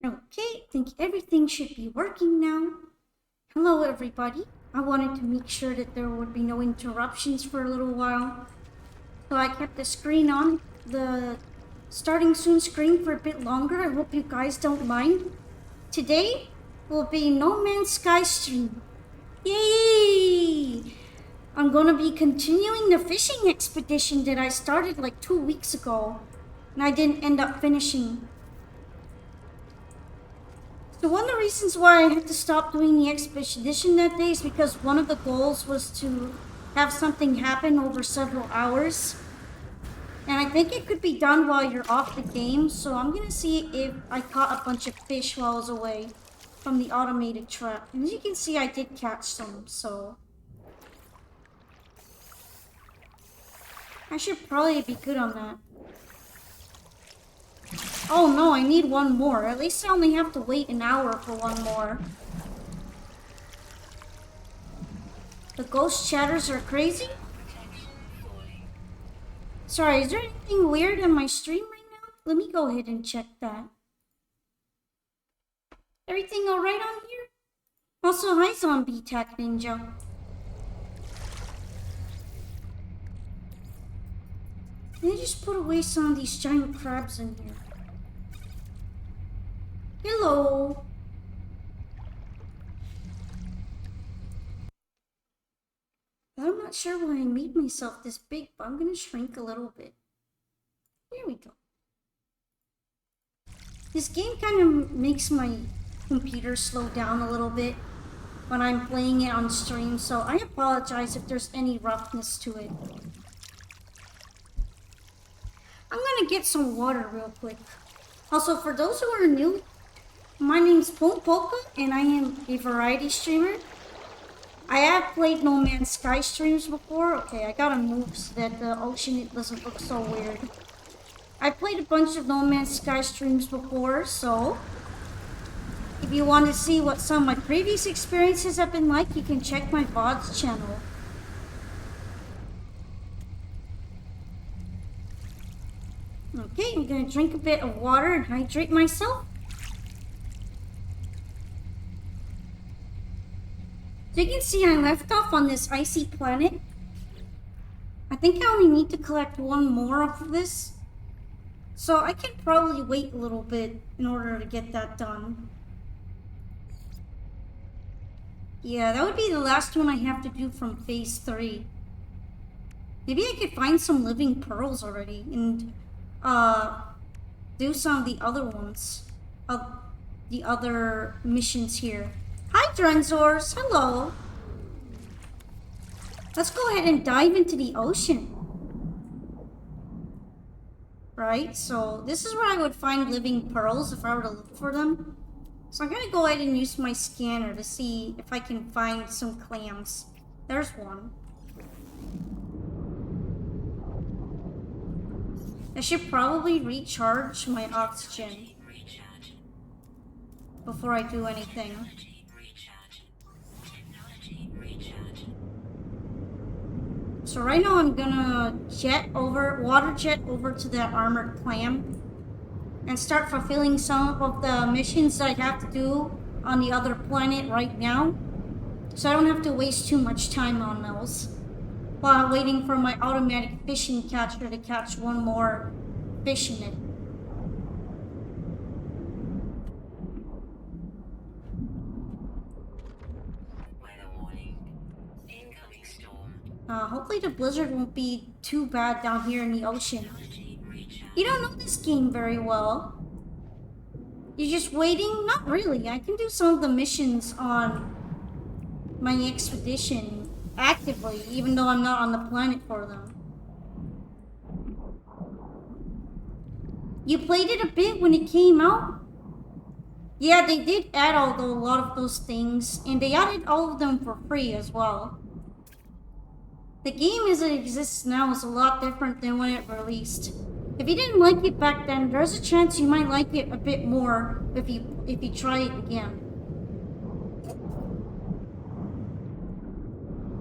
Okay, think everything should be working now. Hello everybody. I wanted to make sure that there would be no interruptions for a little while. So I kept the screen on, the starting soon screen for a bit longer. I hope you guys don't mind. Today will be No Man's Sky stream. Yay! I'm gonna be continuing the fishing expedition that I started like 2 weeks ago. And I didn't end up finishing. So one of the reasons why I had to stop doing the expedition that day is because one of the goals was to have something happen over several hours. And I think it could be done while you're off the game, so I'm gonna see if I caught a bunch of fish while I was away from the automated trap. And as you can see, I did catch some, so I should probably be good on that. Oh no, I need one more. At least I only have to wait an hour for one more. The ghost chatters are crazy? Sorry, is there anything weird on my stream right now? Let me go ahead and check that. Everything alright on here? Also, hi Zombie Tech Ninja. Let me just put away some of these giant crabs in here. Hello. I'm not sure why I made myself this big, but I'm gonna shrink a little bit. Here we go. This game kind of makes my computer slow down a little bit when I'm playing it on stream, so I apologize if there's any roughness to it. I'm gonna get some water real quick. Also, for those who are new, my name's Polka, and I am a variety streamer. I have played No Man's Sky streams before. Okay, I gotta move so that the ocean doesn't look so weird. I played a bunch of No Man's Sky streams before, so if you want to see what some of my previous experiences have been like, you can check my VODs channel. Okay, I'm gonna drink a bit of water and hydrate myself. So you can see I left off on this icy planet. I think I only need to collect one more of this. So I can probably wait a little bit in order to get that done. Yeah, that would be the last one I have to do from phase 3. Maybe I could find some living pearls already and do some of the other ones. The other missions here. Hi, Drenzors. Hello. Let's go ahead and dive into the ocean. Right, so this is where I would find living pearls if I were to look for them. So I'm gonna go ahead and use my scanner to see if I can find some clams. There's one. I should probably recharge my oxygen before I do anything. So right now I'm gonna water jet over to that armored clam and start fulfilling some of the missions that I have to do on the other planet right now. So I don't have to waste too much time on those while I'm waiting for my automatic fishing catcher to catch one more fish in it. Hopefully the blizzard won't be too bad down here in the ocean. You don't know this game very well. You're just waiting? Not really. I can do some of the missions on my expedition actively, even though I'm not on the planet for them. You played it a bit when it came out? Yeah, they did add a lot of those things, and they added all of them for free as well. The game as it exists now is a lot different than when it released. If you didn't like it back then, there's a chance you might like it a bit more if you try it again.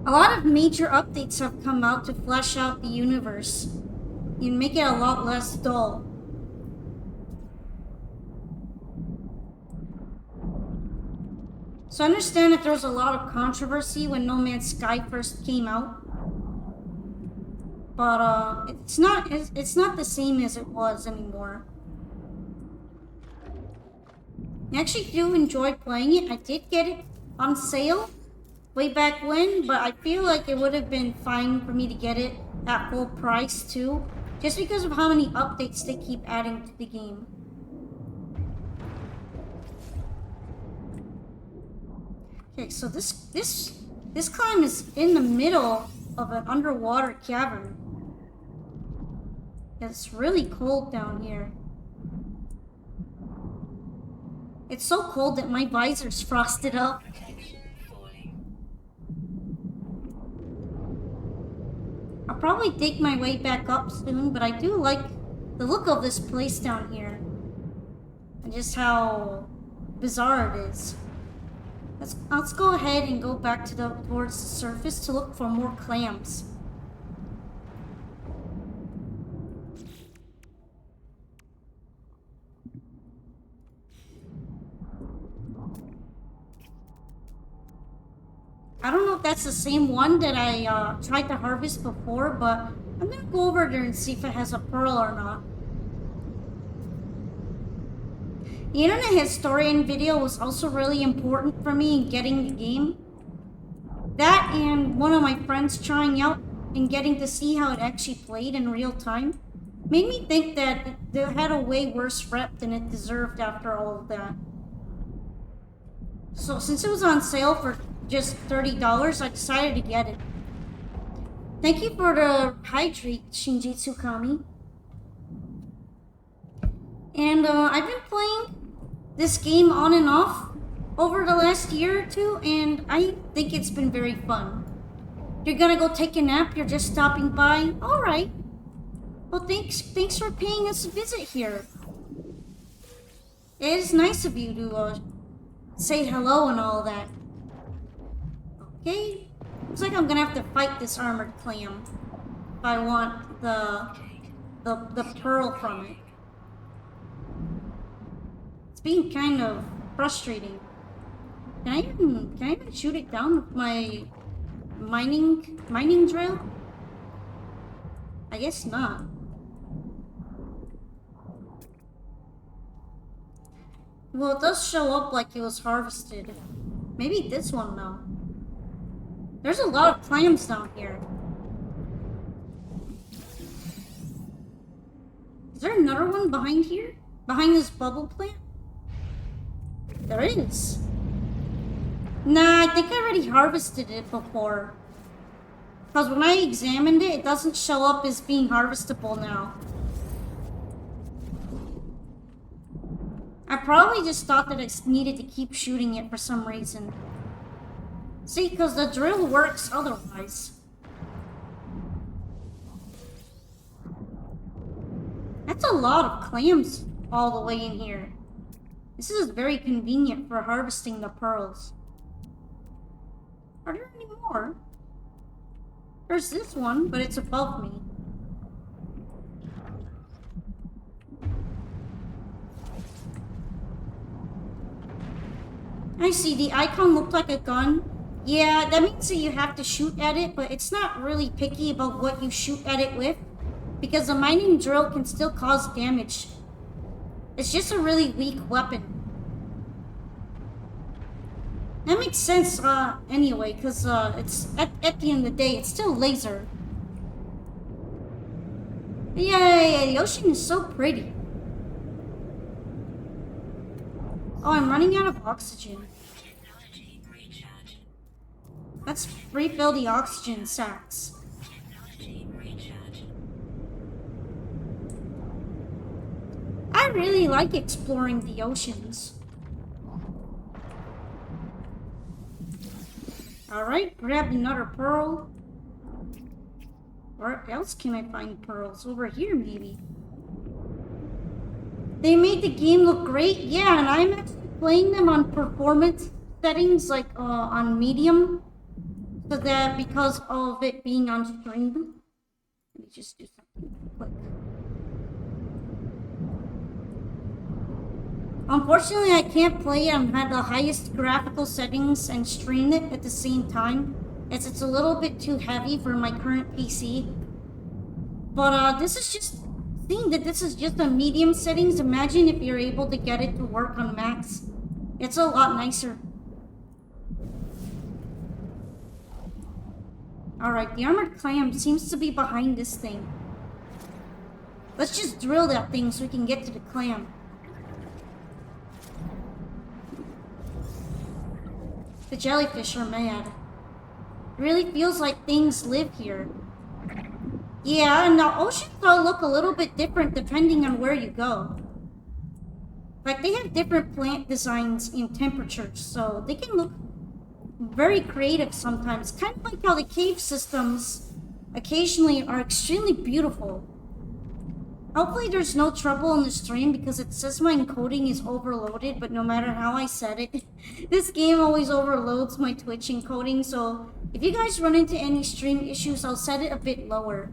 A lot of major updates have come out to flesh out the universe and make it a lot less dull. So I understand that there was a lot of controversy when No Man's Sky first came out. But it's not the same as it was anymore. I actually do enjoy playing it. I did get it on sale way back when, but I feel like it would have been fine for me to get it at full price too, just because of how many updates they keep adding to the game. Okay, so this climb is in the middle of an underwater cavern. It's really cold down here. It's so cold that my visor's frosted up. I'll probably dig my way back up soon, but I do like the look of this place down here. And just how bizarre it is. Let's go ahead and go back to towards the surface to look for more clams. I don't know if that's the same one that I tried to harvest before, but I'm gonna go over there and see if it has a pearl or not. The internet historian video was also really important for me in getting the game. That and one of my friends trying out and getting to see how it actually played in real time made me think that it had a way worse rep than it deserved after all of that. So since it was on sale for just $30, I decided to get it. Thank you for the hydrate, Shinji Tsukami. And I've been playing this game on and off over the last year or two, and I think it's been very fun. You're gonna go take a nap? You're just stopping by? Alright. Well, thanks for paying us a visit here. It is nice of you to say hello and all that. Okay. Looks like I'm gonna have to fight this armored clam if I want the pearl from it. It's being kind of frustrating. Can I even shoot it down with my mining drill? I guess not. Well, it does show up like it was harvested. Maybe this one though. There's a lot of clams down here. Is there another one behind here? Behind this bubble plant? There is. Nah, I think I already harvested it before. Because when I examined it, it doesn't show up as being harvestable now. I probably just thought that I needed to keep shooting it for some reason. See, because the drill works otherwise. That's a lot of clams all the way in here. This is very convenient for harvesting the pearls. Are there any more? There's this one, but it's above me. I see, the icon looked like a gun. Yeah, that means that you have to shoot at it, but it's not really picky about what you shoot at it with, because a mining drill can still cause damage. It's just a really weak weapon. That makes sense, anyway, because, it's, at the end of the day, it's still laser. Yeah, the ocean is so pretty. Oh, I'm running out of oxygen. Let's refill the oxygen sacks. I really like exploring the oceans. Alright, grab another pearl. Where else can I find pearls? Over here, maybe. They made the game look great. Yeah, and I'm actually playing them on performance settings, like on medium. So that because of it being on stream. Let me just do something quick. Unfortunately, I can't play it on the highest graphical settings and stream it at the same time, as it's a little bit too heavy for my current PC. But this is just, seeing that this is just on medium settings, imagine if you're able to get it to work on max. It's a lot nicer. Alright, the armored clam seems to be behind this thing. Let's just drill that thing so we can get to the clam. The jellyfish are mad. It really feels like things live here. Yeah, and the oceans all look a little bit different depending on where you go. Like, they have different plant designs in temperatures, so they can look very creative sometimes. Kind of like how the cave systems occasionally are extremely beautiful. Hopefully there's no trouble in the stream because it says my encoding is overloaded, but no matter how I set it, this game always overloads my Twitch encoding, so if you guys run into any stream issues, I'll set it a bit lower.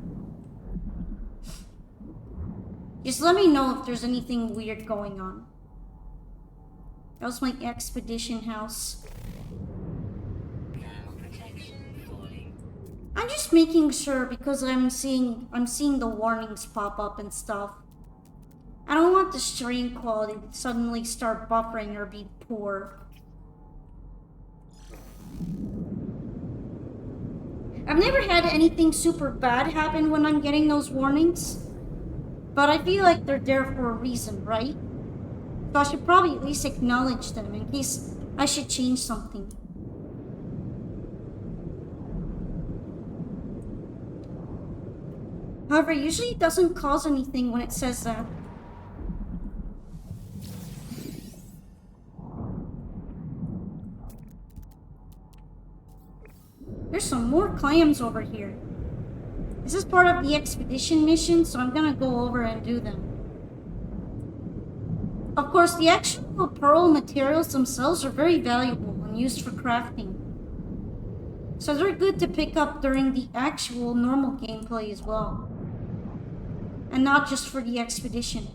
Just let me know if there's anything weird going on. That was my expedition house. I'm just making sure because I'm seeing the warnings pop up and stuff. I don't want the stream quality to suddenly start buffering or be poor. I've never had anything super bad happen when I'm getting those warnings, but I feel like they're there for a reason, right? So I should probably at least acknowledge them in case I should change something. However, usually it doesn't cause anything when it says that. There's some more clams over here. This is part of the expedition mission, so I'm gonna go over and do them. Of course, the actual pearl materials themselves are very valuable and used for crafting. So they're good to pick up during the actual normal gameplay as well. And not just for the expedition.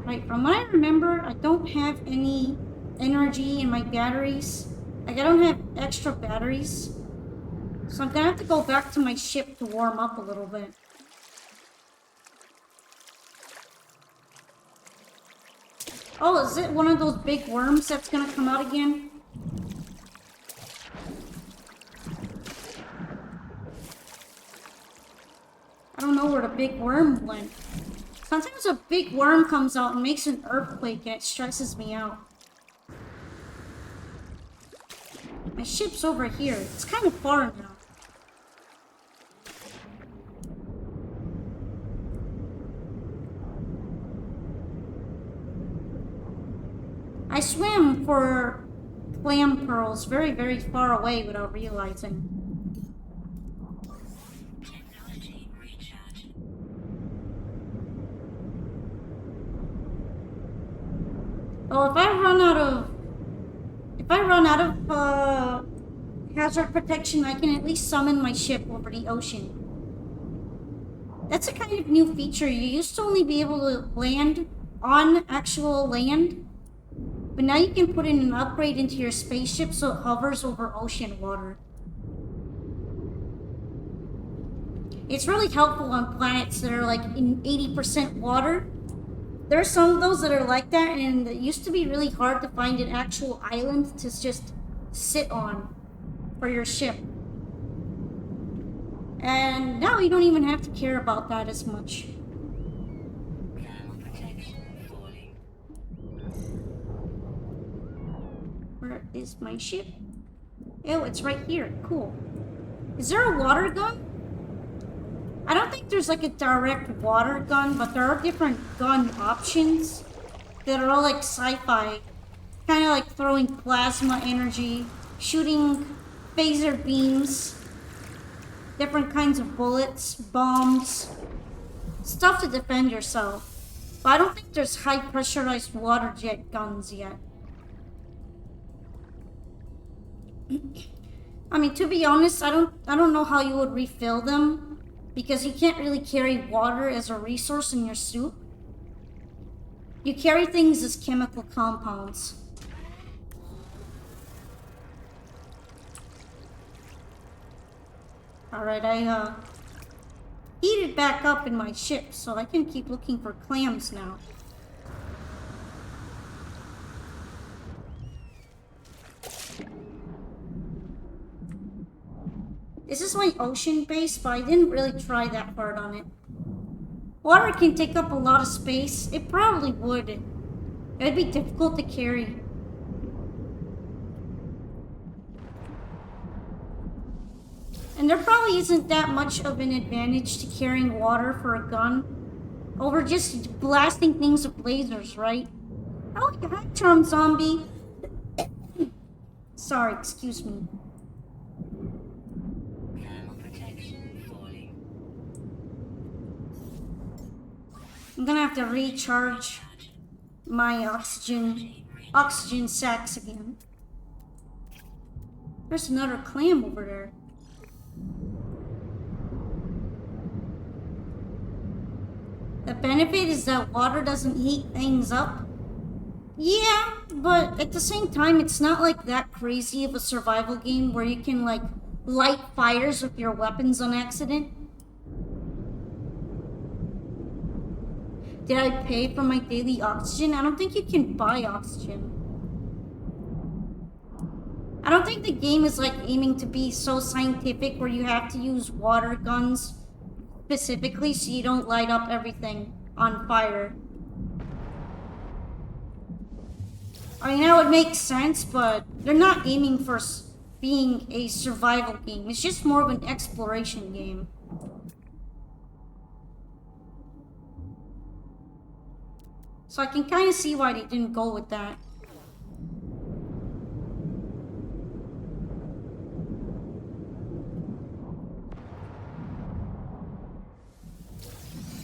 Right, from what I remember, I don't have any energy in my batteries. Like, I don't have extra batteries. So I'm gonna have to go back to my ship to warm up a little bit. Oh, is it one of those big worms that's gonna come out again? I don't know where the big worm went. Sometimes a big worm comes out and makes an earthquake and it stresses me out. My ship's over here. It's kind of far now. I swam for clam pearls very, very far away without realizing. Well, if I run out of hazard protection, I can at least summon my ship over the ocean. That's a kind of new feature. You used to only be able to land on actual land. But now you can put in an upgrade into your spaceship so it hovers over ocean water. It's really helpful on planets that are like in 80% water. There are some of those that are like that, and it used to be really hard to find an actual island to just sit on for your ship. And now you don't even have to care about that as much. Where is my ship? Oh, it's right here. Cool. Is there a water gun? I don't think there's like a direct water gun, but there are different gun options that are all like sci-fi. Kind of like throwing plasma energy, shooting phaser beams, different kinds of bullets, bombs, stuff to defend yourself. But I don't think there's high pressurized water jet guns yet. I mean, to be honest, I don't know how you would refill them because you can't really carry water as a resource in your suit. You carry things as chemical compounds. Alright, I heated back up in my ship, so I can keep looking for clams now. This is my ocean base, but I didn't really try that hard on it. Water can take up a lot of space. It probably would. It would be difficult to carry. And there probably isn't that much of an advantage to carrying water for a gun over just blasting things with lasers, right? Oh, hi, Charm Zombie. Sorry, excuse me. I'm gonna have to recharge my oxygen sacks again. There's another clam over there. The benefit is that water doesn't heat things up. Yeah, but at the same time, it's not like that crazy of a survival game where you can like light fires with your weapons on accident. Did I pay for my daily oxygen? I don't think you can buy oxygen. I don't think the game is like aiming to be so scientific where you have to use water guns specifically so you don't light up everything on fire. I mean, that would make sense, but they're not aiming for being a survival game. It's just more of an exploration game. So I can kind of see why they didn't go with that.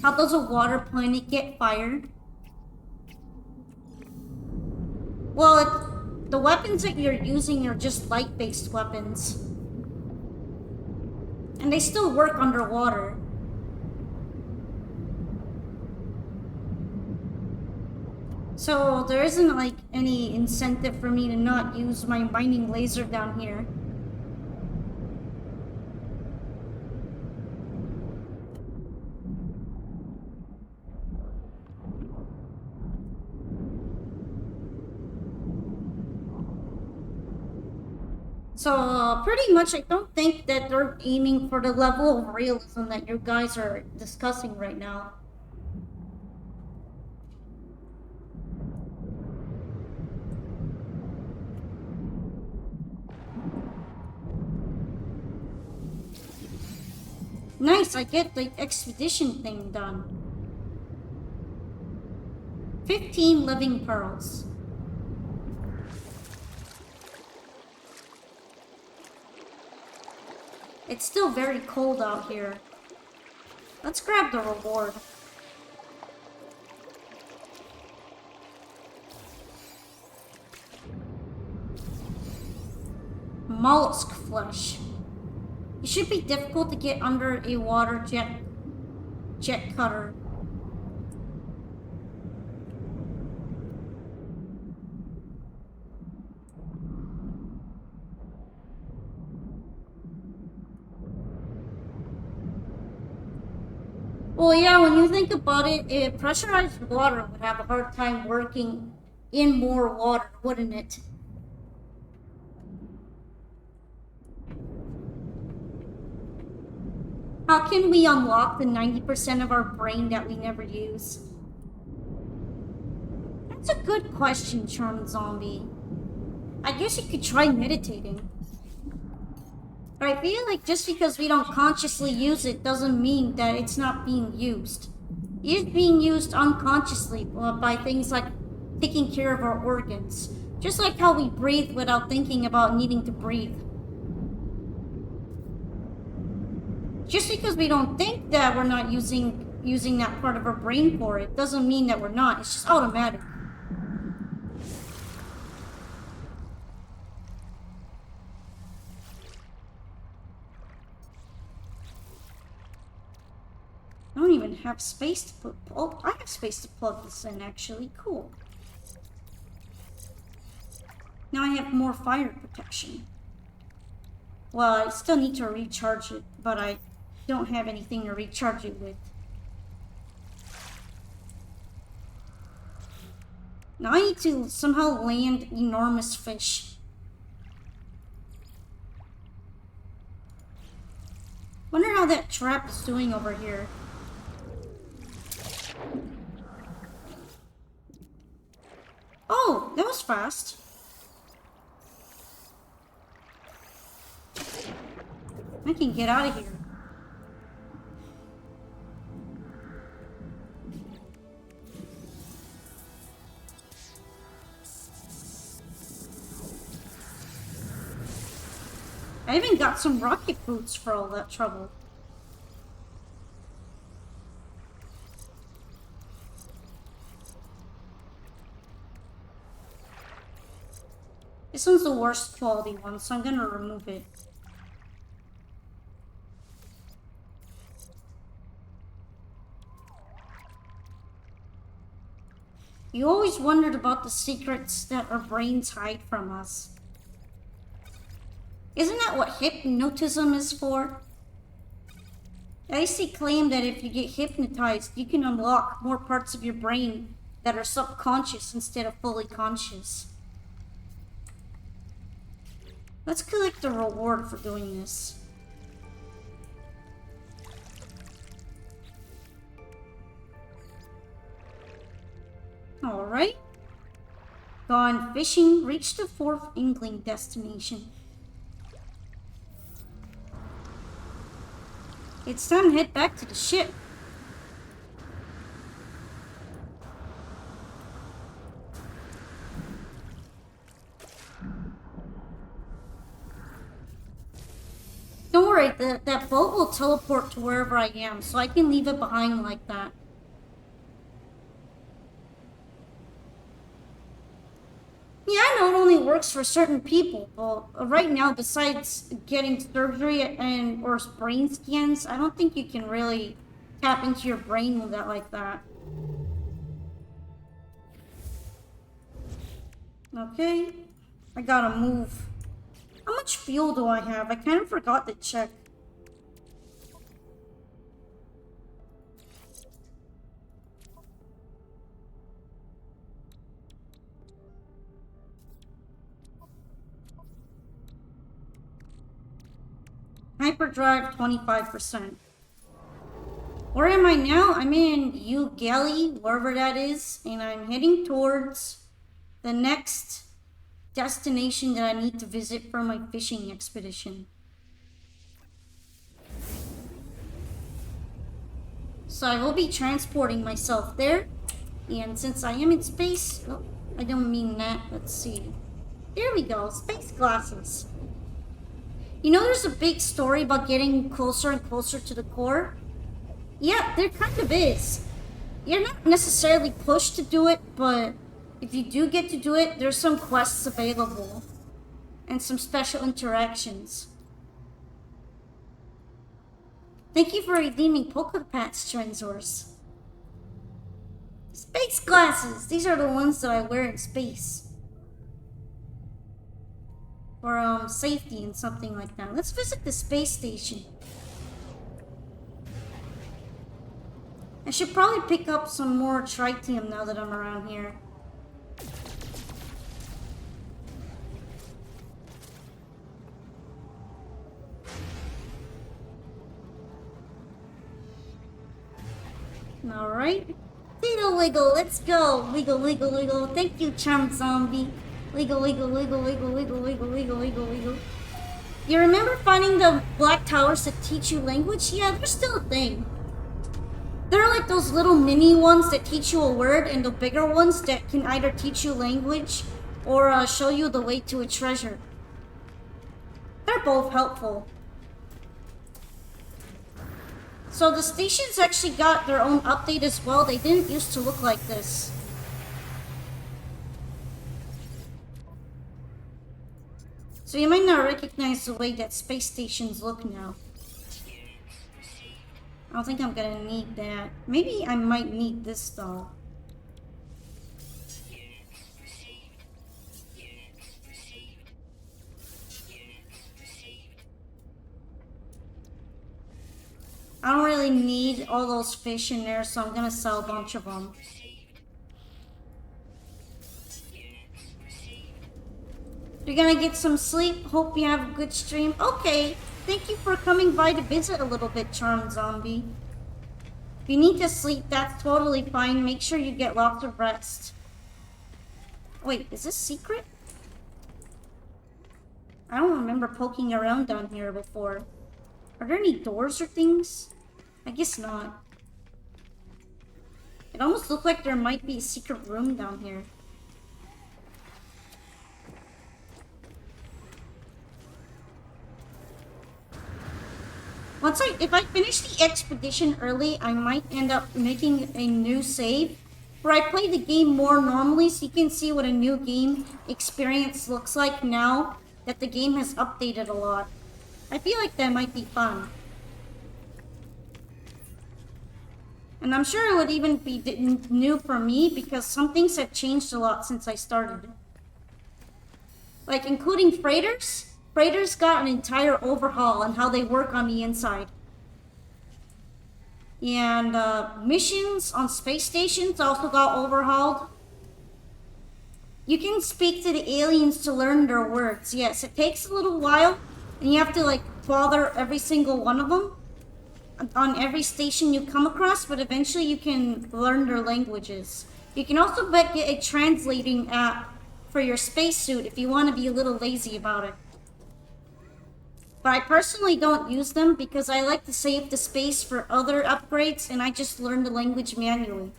How does a water planet get fired? Well, the weapons that you're using are just light-based weapons. And they still work underwater. So there isn't like any incentive for me to not use my mining laser down here. So pretty much I don't think that they're aiming for the level of realism that you guys are discussing right now. Nice, I get the expedition thing done. 15 living pearls. It's still very cold out here. Let's grab the reward. Mollusk flesh. It should be difficult to get under a water jet cutter. Well, yeah, when you think about it, pressurized water would have a hard time working in more water, wouldn't it? How can we unlock the 90% of our brain that we never use? That's a good question, Charmed Zombie. I guess you could try meditating. But I feel like just because we don't consciously use it doesn't mean that it's not being used. It's being used unconsciously by things like taking care of our organs. Just like how we breathe without thinking about needing to breathe. Just because we don't think that we're not using that part of our brain for it doesn't mean that we're not. It's just automatic. I don't even have space to put... Oh, I have space to plug this in, actually. Cool. Now I have more fire protection. Well, I still need to recharge it, but I don't have anything to recharge it with. Now I need to somehow land enormous fish. Wonder how that trap is doing over here. Oh, that was fast. I can get out of here. I even got some rocket boots for all that trouble. This one's the worst quality one, so I'm gonna remove it. You always wondered about the secrets that our brains hide from us. Isn't that what hypnotism is for? I see claim that if you get hypnotized, you can unlock more parts of your brain that are subconscious instead of fully conscious. Let's collect a reward for doing this. Alright. Gone fishing, reached the 4th Inkling destination. It's time to head back to the ship. Don't worry, that boat will teleport to wherever I am, so I can leave it behind like that. Yeah, I know it only works for certain people, but right now, besides getting surgery or brain scans, I don't think you can really tap into your brain with that like that. Okay, I gotta move. How much fuel do I have? I kind of forgot to check. Hyperdrive 25%. Where am I now? I'm in Ugali, wherever that is, and I'm heading towards the next destination that I need to visit for my fishing expedition. So I will be transporting myself there, and since I am in space, oh, I don't mean that, let's see. There we go, space glasses. You know there's a big story about getting closer and closer to the core? Yeah, there kind of is. You're not necessarily pushed to do it, but if you do get to do it, there's some quests available. And some special interactions. Thank you for redeeming Pokepats, Trenzors. Space glasses! These are the ones that I wear in space. For safety and something like that. Let's visit the space station. I should probably pick up some more tritium now that I'm around here. Alright. Wiggle wiggle, let's go. Wiggle wiggle wiggle. Thank you, charmed zombie. Wiggle wiggle wiggle wiggle wiggle wiggle wiggle wiggle wiggle. You remember finding the black towers that teach you language? Yeah, they're still a thing. They're like those little mini ones that teach you a word, and the bigger ones that can either teach you language or show you the way to a treasure. They're both helpful. So the stations actually got their own update as well. They didn't used to look like this. So you might not recognize the way that space stations look now. I don't think I'm gonna need that. Maybe I might need this though. I don't really need all those fish in there, so I'm gonna sell a bunch of them. You're gonna get some sleep. Hope you have a good stream. Okay, thank you for coming by to visit a little bit, Charmed Zombie. If you need to sleep, that's totally fine. Make sure you get lots of rest. Wait, is this secret? I don't remember poking around down here before. Are there any doors or things? I guess not. It almost looked like there might be a secret room down here. If I finish the expedition early, I might end up making a new save where I play the game more normally so you can see what a new game experience looks like now that the game has updated a lot. I feel like that might be fun. And I'm sure it would even be new for me because some things have changed a lot since I started. Like including freighters. Freighters got an entire overhaul on how they work on the inside. And missions on space stations also got overhauled. You can speak to the aliens to learn their words. Yes, it takes a little while, and you have to like bother every single one of them on every station you come across, but eventually you can learn their languages. You can also get a translating app for your spacesuit if you want to be a little lazy about it. But I personally don't use them because I like to save the space for other upgrades and I just learn the language manually.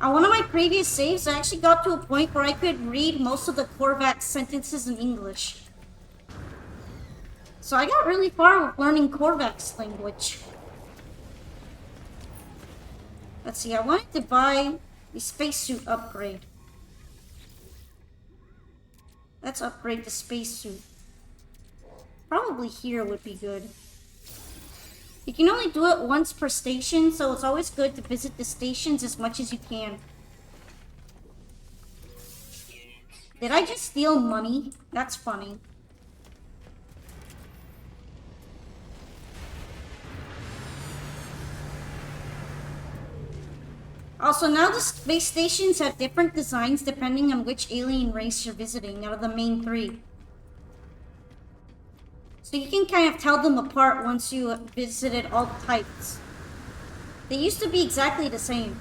On one of my previous saves, I actually got to a point where I could read most of the Korvax sentences in English. So I got really far with learning Korvax language. Let's see, I wanted to buy the spacesuit upgrade. Let's upgrade the spacesuit. Probably here would be good. You can only do it once per station, so it's always good to visit the stations as much as you can. Did I just steal money? That's funny. Also, now the space stations have different designs depending on which alien race you're visiting out of the main three. So you can kind of tell them apart once you visited all types. They used to be exactly the same.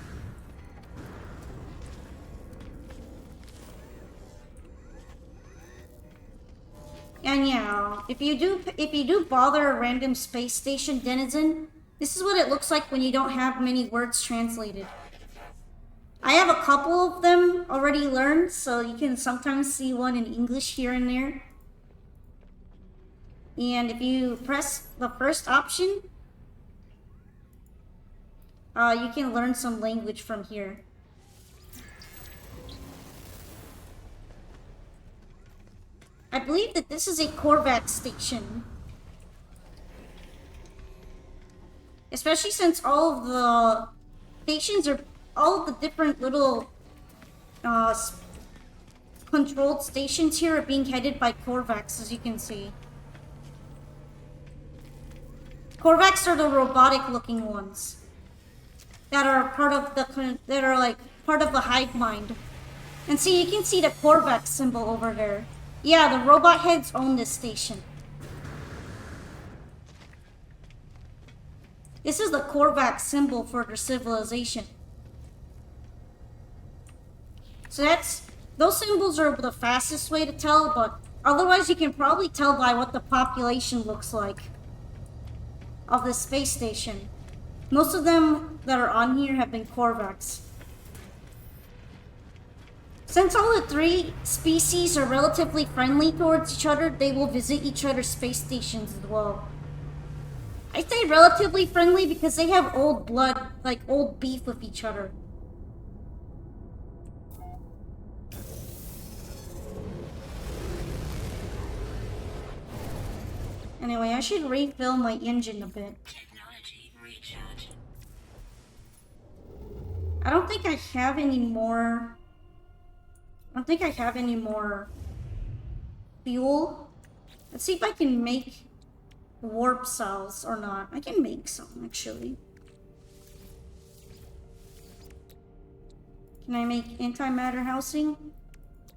And yeah, if you do bother a random space station denizen, this is what it looks like when you don't have many words translated. I have a couple of them already learned, so you can sometimes see one in English here and there. And if you press the first option, you can learn some language from here. I believe that this is a Korvax station. Especially since all of the stations are all of the different little controlled stations here are being headed by Korvax, as you can see. Korvax are the robotic-looking ones that are part of the hive mind. And see, you can see the Korvax symbol over there. Yeah, the robot heads own this station. This is the Korvax symbol for their civilization. So those symbols are the fastest way to tell, but otherwise you can probably tell by what the population looks like of the space station. Most of them that are on here have been Korvax. Since all the three species are relatively friendly towards each other, they will visit each other's space stations as well. I say relatively friendly because they have old blood, like old beef with each other. Anyway, I should refill my engine a bit. Technology recharge. I don't think I have any more... fuel. Let's see if I can make warp cells or not. I can make some, actually. Can I make antimatter housing?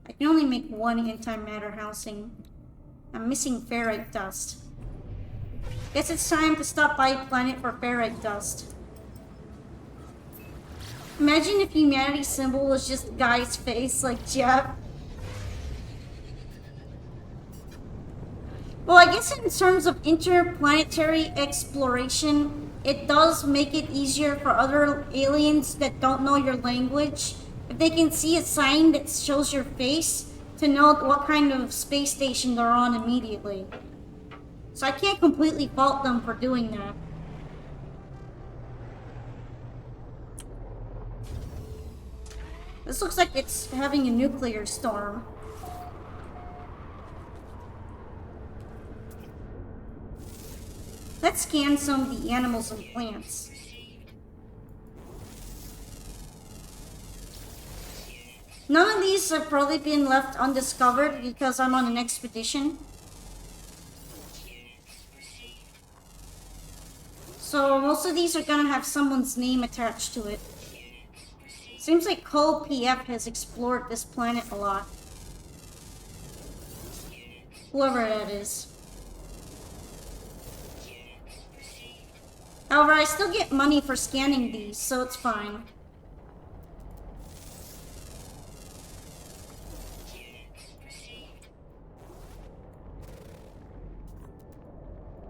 I can only make one antimatter housing. I'm missing ferrite dust. Guess it's time to stop by a planet for ferrite dust. Imagine if humanity's symbol was just a guy's face, like Jeff. Well, I guess in terms of interplanetary exploration, it does make it easier for other aliens that don't know your language, if they can see a sign that shows your face, to know what kind of space station they're on immediately. So I can't completely fault them for doing that. This looks like it's having a nuclear storm. Let's scan some of the animals and plants. None of these have probably been left undiscovered because I'm on an expedition. So most of these are gonna have someone's name attached to it. Seems like Cole PF has explored this planet a lot. Whoever that is. However, I still get money for scanning these, so it's fine.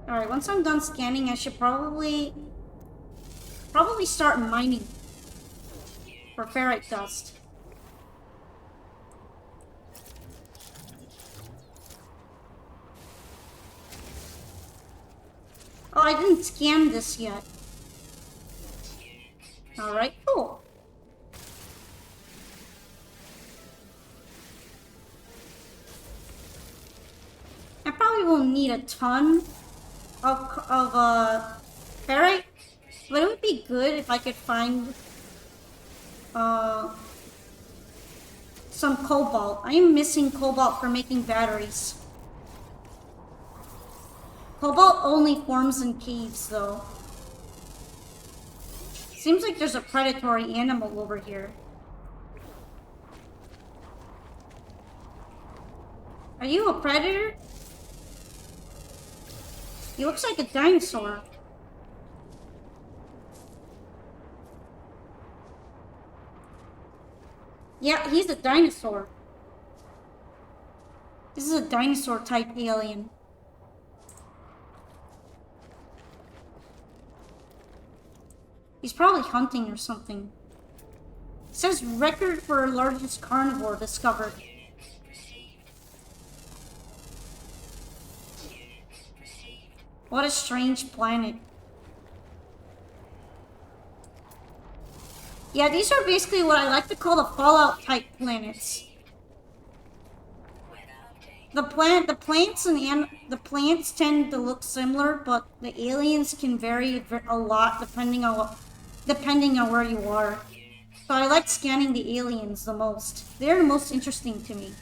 Alright, once I'm done scanning, I should probably start mining for ferrite dust. Oh, I didn't scan this yet. Alright, cool. I probably will need a ton of ferrite, but it would be good if I could find some cobalt. I am missing cobalt for making batteries. Cobalt only forms in caves, though. Seems like there's a predatory animal over here. Are you a predator? He looks like a dinosaur. Yeah, he's a dinosaur. This is a dinosaur type alien. He's probably hunting or something. It says record for largest carnivore discovered. What a strange planet. Yeah, these are basically what I like to call the Fallout type planets. The plants tend to look similar, but the aliens can vary a lot depending on where you are. So I like scanning the aliens the most. They're the most interesting to me.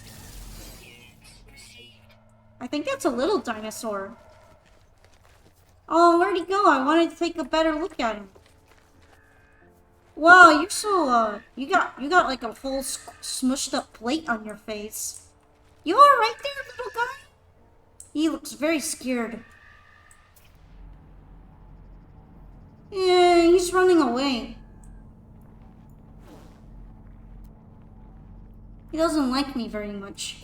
I think that's a little dinosaur. Oh, where'd he go? I wanted to take a better look at him. Wow, you're so, you got like a whole smushed up plate on your face. You alright there, little guy? He looks very scared. Yeah, he's running away. He doesn't like me very much.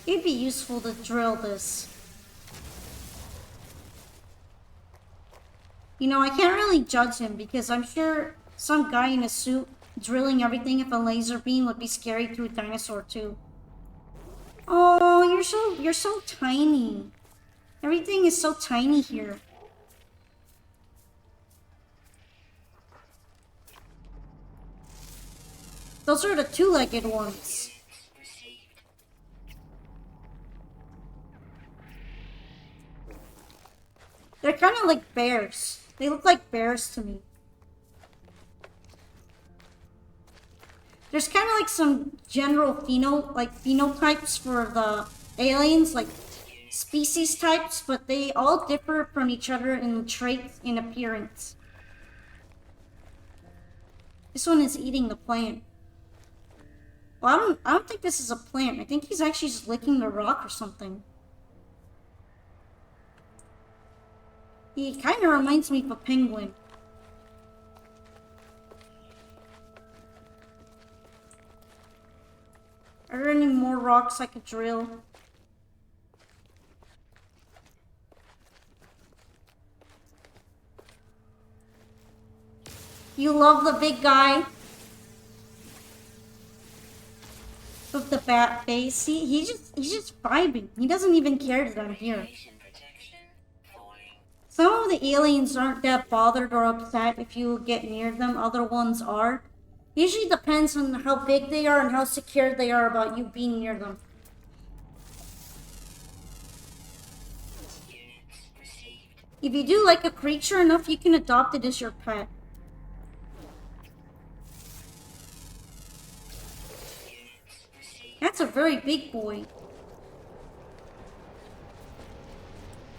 It'd be useful to drill this. You know, I can't really judge him because I'm sure some guy in a suit drilling everything with a laser beam would be scary to a dinosaur too. Oh, you're so tiny. Everything is so tiny here. Those are the two-legged ones. kind of like bears. They look like bears to me. There's kind of like some general phenotypes for the aliens, like species types, but they all differ from each other in traits and appearance. This one is eating the plant. Well, I don't think this is a plant. I think he's actually just licking the rock or something. He kind of reminds me of a penguin. Are there any more rocks I could drill? You love the big guy with the bat face. See, he's just vibing. He doesn't even care that I'm here. Radiation protection falling. Some of the aliens aren't that bothered or upset if you get near them. Other ones are. Usually depends on how big they are and how secure they are about you being near them. Units received. If you do like a creature enough, you can adopt it as your pet. Units received. That's a very big boy.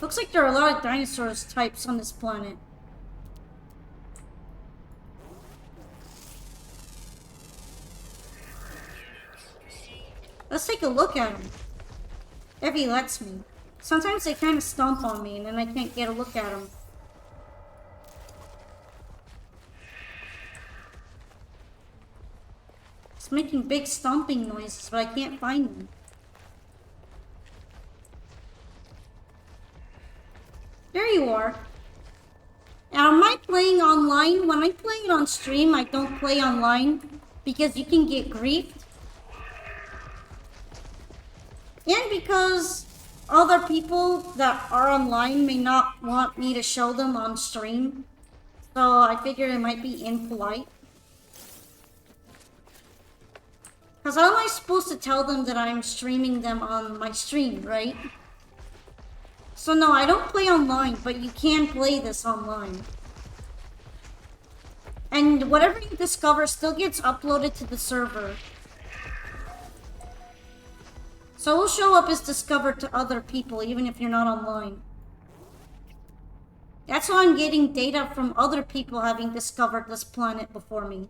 Looks like there are a lot of dinosaurs types on this planet. Let's take a look at him. If he lets me. Sometimes they kind of stomp on me and then I can't get a look at him. It's making big stomping noises, but I can't find them. There you are. Now, am I playing online? When I play it on stream, I don't play online because you can get griefed. And because other people that are online may not want me to show them on stream. So I figured it might be impolite. Because how am I supposed to tell them that I'm streaming them on my stream, right? So no, I don't play online, but you can play this online. And whatever you discover still gets uploaded to the server. So it will show up as discovered to other people, even if you're not online. That's why I'm getting data from other people having discovered this planet before me.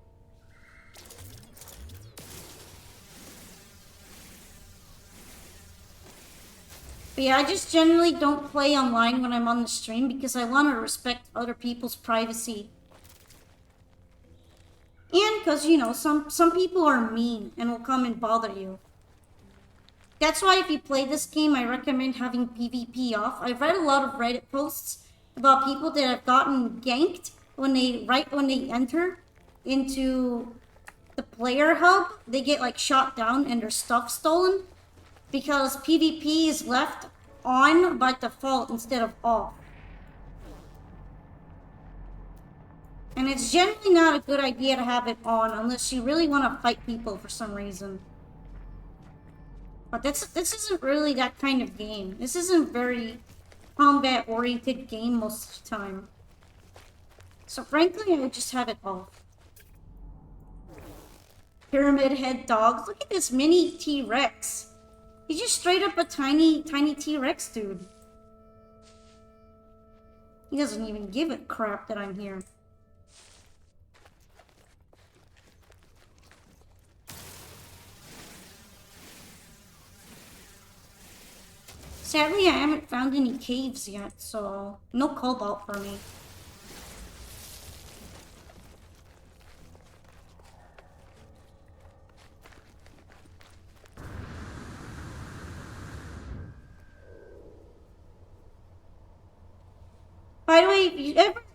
But yeah, I just generally don't play online when I'm on the stream because I want to respect other people's privacy. And because, you know, some people are mean and will come and bother you. That's why if you play this game, I recommend having PvP off. I've read a lot of Reddit posts about people that have gotten ganked right when they enter into the player hub. They get like shot down and their stuff stolen because PvP is left on by default instead of off. And it's generally not a good idea to have it on unless you really want to fight people for some reason. But this isn't really that kind of game. This isn't very combat-oriented game most of the time. So frankly, I would just have it off. Pyramid head dogs. Look at this mini T-Rex. He's just straight up a tiny T-Rex dude. He doesn't even give a crap that I'm here. Sadly, I haven't found any caves yet, so no cobalt for me. By the way,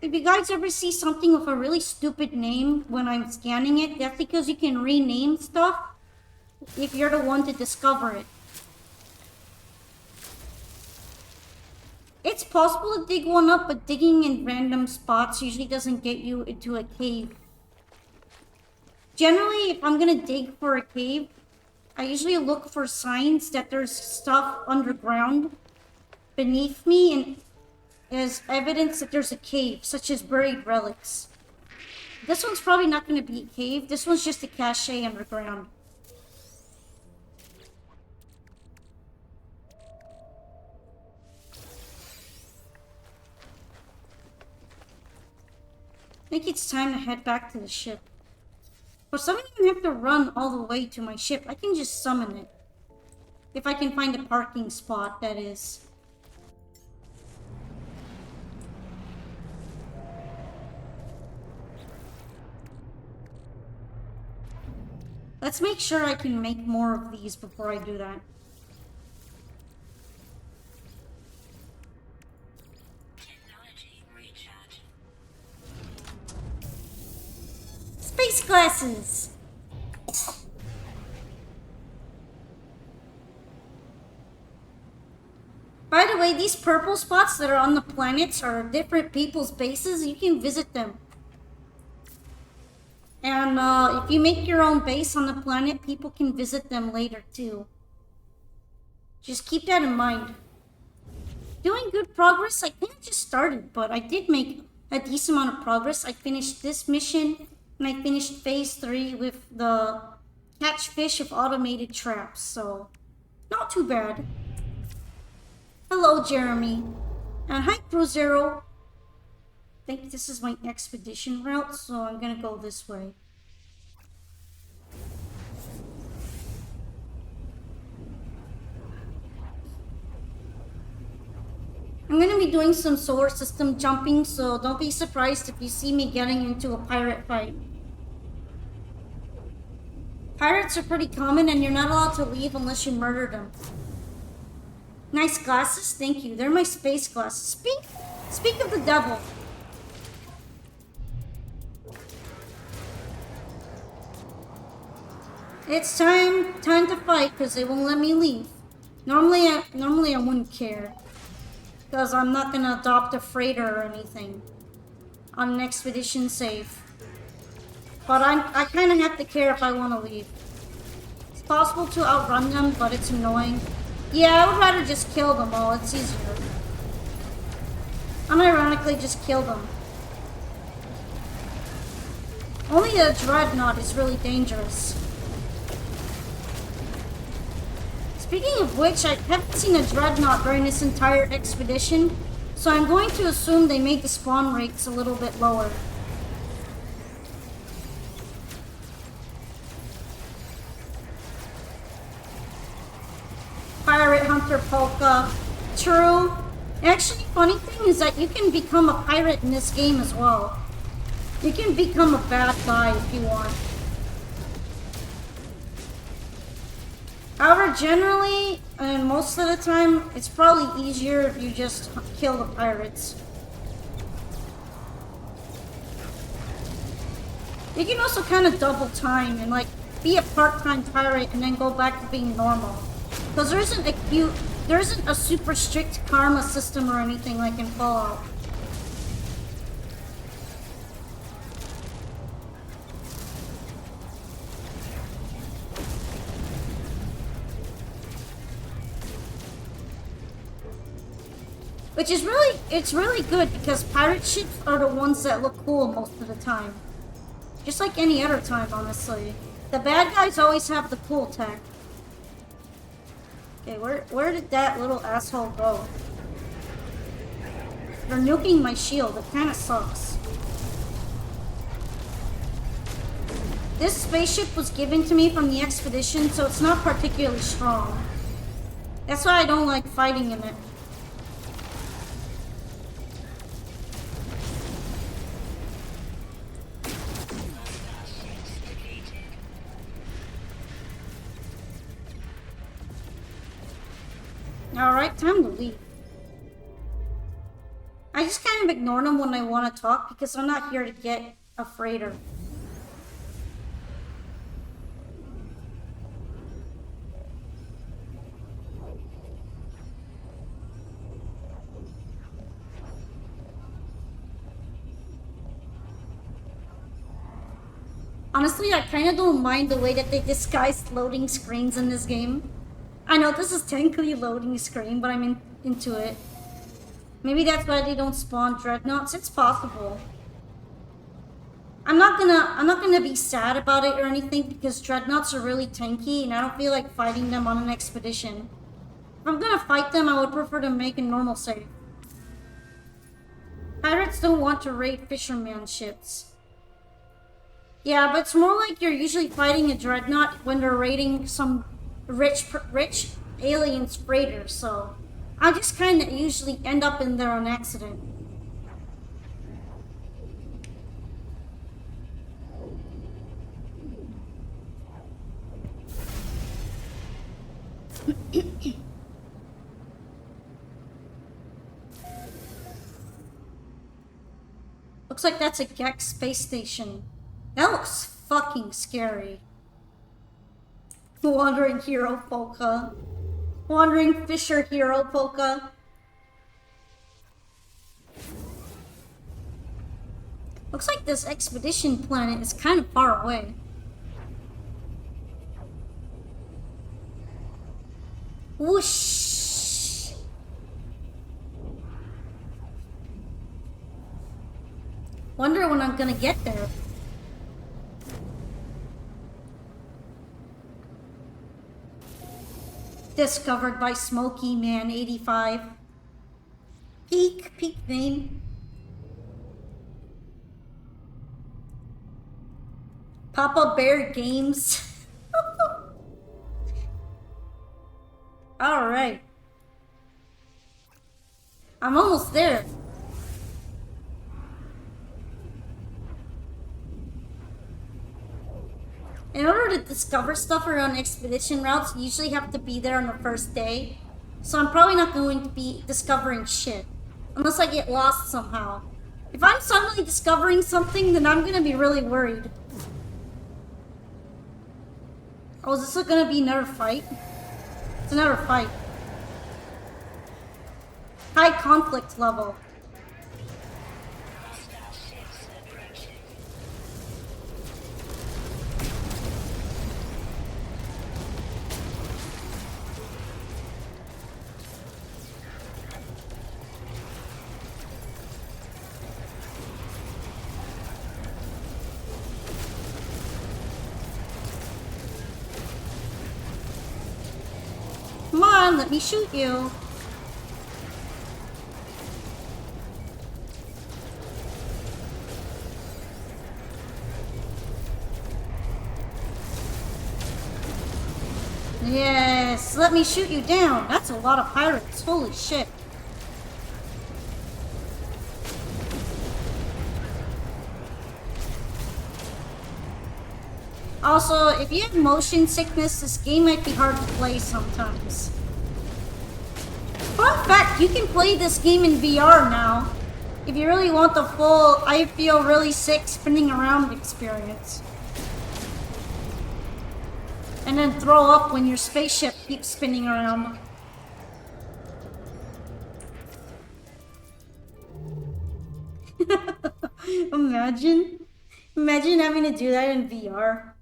if you guys ever see something with a really stupid name when I'm scanning it, that's because you can rename stuff if you're the one to discover it. It's possible to dig one up, but digging in random spots usually doesn't get you into a cave. Generally, if I'm gonna dig for a cave, I usually look for signs that there's stuff underground beneath me, and is evidence that there's a cave, such as buried relics. This one's probably not going to be a cave. This one's just a cache underground. I think it's time to head back to the ship. But some of you have to run all the way to my ship. I can just summon it. If I can find a parking spot, that is. Let's make sure I can make more of these before I do that. Technology recharge. Space glasses! By the way, these purple spots that are on the planets are different people's bases. You can visit them. And if you make your own base on the planet, people can visit them later too. Just keep that in mind. Doing good progress. I think I just started, but I did make a decent amount of progress. I finished this mission, and I finished phase 3 with the catch fish of automated traps, so not too bad. Hello, Jeremy. And hi, Crew Zero. I think this is my expedition route, so I'm gonna go this way. I'm gonna be doing some solar system jumping, so don't be surprised if you see me getting into a pirate fight. Pirates are pretty common, and you're not allowed to leave unless you murder them. Nice glasses, thank you. They're my space glasses. Speak of the devil. It's time to fight because they won't let me leave. Normally I wouldn't care because I'm not gonna adopt a freighter or anything on an expedition safe. But I kind of have to care if I want to leave. It's possible to outrun them, but it's annoying. Yeah, I would rather just kill them all. It's easier. Unironically, just kill them. Only a dreadnought is really dangerous. Speaking of which, I haven't seen a dreadnought during this entire expedition, so I'm going to assume they made the spawn rates a little bit lower. Pirate Hunter Polka. True. Actually, funny thing is that you can become a pirate in this game as well. You can become a bad guy if you want. However, generally, and most of the time, it's probably easier if you just kill the pirates. You can also kind of double time and like be a part-time pirate and then go back to being normal. Because there isn't a super strict karma system or anything like in Fallout. Which is it's really good because pirate ships are the ones that look cool most of the time. Just like any other time, honestly. The bad guys always have the cool tech. Okay, where did that little asshole go? They're nuking my shield. It kind of sucks. This spaceship was given to me from the expedition, so it's not particularly strong. That's why I don't like fighting in it. Alright, time to leave. I just kind of ignore them when I want to talk because I'm not here to get a freighter. Honestly, I kind of don't mind the way that they disguised loading screens in this game. I know this is technically a loading screen, but I'm into it. Maybe that's why they don't spawn dreadnoughts. It's possible. I'm not gonna be sad about it or anything because dreadnoughts are really tanky and I don't feel like fighting them on an expedition. If I'm gonna fight them, I would prefer to make a normal save. Pirates don't want to raid fisherman ships. Yeah, but it's more like you're usually fighting a dreadnought when they're raiding some rich aliens freighter, so I just kind of usually end up in there on accident. Looks like that's a Gex space station. That looks fucking scary. Wandering hero polka. Wandering fisher hero polka. Looks like this expedition planet is kind of far away. Whoosh! Wonder when I'm gonna get there. Discovered by Smoky Man 85. Peak name. Papa Bear Games. Alright. I'm almost there. In order to discover stuff around expedition routes, you usually have to be there on the first day. So I'm probably not going to be discovering shit. Unless I get lost somehow. If I'm suddenly discovering something, then I'm gonna be really worried. Oh, is this gonna be another fight? It's another fight. High conflict level. Hostile ships approaching. Come on, let me shoot you. Yes, let me shoot you down. That's a lot of pirates. Holy shit. Also, if you have motion sickness, this game might be hard to play sometimes. Fun fact, you can play this game in VR now. If you really want the full I feel really sick spinning around experience. And then throw up when your spaceship keeps spinning around. Imagine having to do that in VR.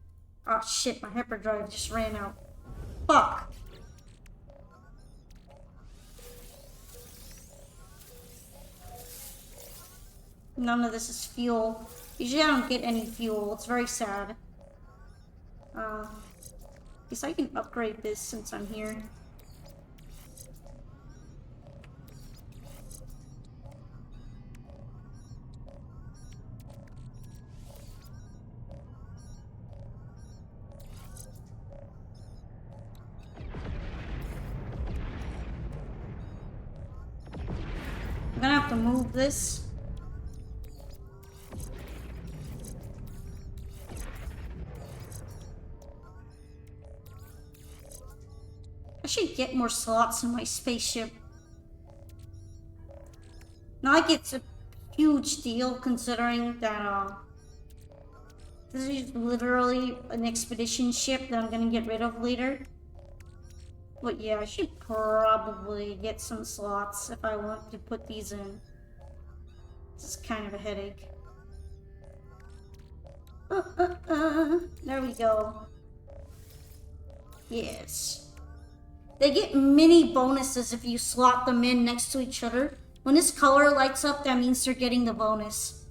Oh shit, my hyperdrive just ran out. Fuck. None of this is fuel. Usually I don't get any fuel. It's very sad. Guess I can upgrade this since I'm here. I'm gonna have to move this. I should get more slots in my spaceship. Not like it's a huge deal considering that this is literally an expedition ship that I'm gonna get rid of later. But yeah, I should probably get some slots if I want to put these in. This is kind of a headache. There we go. Yes. They get mini bonuses if you slot them in next to each other. When this color lights up, that means they're getting the bonus.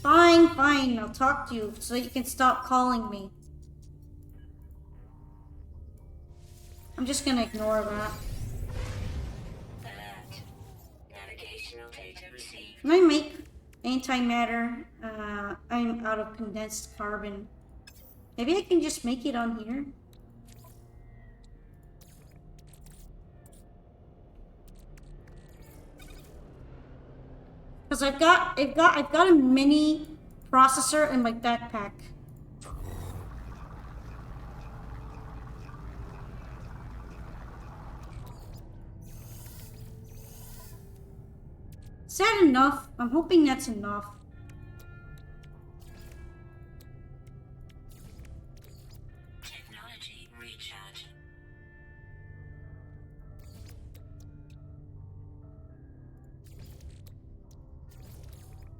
Fine, fine, I'll talk to you so you can stop calling me. I'm just gonna ignore that. Alert. Navigational data received. Can I make antimatter? I'm out of condensed carbon. Maybe I can just make it on here. Because I've got a mini processor in my backpack. Is that enough? I'm hoping that's enough. Technology recharge.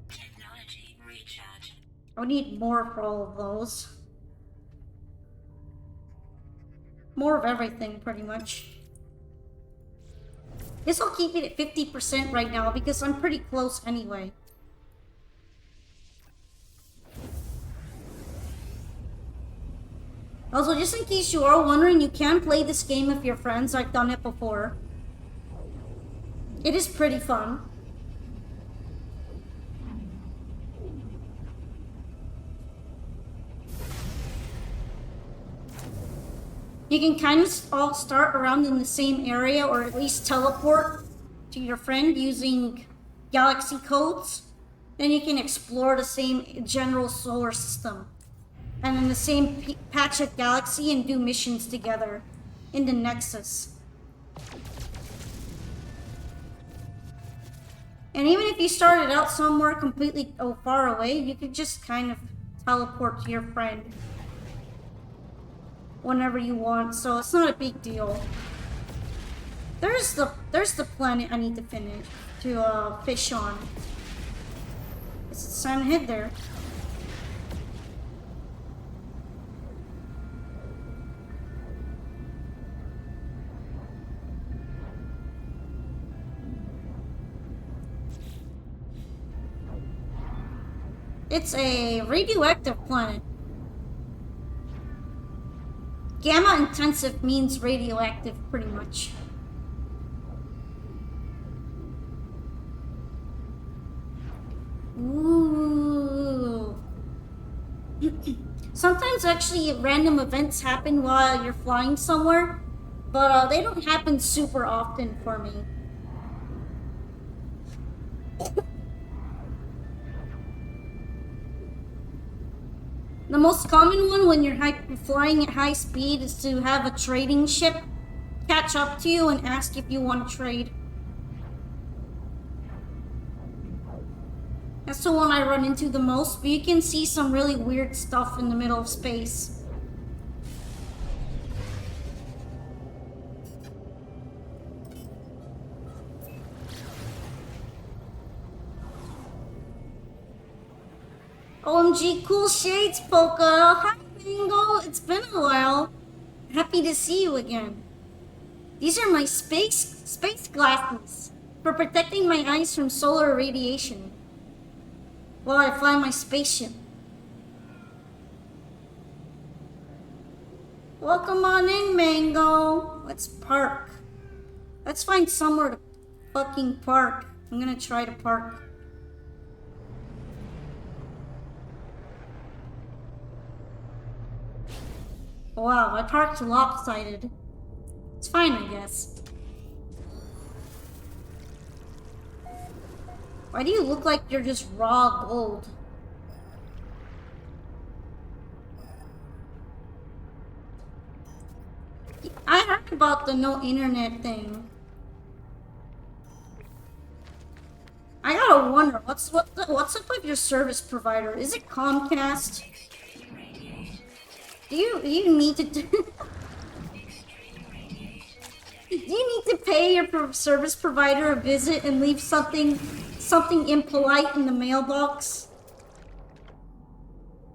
Technology recharge. I would need more for all of those. More of everything, pretty much. Guess I'll keep it at 50% right now because I'm pretty close anyway. Also, just in case you are wondering, you can play this game with your friends. I've done it before. It is pretty fun. You can kind of all start around in the same area, or at least teleport to your friend using galaxy codes. Then you can explore the same general solar system. And in the same patch of galaxy and do missions together in the Nexus. And even if you started out somewhere completely far away, you could just kind of teleport to your friend whenever you want, so it's not a big deal. There's the planet I need to finish to fish on. It's time to head there. It's a radioactive planet. Gamma intensive means radioactive, pretty much. Ooh. Sometimes actually random events happen while you're flying somewhere, but they don't happen super often for me. The most common one when you're flying at high speed is to have a trading ship catch up to you and ask if you want to trade. That's the one I run into the most, but you can see some really weird stuff in the middle of space. OMG, cool shades, Polka. Hi, Bingo. It's been a while. Happy to see you again. These are my space glasses for protecting my eyes from solar radiation while I fly my spaceship. Welcome on in, Mango. Let's park. Let's find somewhere to fucking park. I'm gonna try to park. Wow, I parked lopsided. It's fine, I guess. Why do you look like you're just raw gold? I heard about the no internet thing. I gotta wonder, what's up with your service provider? Is it Comcast? Extreme radiation detected. Do you need to do Extreme radiation detected. do you need to pay your service provider a visit and leave something impolite in the mailbox?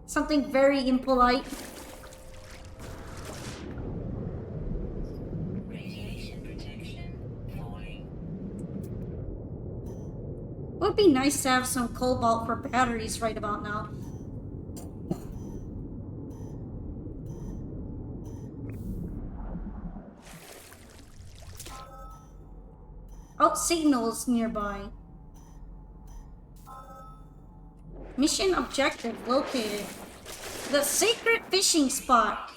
Something very impolite. would be nice to have some cobalt for batteries right about now. Oh, signals nearby. Mission objective located. The sacred fishing spot.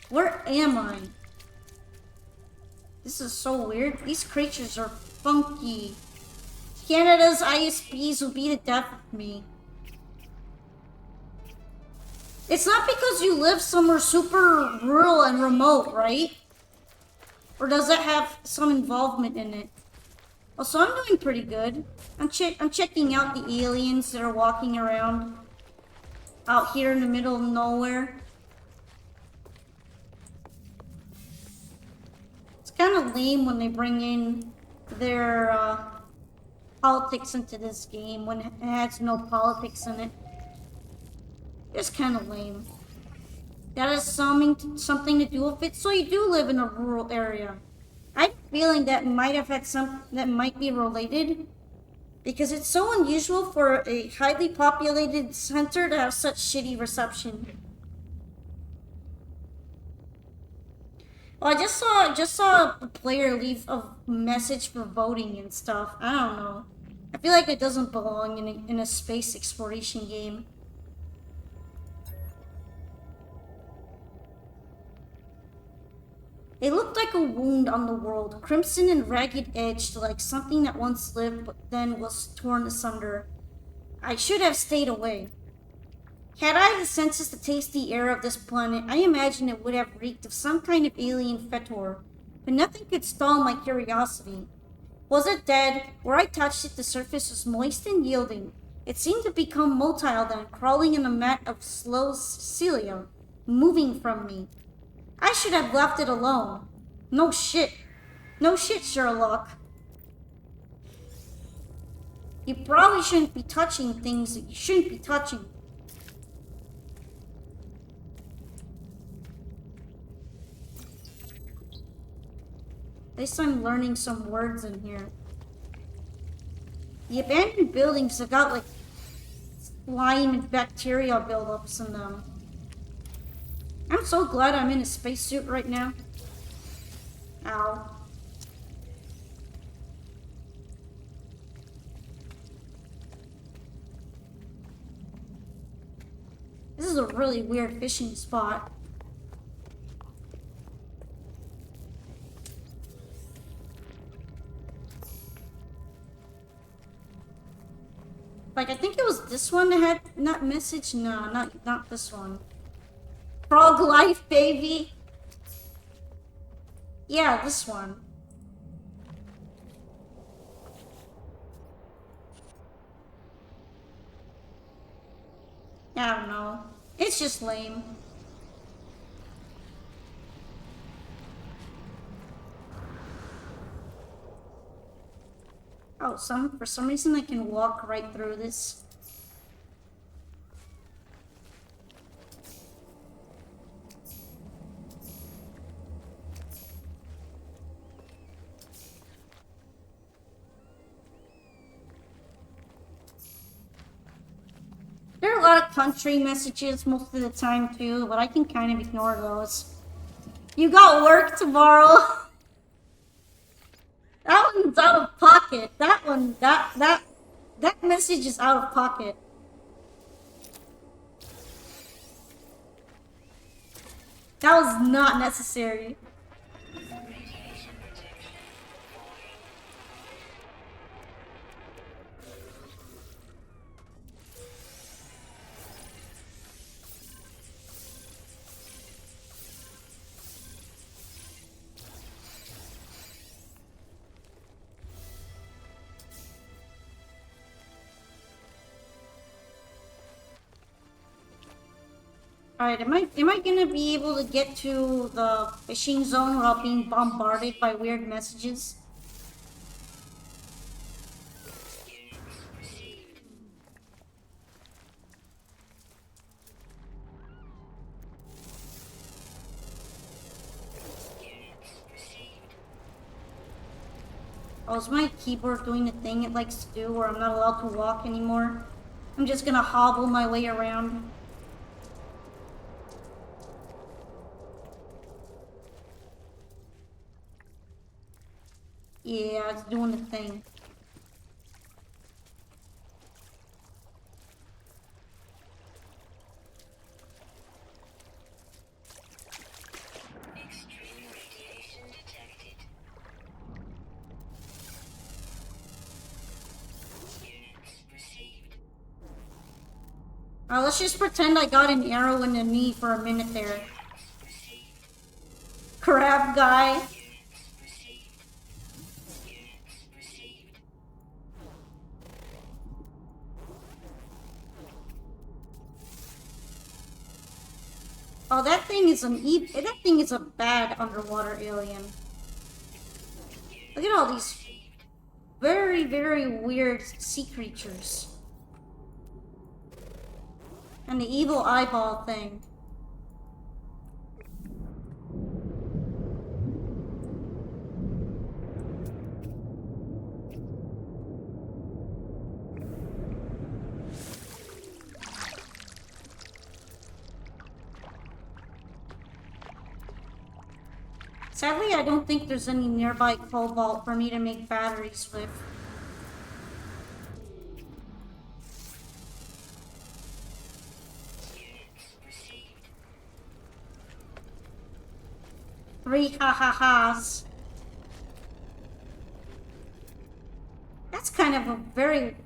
Where am I? This is so weird. These creatures are funky. Canada's ISPs will be the death of me. It's not because you live somewhere super rural and remote, right? Or does that have some involvement in it? Oh, so I'm doing pretty good. I'm checking out the aliens that are walking around out here in the middle of nowhere. It's kind of lame when they bring in their politics into this game when it has no politics in it. It's kind of lame. That has something to do with it. So you do live in a rural area. I have a feeling that might be related, because it's so unusual for a highly populated center to have such shitty reception. Well, I just saw a player leave a message for voting and stuff. I don't know. I feel like it doesn't belong in a space exploration game. It looked like a wound on the world, crimson and ragged edged, like something that once lived but then was torn asunder. I should have stayed away. Had I the senses to taste the air of this planet, I imagine it would have reeked of some kind of alien fetor, but nothing could stall my curiosity. Was it dead? Where I touched it, the surface was moist and yielding. It seemed to become motile then, crawling in a mat of slow cilia, moving from me. I should have left it alone. No shit. No shit, Sherlock. You probably shouldn't be touching things that you shouldn't be touching. At least I'm learning some words in here. The abandoned buildings have got like slime and bacteria buildups in them. I'm so glad I'm in a spacesuit right now. Ow. This is a really weird fishing spot. Like, I think it was this one that had that message. No, not this one. Frog life, baby. Yeah, this one. I don't know. It's just lame. Oh, for some reason I can walk right through this. There are a lot of country messages most of the time too, but I can kind of ignore those. You got work tomorrow? That one's out of pocket. That message is out of pocket. That was not necessary. Alright, am I gonna be able to get to the fishing zone without being bombarded by weird messages? Oh, is my keyboard doing the thing it likes to do where I'm not allowed to walk anymore? I'm just gonna hobble my way around. Yeah, it's doing the thing. Extreme radiation detected. Units received. Let's just pretend I got an arrow in the knee for a minute there. Units received. Crab guy. Units received. Units received. Oh, that thing is that thing is a bad underwater alien. Look at all these very, very weird sea creatures. And the evil eyeball thing. Sadly, I don't think there's any nearby cobalt for me to make batteries with. Units received. 3 ha-ha-has. That's kind of a very,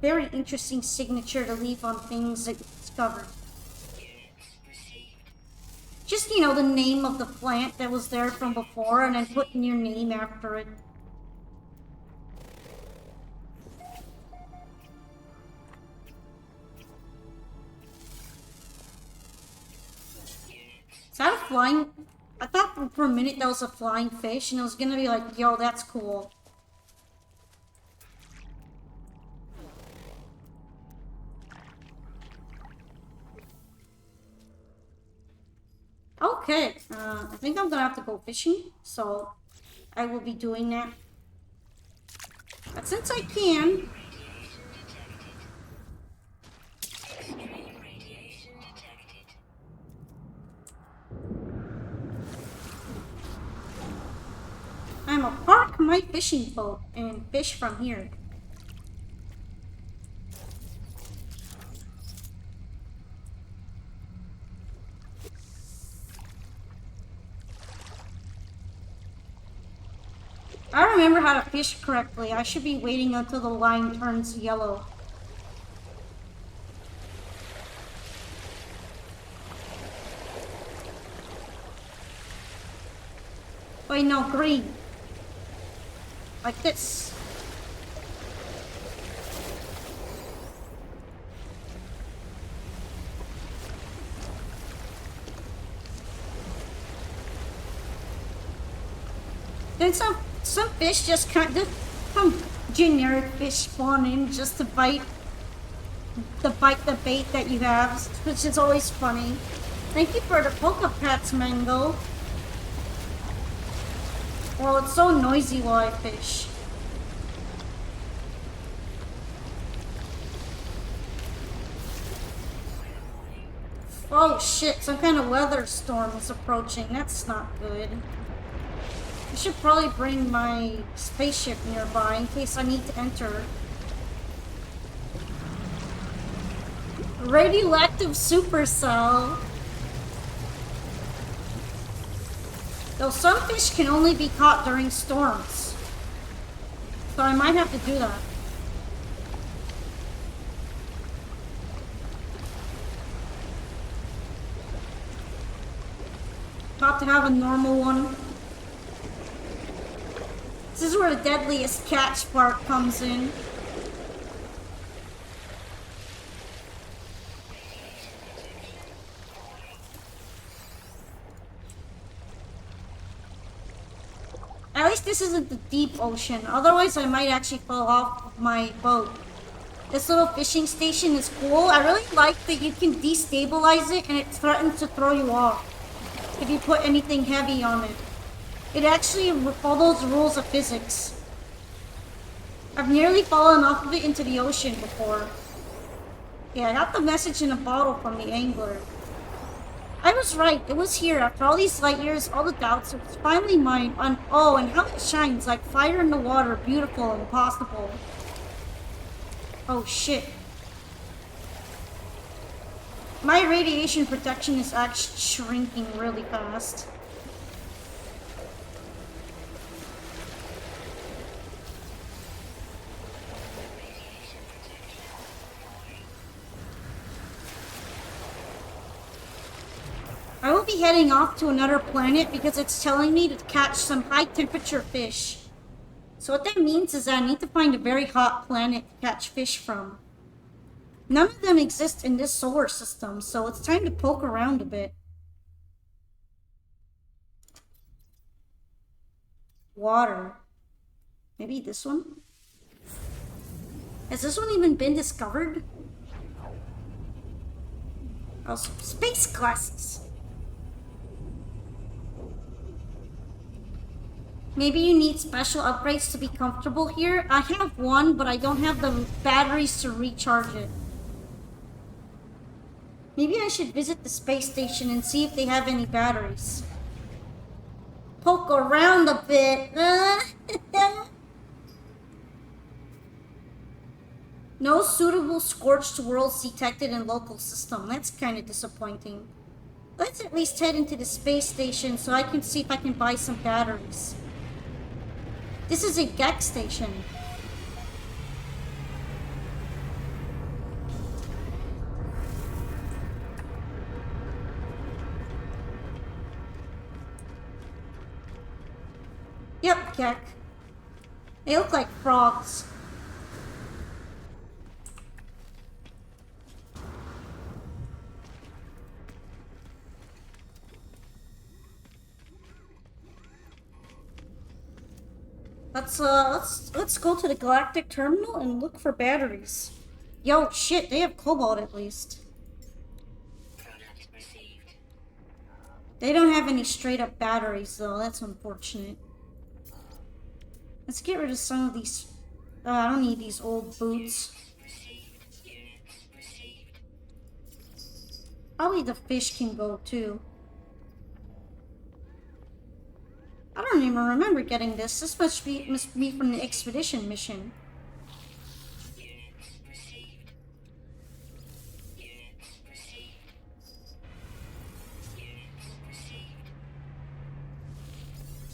very interesting signature to leave on things that you discovered. Units received. Just, you know, the name of the plant that was there from before and then putting your name after it. Is that a flying? I thought for a minute that was a flying fish and it was gonna be like, yo, that's cool. Okay, I think I'm gonna have to go fishing, so I will be doing that. But since I can, Radiation detected. Extreme radiation detected. I'm gonna park my fishing boat and fish from here. I remember how to fish correctly. I should be waiting until the line turns yellow. Wait, no, green. Like this. Then some fish just kind of some generic fish spawn in just to bite the bait that you have, which is always funny. Thank you for the Poke Pets, Mango. Well, it's so noisy while I fish. Oh shit, some kind of weather storm is approaching. That's not good. I should probably bring my spaceship nearby in case I need to enter. Radioactive supercell. Though some fish can only be caught during storms. So I might have to do that. About to have a normal one. This is where the deadliest catch part comes in. At least this isn't the deep ocean. Otherwise, I might actually fall off my boat. This little fishing station is cool. I really like that you can destabilize it and it threatens to throw you off if you put anything heavy on it. It actually follows rules of physics. I've nearly fallen off of it into the ocean before. Yeah, I got the message in a bottle from the angler. I was right. It was here. After all these light years, all the doubts, it was finally mine. Oh, and how it shines like fire in the water. Beautiful, impossible. Oh, shit. My radiation protection is actually shrinking really fast. I will be heading off to another planet because it's telling me to catch some high temperature fish. So what that means is that I need to find a very hot planet to catch fish from. None of them exist in this solar system, so it's time to poke around a bit. Water. Maybe this one? Has this one even been discovered? Also, space glasses. Maybe you need special upgrades to be comfortable here. I have one, but I don't have the batteries to recharge it. Maybe I should visit the space station and see if they have any batteries. Poke around a bit. No suitable scorched worlds detected in local system. That's kind of disappointing. Let's at least head into the space station so I can see if I can buy some batteries. This is a GEC station. Yep, GEC. They look like frogs. Let's go to the galactic terminal and look for batteries. Yo, shit, they have cobalt at least. Product received. They don't have any straight up batteries though. That's unfortunate. Let's get rid of some of these. I don't need these old boots. Received. Units received. Probably the fish can go too. I don't even remember getting this. This must be from the expedition mission. Units received. Units received. Units received.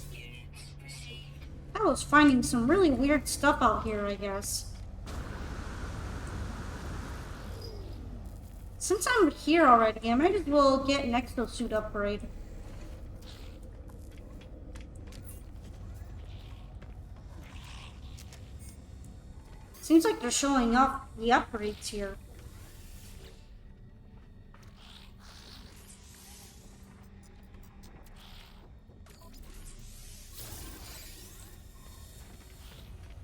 Units received. I was finding some really weird stuff out here, I guess. Since I'm here already, I might as well get an exosuit upgrade. Seems like they're showing up the upgrades here.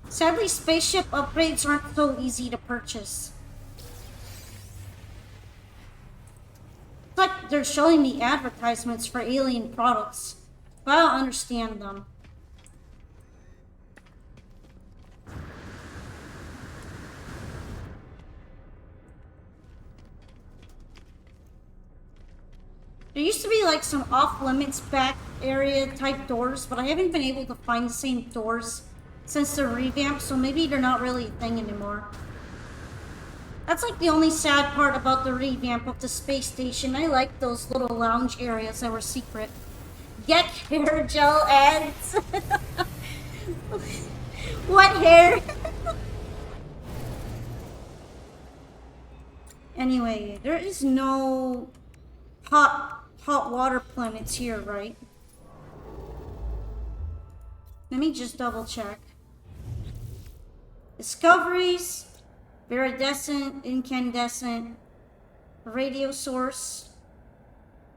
Sadly, spaceship upgrades aren't so easy to purchase. It's like they're showing me advertisements for alien products, but I don't understand them. There used to be like some off-limits back area type doors, but I haven't been able to find the same doors since the revamp, so maybe they're not really a thing anymore. That's like the only sad part about the revamp of the space station. I like those little lounge areas that were secret. Get hair gel ads. What hair? Anyway, there is no hot water planets here, right? Let me just double check. Discoveries, viridescent, incandescent, radio source,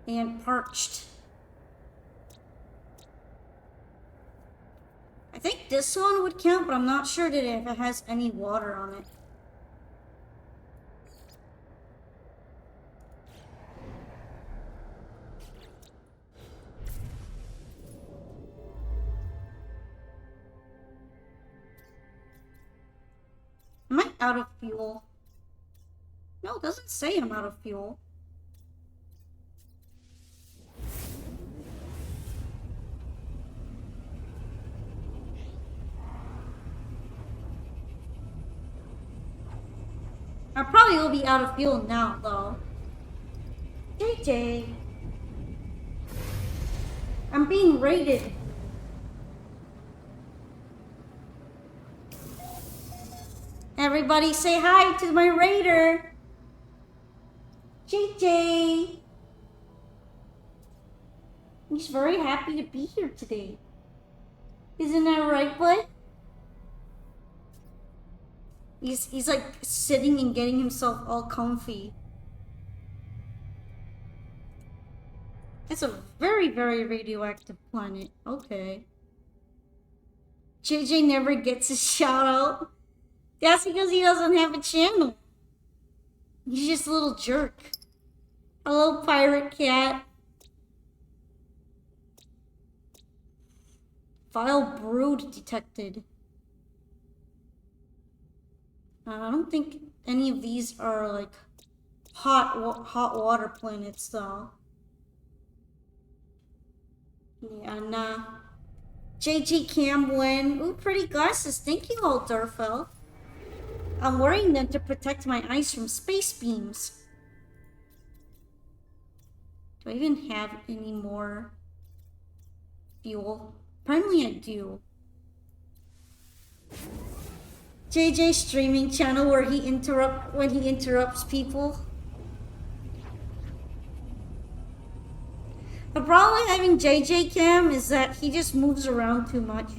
and parched. I think this one would count, but I'm not sure that if it has any water on it. out of fuel. No, it doesn't say I'm out of fuel. I probably will be out of fuel now, though. JJ. I'm being raided. Everybody say hi to my raider. JJ. He's very happy to be here today. Isn't that right, bud? He's like sitting and getting himself all comfy. It's a very, very radioactive planet. Okay. JJ never gets a shout out. That's because he doesn't have a channel. He's just a little jerk. Hello, Pirate Cat. Vile brood detected. I don't think any of these are like hot water planets, though. Yeah, nah. JG Camwin. Ooh, pretty glasses. Thank you, old Durfell. I'm wearing them to protect my eyes from space beams. Do I even have any more fuel? Apparently I do. JJ streaming channel where he interrupts people. The problem with having JJ Cam is that he just moves around too much.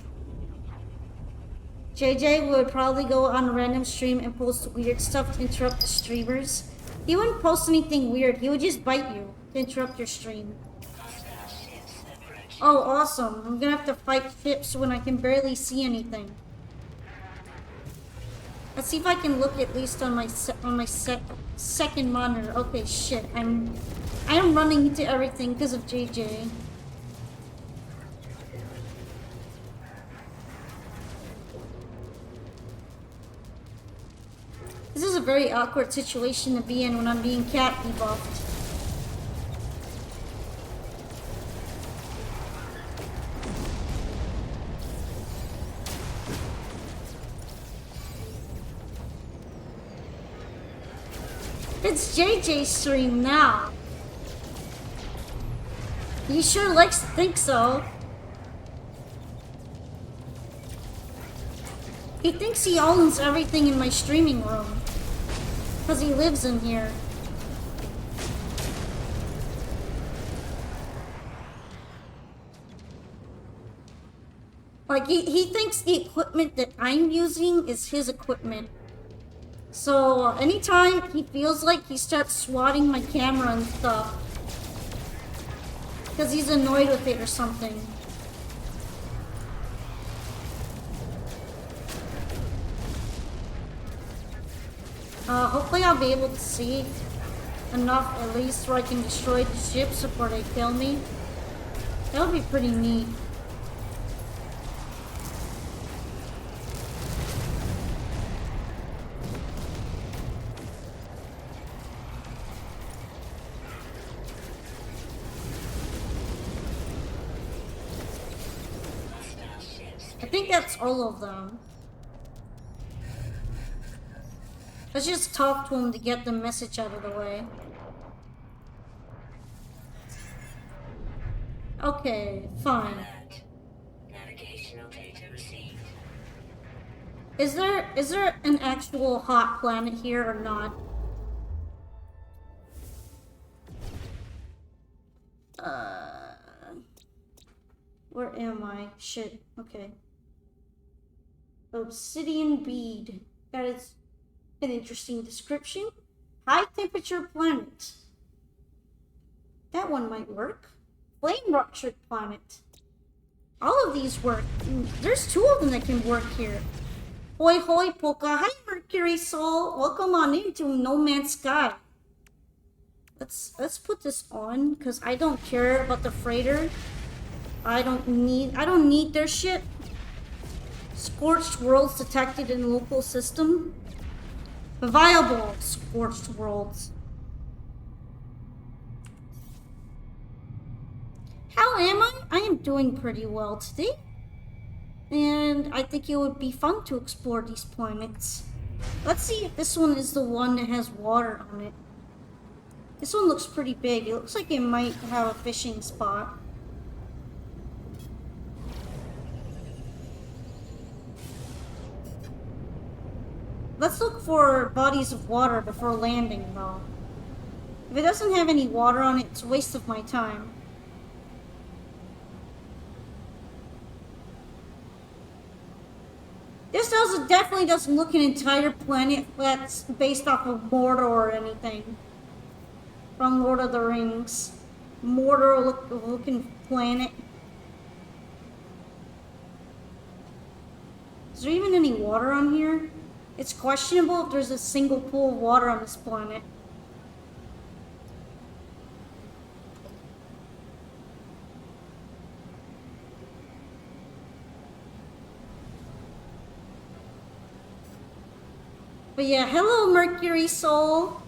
JJ would probably go on a random stream and post weird stuff to interrupt the streamers. He wouldn't post anything weird, he would just bite you to interrupt your stream. Oh, awesome. I'm gonna have to fight ships when I can barely see anything. Let's see if I can look at least on my second monitor. Okay, shit. I am running into everything because of JJ. This is a very awkward situation to be in when I'm being cat debuffed. It's JJ's stream now. He sure likes to think so. He thinks he owns everything in my streaming room. Because he lives in here. Like, he thinks the equipment that I'm using is his equipment. So, anytime he feels like he starts swatting my camera and stuff. Because he's annoyed with it or something. Hopefully I'll be able to see enough at least where I can destroy the ships before they kill me. That would be pretty neat. I think that's all of them. Let's just talk to him to get the message out of the way. Okay, fine. Navigational data received. Is there an actual hot planet here or not? Where am I? Shit. Okay. Obsidian bead. That is an interesting description. High temperature planet. That one might work. Flame ruptured planet. All of these work. There's two of them that can work here. Hoi hoi Polka. Hi Mercury Soul. Welcome on into No Man's Sky. Let's put this on because I don't care about the freighter. I don't need their shit. Scorched worlds detected in local system. The viable scorched worlds. How am I? I am doing pretty well today. And I think it would be fun to explore these planets. Let's see if this one is the one that has water on it. This one looks pretty big. It looks like it might have a fishing spot. Let's look for bodies of water before landing, though. If it doesn't have any water on it, it's a waste of my time. This definitely doesn't look an entire planet that's based off of Mordor or anything. From Lord of the Rings. Mordor looking planet. Is there even any water on here? It's questionable if there's a single pool of water on this planet. But yeah, hello Mercury Soul.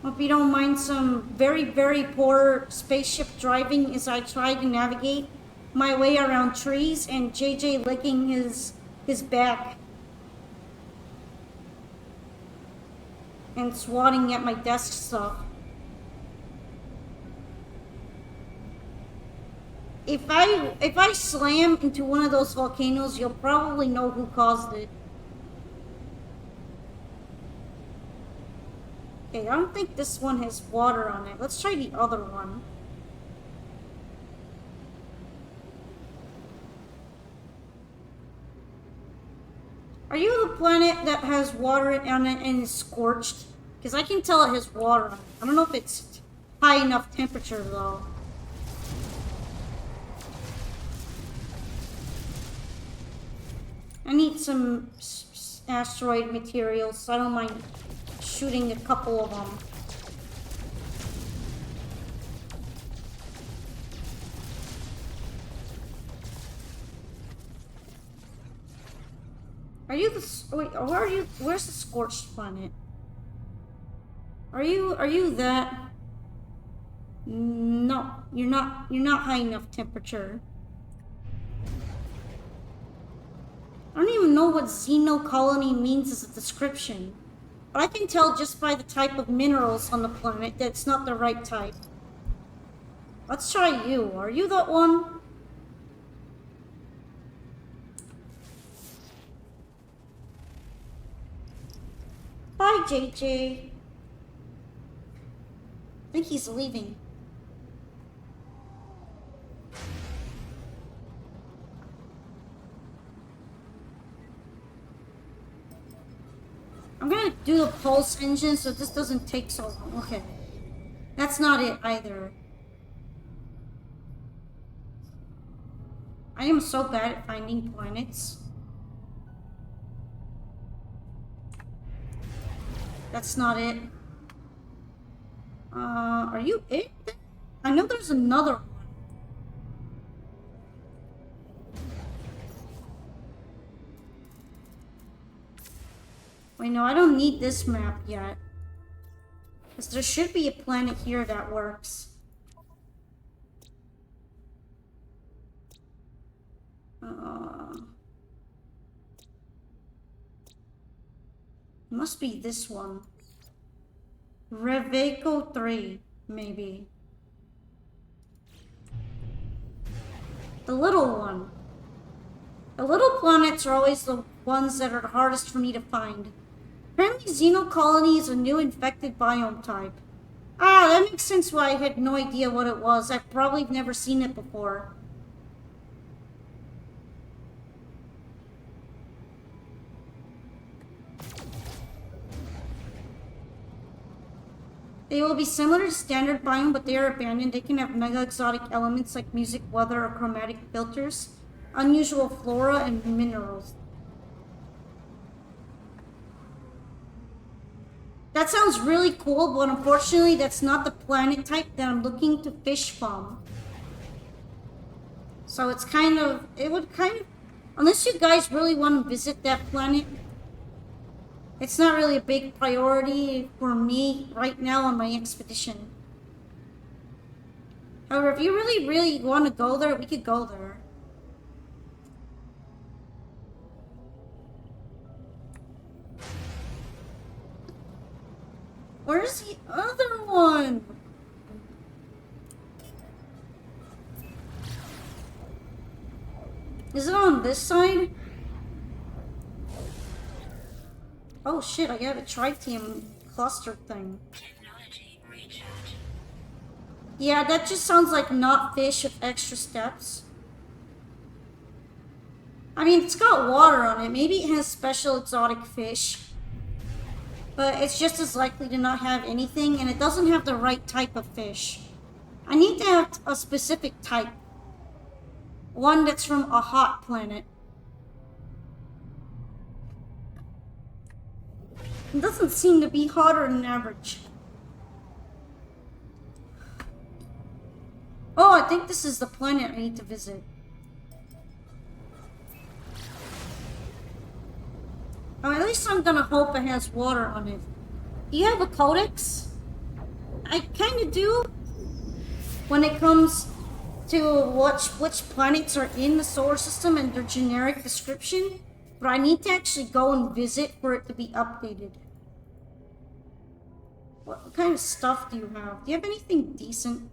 Hope you don't mind some very, very poor spaceship driving as I try to navigate my way around trees and JJ licking his back. And swatting at my desk stuff. If I slam into one of those volcanoes, you'll probably know who caused it. Okay, I don't think this one has water on it. Let's try the other one. Are you the planet that has water on it and is scorched? Because I can tell it has water on it. I don't know if it's high enough temperature though. I need some asteroid materials, so I don't mind shooting a couple of them. Are you the wait? Where are you? Where's the scorched planet? Are you that? No, you're not. You're not high enough temperature. I don't even know what xenocolony means as a description, but I can tell just by the type of minerals on the planet that it's not the right type. Let's try you. Are you that one? Bye, JJ. I think he's leaving. I'm gonna do the pulse engine so this doesn't take so long. Okay. That's not it either. I am so bad at finding planets. That's not it. Are you it? I know there's another one. Wait, no, I don't need this map yet. Because there should be a planet here that works. Must be this one. Reveco 3, maybe. The little one. The little planets are always the ones that are the hardest for me to find. Apparently xenocolony is a new infected biome type. Ah, that makes sense why I had no idea what it was. I've probably never seen it before. They will be similar to standard biome, but they are abandoned. They can have mega exotic elements like music, weather, or chromatic filters, unusual flora, and minerals. That sounds really cool, but unfortunately that's not the planet type that I'm looking to fish from. So it's kind of, unless you guys really want to visit that planet, It's not really a big priority for me right now on my expedition. However, if you really want to go there, we could go there. Where's the other one? Is it on this side? Oh shit, I have a tritium cluster thing. Technology recharge. Yeah, that just sounds like not fish with extra steps. I mean, it's got water on it. Maybe it has special exotic fish. But it's just as likely to not have anything, and it doesn't have the right type of fish. I need to have a specific type. One that's from a hot planet. It doesn't seem to be hotter than average. Oh, I think this is the planet I need to visit. Oh, at least I'm gonna hope it has water on it. Do you have a codex? I kinda do. When it comes to which planets are in the solar system and their generic description. But I need to actually go and visit for it to be updated. What kind of stuff do you have? Do you have anything decent?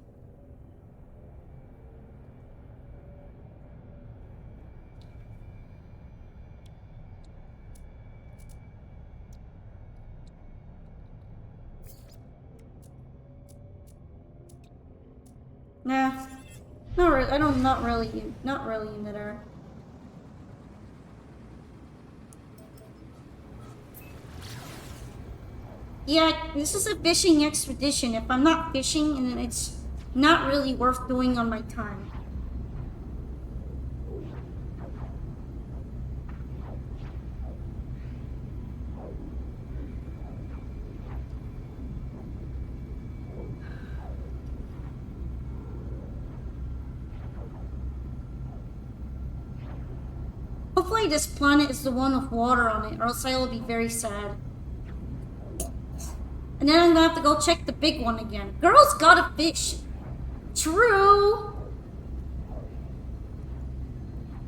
Nah. Not really. I don't. Not really into there. Yeah, this is a fishing expedition. If I'm not fishing, then it's not really worth doing on my time. Hopefully this planet is the one with water on it, or else I will be very sad. And then I'm gonna have to go check the big one again. Girl's got a fish. True.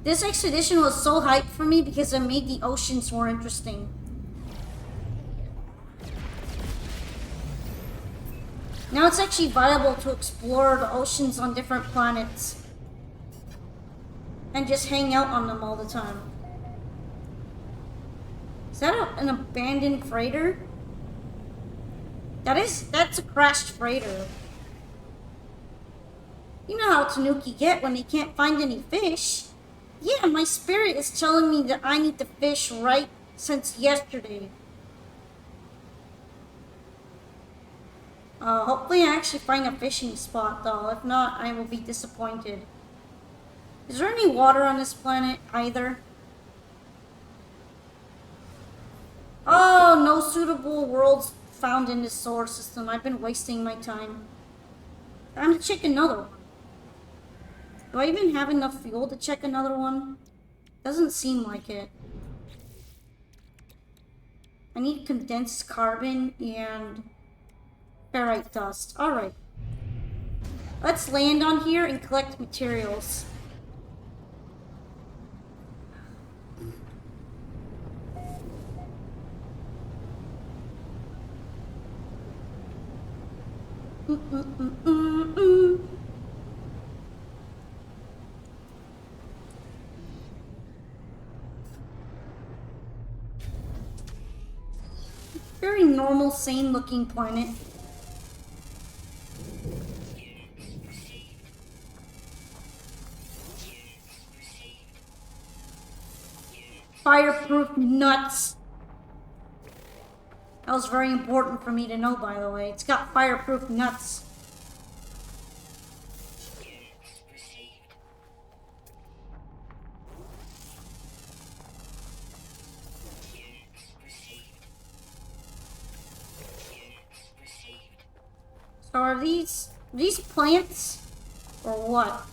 This expedition was so hyped for me because it made the oceans more interesting. Now it's actually viable to explore the oceans on different planets. And just hang out on them all the time. Is that an abandoned freighter? That's a crashed freighter. You know how Tanuki get when they can't find any fish. Yeah, my spirit is telling me that I need to fish right since yesterday. Hopefully I actually find a fishing spot though. If not, I will be disappointed. Is there any water on this planet either? Oh, no suitable worlds found in this solar system. I've been wasting my time. I'm gonna check another one. Do I even have enough fuel to check another one? Doesn't seem like it. I need condensed carbon and ferrite dust. Alright. Let's land on here and collect materials. Very normal, sane-looking planet. Fireproof nuts. That was very important for me to know, by the way. It's got fireproof nuts. So are these plants or what?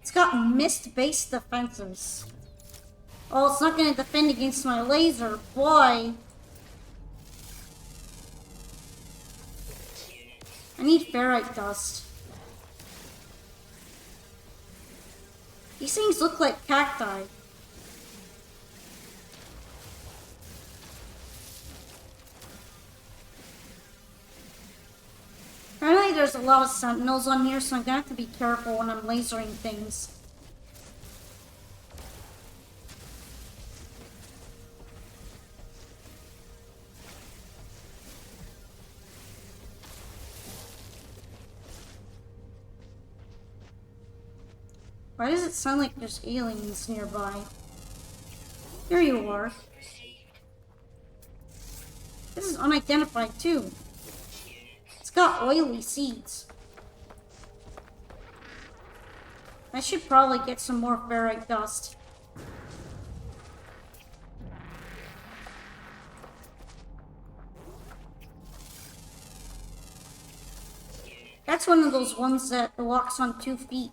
It's got mist-based defenses. Oh, it's not gonna defend against my laser, boy. I need ferrite dust. These things look like cacti. Apparently there's a lot of sentinels on here, so I'm gonna have to be careful when I'm lasering things. Why does it sound like there's aliens nearby? Here you are. This is unidentified too. It's got oily seeds. I should probably get some more ferrite dust. That's one of those ones that walks on 2 feet.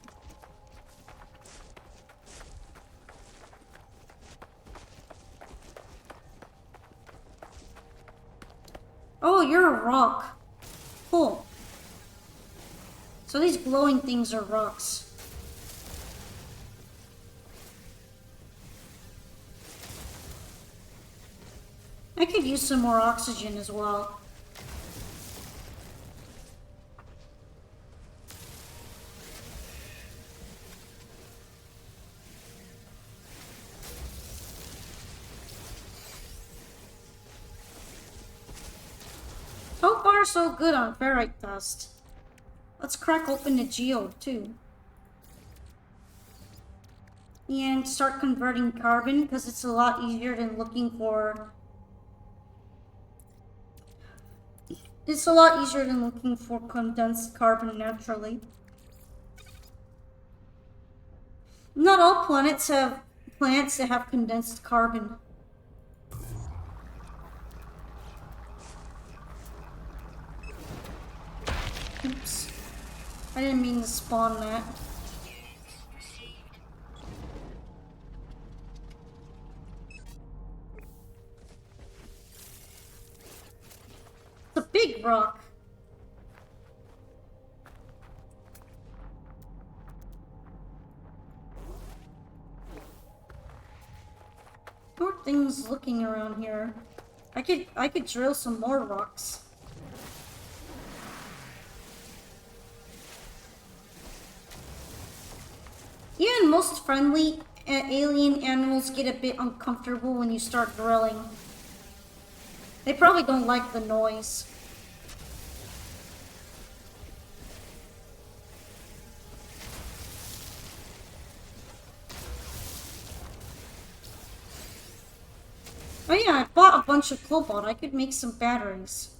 Oh, you're a rock. Cool. So these glowing things are rocks. I could use some more oxygen as well. So far, so good on ferrite dust. Let's crack open the geode, too. And start converting carbon, because it's a lot easier than looking for... It's a lot easier than looking for condensed carbon naturally. Not all planets have plants that have condensed carbon. Oops. I didn't mean to spawn that. It's a big rock. More things looking around here. I could drill some more rocks. Even most friendly alien animals get a bit uncomfortable when you start drilling. They probably don't like the noise. Oh yeah, I bought a bunch of cobalt. I could make some batteries.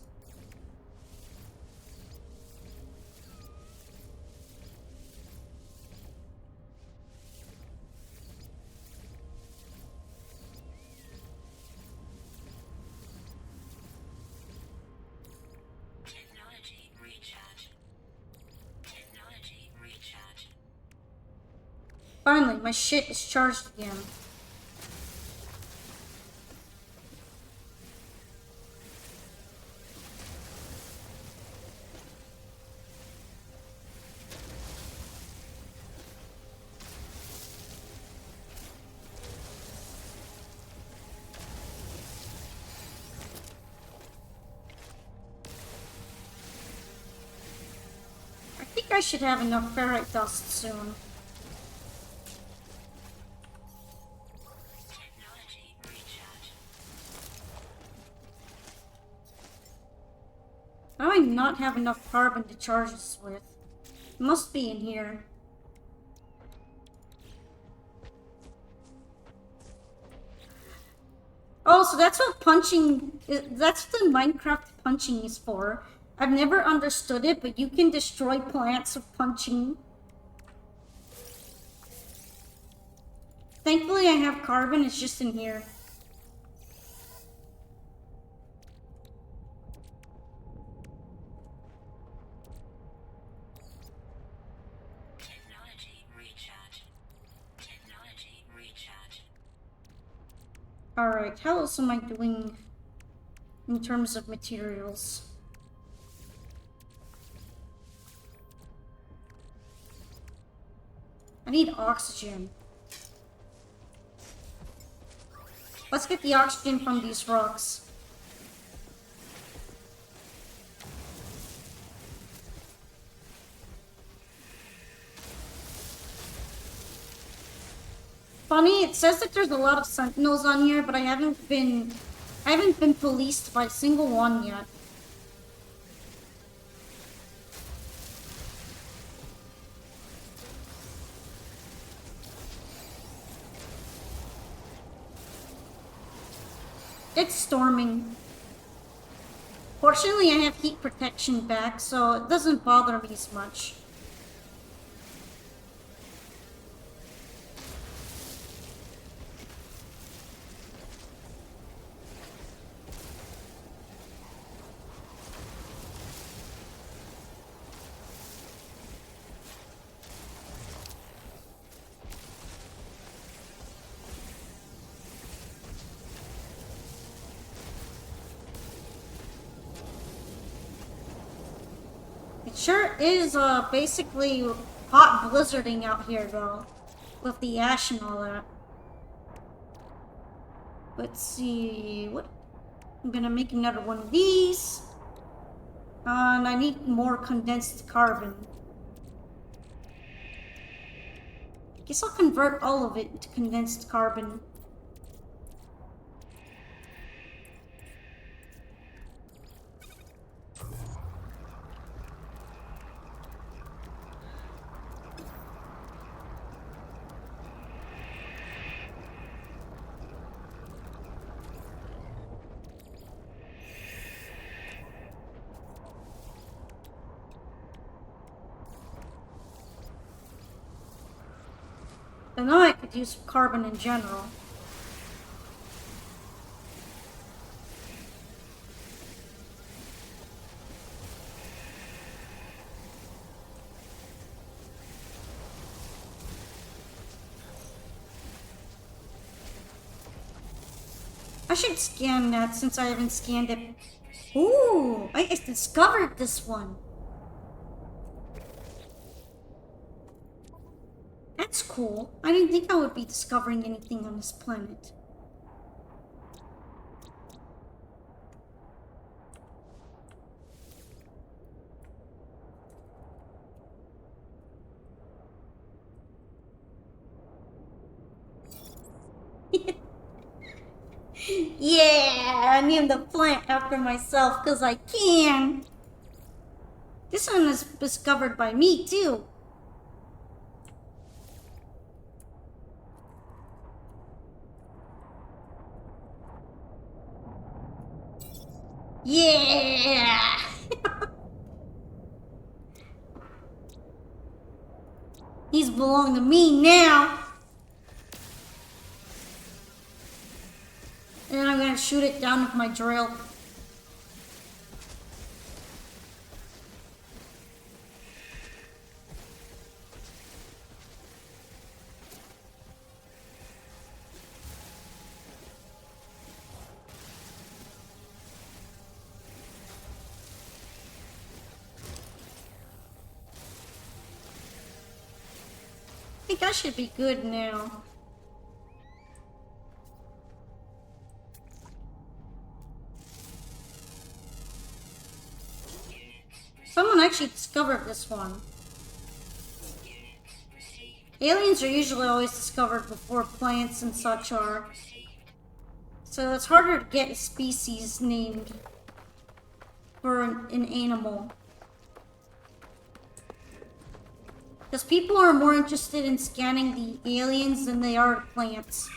Technology recharge. Technology recharge. Finally, my shit is charged again. I should have enough ferrite dust soon. Technology recharge. How do I not have enough carbon to charge this with? It must be in here. Oh, so that's what punching... That's what the Minecraft punching is for. I've never understood it, but you can destroy plants with punching. Thankfully, I have carbon. It's just in here. Technology recharge. Technology recharge. Alright, how else am I doing in terms of materials? I need oxygen. Let's get the oxygen from these rocks. Funny, it says that there's a lot of sentinels on here, but I haven't been policed by a single one yet. It's storming. Fortunately, I have heat protection back, so it doesn't bother me as much. It sure is basically hot blizzarding out here though, with the ash and all that. Let's see, what? I'm gonna make another one of these. And I need more condensed carbon. Guess I'll convert all of it into condensed carbon. I know I could use carbon in general. I should scan that since I haven't scanned it. Ooh, I discovered this one. That's cool. I didn't think I would be discovering anything on this planet. Yeah, I named the plant after myself because I can. This one was discovered by me too. Yeah! He's belong to me now. And then I'm gonna shoot it down with my drill. I think I should be good now. Someone actually discovered this one. Aliens are usually always discovered before plants and such are. So it's harder to get a species named for an animal. Because people are more interested in scanning the aliens than they are the plants.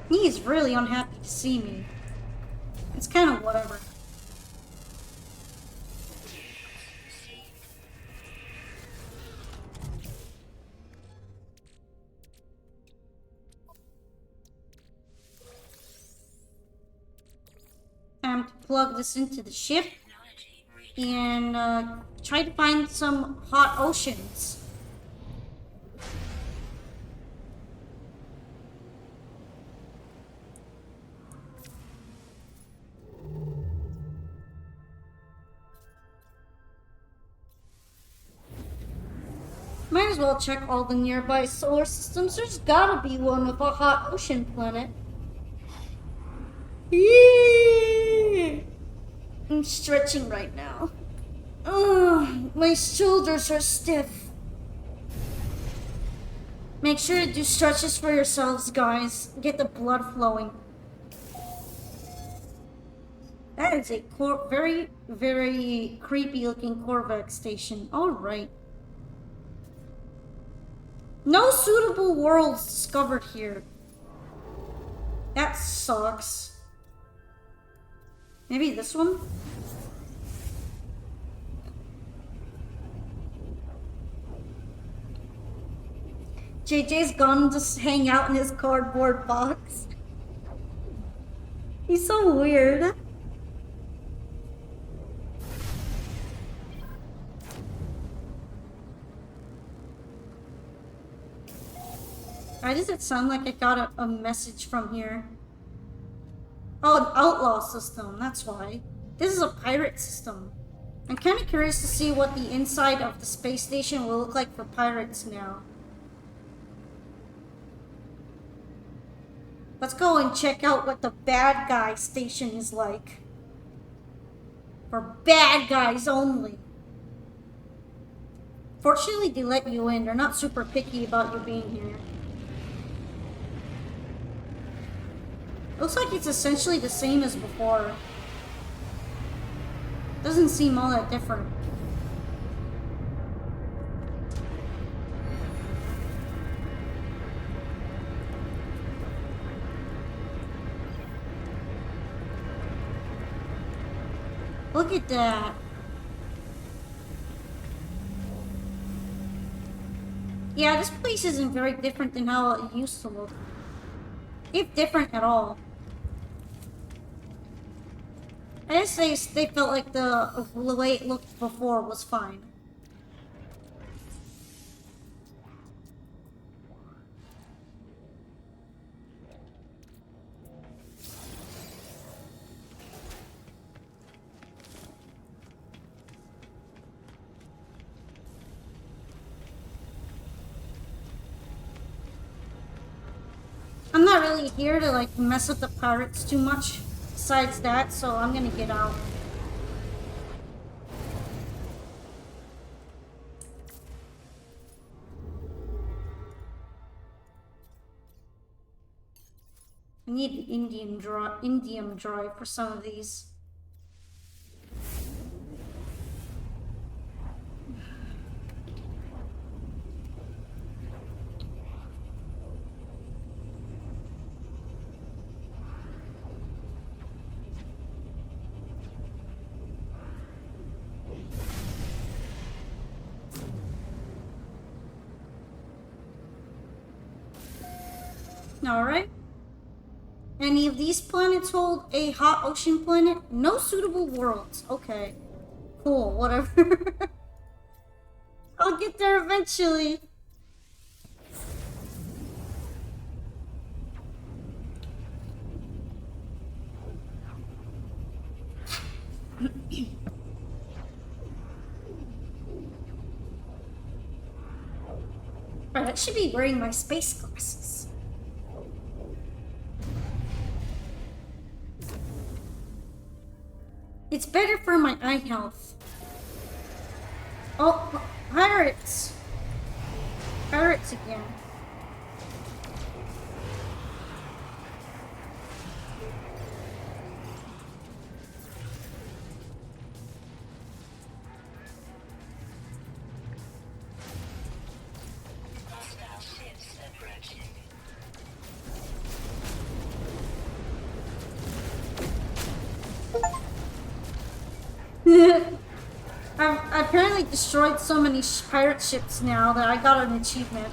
He is really unhappy to see me. It's kind of whatever. Time to plug this into the ship and try to find some hot oceans. Might as well check all the nearby solar systems. There's gotta be one with a hot ocean planet. Yee! I'm stretching right now. Ugh, my shoulders are stiff. Make sure to do stretches for yourselves, guys. Get the blood flowing. That is a very, very creepy looking Corvette station. Alright. No suitable worlds discovered here. That sucks. Maybe this one? JJ's gone to hang out in his cardboard box. He's so weird. Why does it sound like I got a message from here? Oh, an outlaw system, that's why. This is a pirate system. I'm kind of curious to see what the inside of the space station will look like for pirates now. Let's go and check out what the bad guy station is like. For bad guys only. Fortunately, they let you in. They're not super picky about you being here. Looks like it's essentially the same as before. Doesn't seem all that different. Look at that. Yeah, this place isn't very different than how it used to look. If different at all. I just say they felt like the way it looked before was fine. I'm not really here to like mess with the pirates too much besides that, so I'm gonna get out. I need an indium drive for some of these. Alright. Any of these planets hold a hot ocean planet? No suitable worlds. Okay. Cool, whatever. I'll get there eventually. Right, I should be wearing my space glasses. It's better for my eye health. Oh, pirates! Pirates again. Hostile ships approaching. I've apparently destroyed so many pirate ships now that I got an achievement.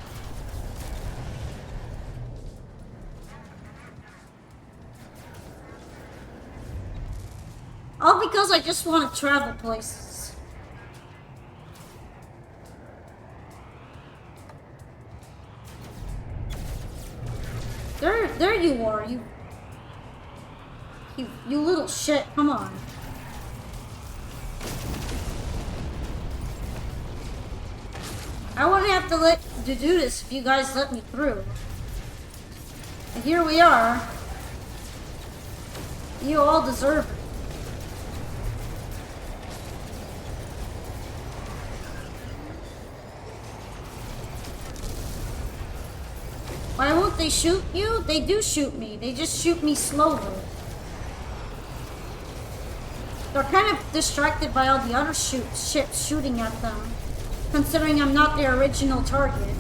All because I just want to travel places. There you are, you little shit, come on. I wouldn't have to do this if you guys let me through. And here we are. You all deserve it. Why won't they shoot you? They do shoot me. They just shoot me slowly. They're kind of distracted by all the other ships shooting at them, considering I'm not their original target.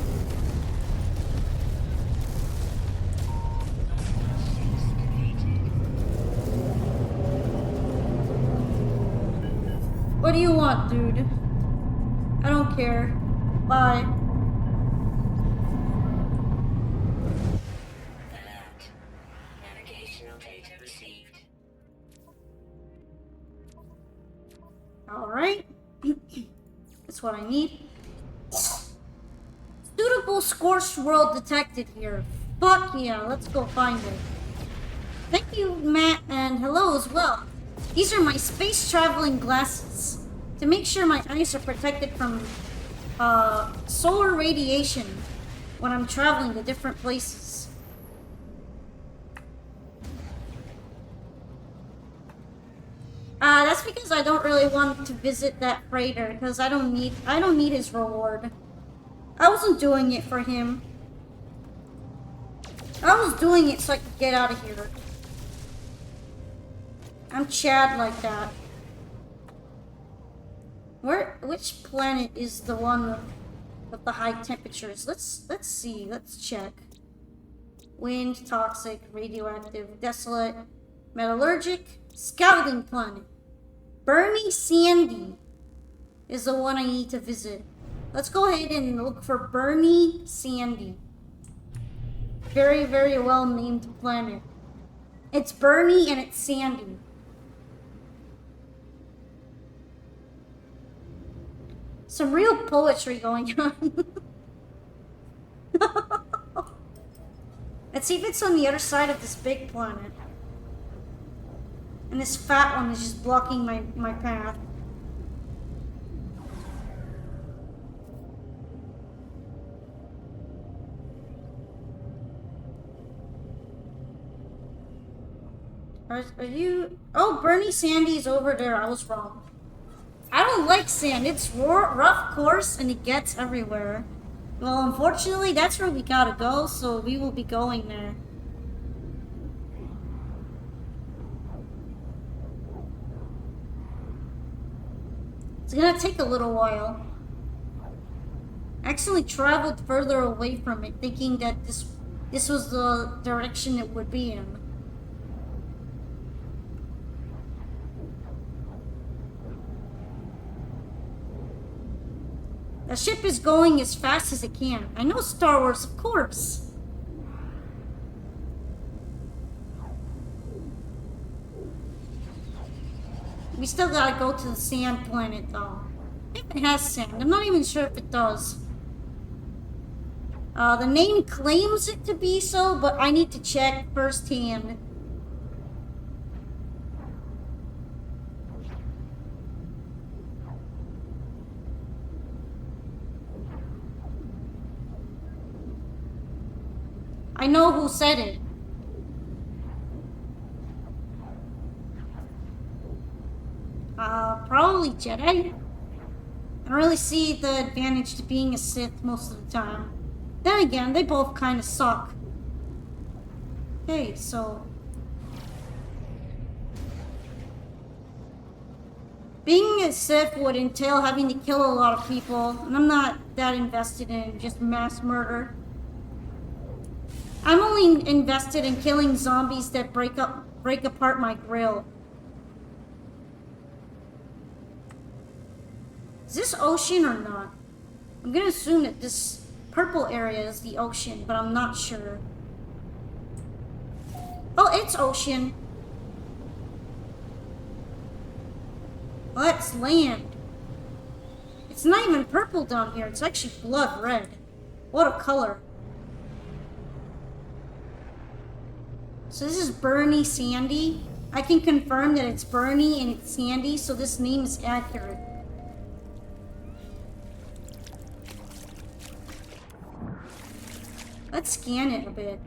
What do you want, dude? I don't care. Bye. Alert. Navigational data received. Alright. That's what I need. Suitable scorched world detected here. Fuck yeah, let's go find it. Thank you, Matt, and hello as well. These are my space traveling glasses to make sure my eyes are protected from solar radiation when I'm traveling to different places. That's because I don't really want to visit that freighter because I don't need his reward. I wasn't doing it for him. I was doing it so I could get out of here. I'm Chad like that. Which planet is the one with the high temperatures? Let's see. Let's check. Wind, toxic, radioactive, desolate, metallurgic, scouting planet. Bernie Sandy is the one I need to visit. Let's go ahead and look for Bernie Sandy. Very, very well named planet. It's Bernie and it's Sandy. Some real poetry going on. Let's see if it's on the other side of this big planet. And this fat one is just blocking my path. Are you... Oh, Bernie Sandy's over there. I was wrong. I don't like sand. It's rough, coarse, and it gets everywhere. Well, unfortunately, that's where we gotta go, so we will be going there. It's gonna take a little while. I actually traveled further away from it, thinking that this was the direction it would be in. The ship is going as fast as it can. I know Star Wars, of course. We still gotta go to the sand planet, though. If it has sand. I'm not even sure if it does. The name claims it to be so, but I need to check firsthand. I know who said it. Probably Jedi. I don't really see the advantage to being a Sith most of the time. Then again, they both kind of suck. Okay, so... Being a Sith would entail having to kill a lot of people, and I'm not that invested in just mass murder. I'm only invested in killing zombies that break apart my grill. Is this ocean or not? I'm gonna assume that this purple area is the ocean, but I'm not sure. Oh, it's ocean. Well, that's land. It's not even purple down here. It's actually blood red. What a color. So this is Bernie Sandy. I can confirm that it's Bernie and it's Sandy, so this name is accurate. Let's scan it a bit.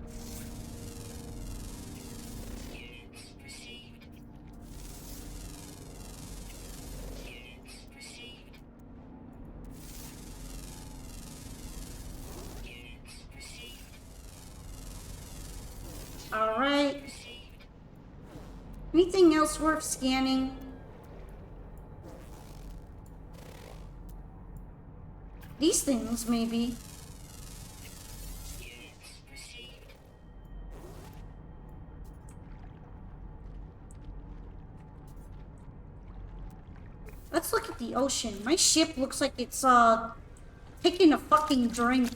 Units received. Units received. Units received. Alright. Received. Anything else worth scanning? These things, maybe. Units received. Let's look at the ocean. My ship looks like it's, taking a fucking drink.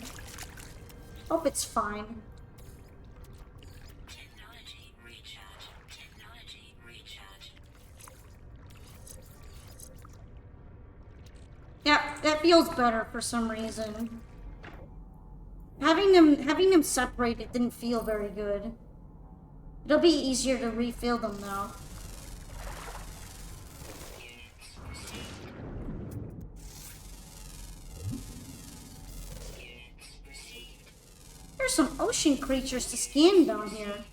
Hope it's fine. Technology recharge. Technology recharge. Yeah, that feels better for some reason. Having them separated didn't feel very good. It'll be easier to refill them now. Units received. Units received. There's some ocean creatures to scan down here.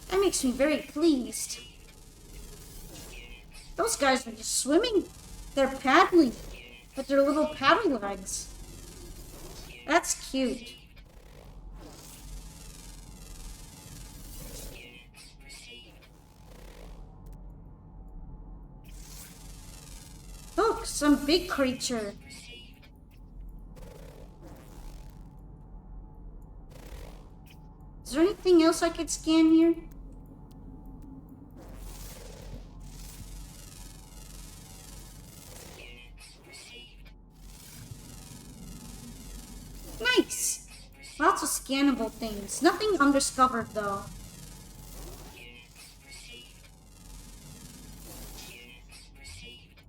That makes me very pleased. Those guys are just swimming. They're paddling with their little paddle legs. That's cute. Units received. Look, some big creature. Received. Is there anything else I could scan here? Units received. Nice! Lots of scannable things. Nothing undiscovered though. Units received. Units received.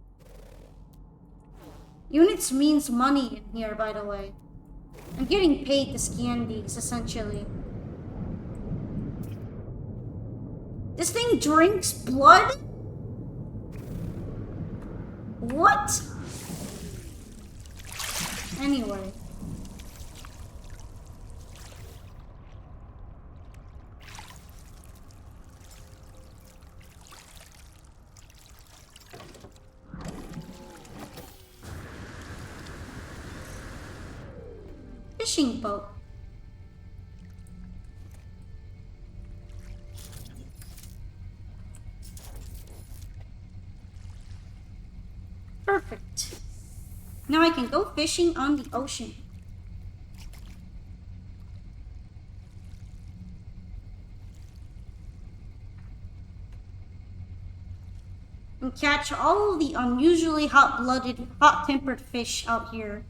Units means money in here, by the way. I'm getting paid to scan these, essentially. This thing drinks blood? What? Anyway. Fishing boat. Perfect. Now I can go fishing on the ocean. And catch all of the unusually hot-blooded, hot-tempered fish out here.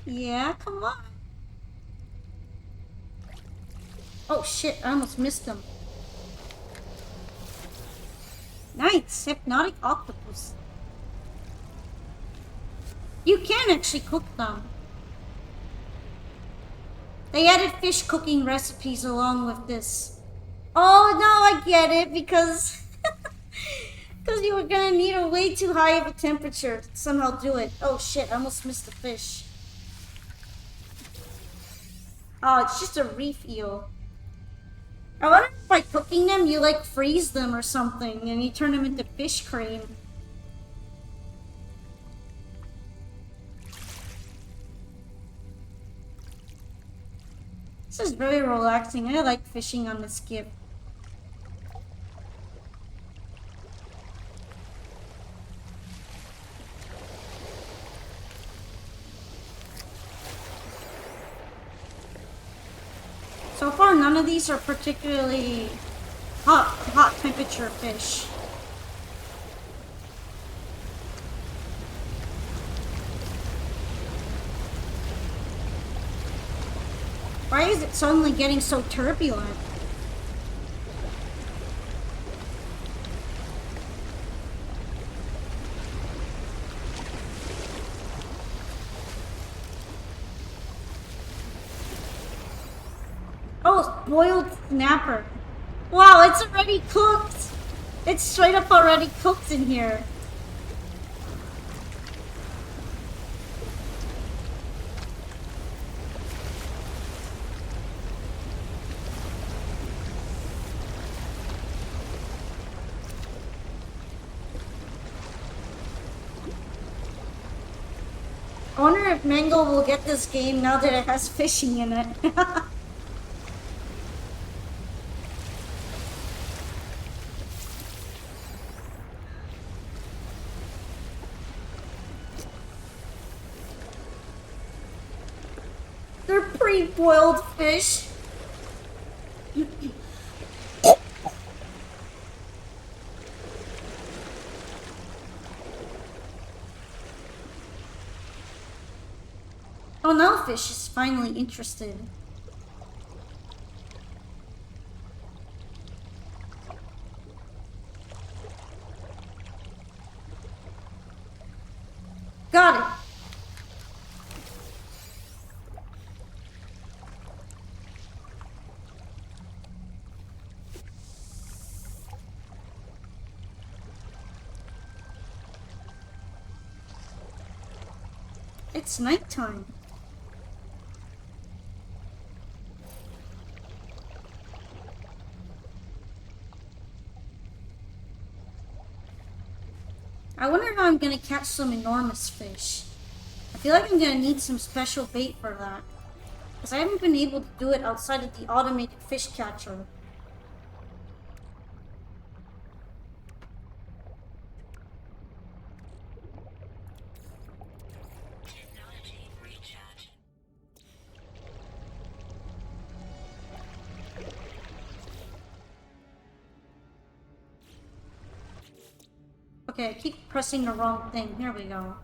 Yeah, come on. Oh shit, I almost missed him. Nice, hypnotic octopus. You can actually cook them. They added fish cooking recipes along with this. Oh no, I get it, because because you were gonna need a way too high of a temperature to somehow do it. Oh shit, I almost missed the fish. Oh, it's just a reef eel. I wonder if by cooking them, you like freeze them or something, and you turn them into fish cream. This is very relaxing. I like fishing on the skip. So far, none of these are particularly hot temperature fish. Why is it suddenly getting so turbulent? Oh, boiled snapper. Wow, it's already cooked. It's straight up already cooked in here. I wonder if Mango will get this game now that it has fishing in it. They're pre-boiled fish. Oh, now Fish is finally interested. Got it. It's nighttime. I wonder how I'm gonna catch some enormous fish. I feel like I'm gonna need some special bait for that, because I haven't been able to do it outside of the automated fish catcher. Technology recharge. Okay, I keep pressing the wrong thing. Here we go.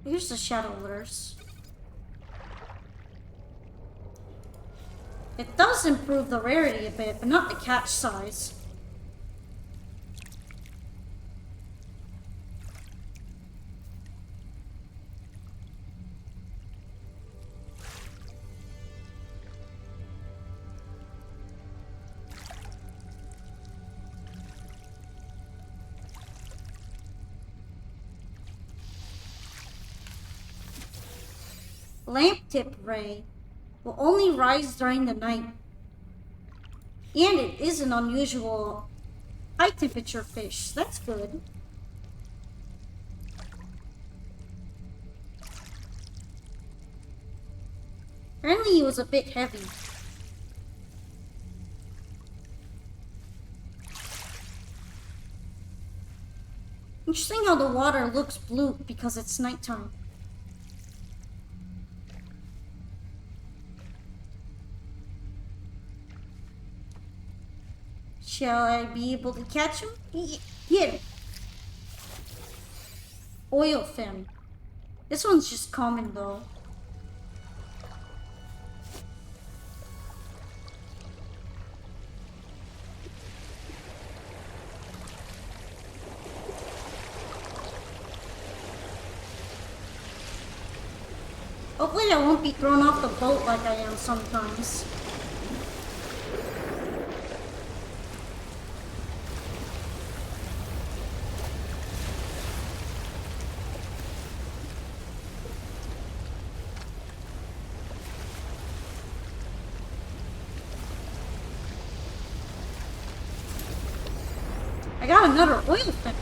Here's the shadow lures. It does improve the rarity a bit, but not the catch size. Lamp tip ray will only rise during the night. And it is an unusual high temperature fish. That's good. Apparently he was a bit heavy. Interesting how the water looks blue because it's nighttime. Shall I be able to catch him? Get it. Oil fin. This one's just common though. Hopefully I won't be thrown off the boat like I am sometimes. I got another oil fin.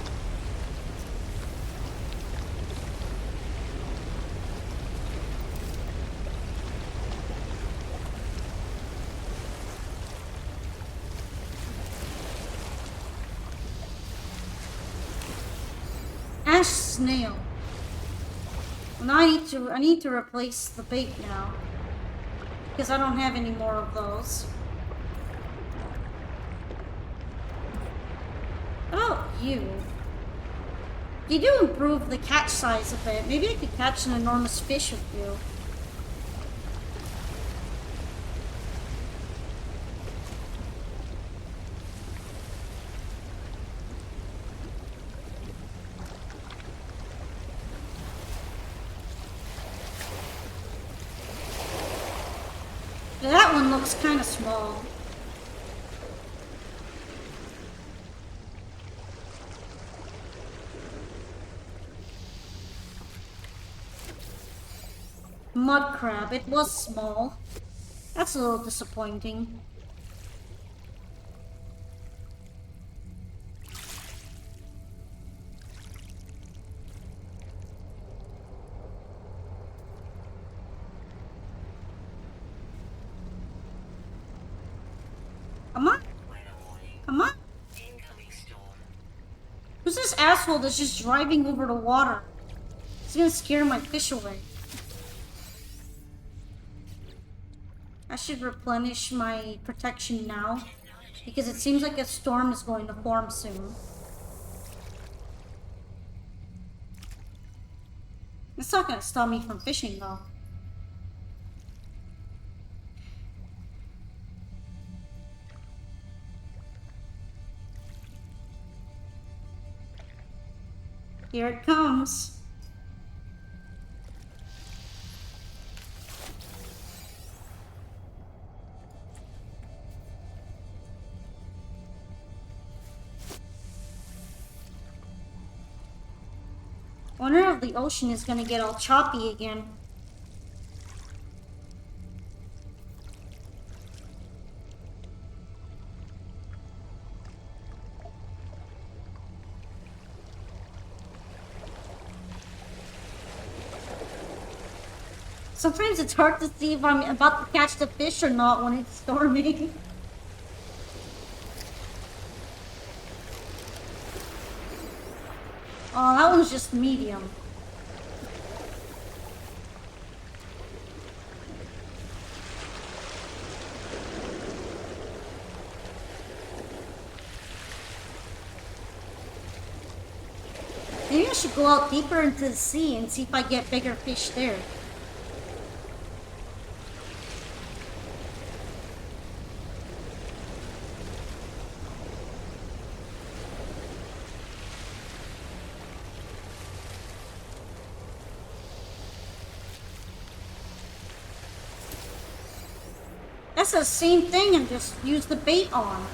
Ash snail. Well, now I need to replace the bait now, because I don't have any more of those. Oh, you. You do improve the catch size a bit. Maybe I could catch an enormous fish with you. that one looks kind of small. Mud crab, it was small. That's a little disappointing. Come on. Come on. Who's this asshole that's just driving over the water? He's gonna scare my fish away. I should replenish my protection now, because it seems like a storm is going to form soon. It's not gonna stop me from fishing though. Here it comes. Wonder if the ocean is gonna get all choppy again. Sometimes it's hard to see if I'm about to catch the fish or not when it's storming. Oh, that one's just medium. Maybe I should go out deeper into the sea and see if I get bigger fish there. That's the same thing and just use the bait on.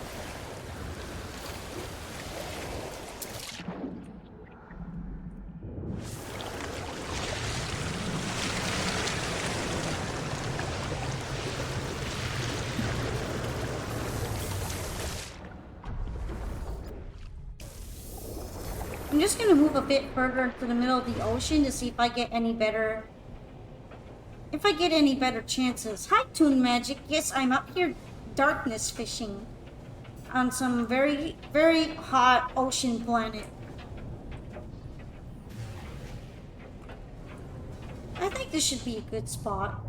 I'm just gonna move a bit further into the middle of the ocean to see if I get any better chances. Hi, Toon Magic. Yes, I'm up here darkness fishing on some very, very hot ocean planet. I think this should be a good spot.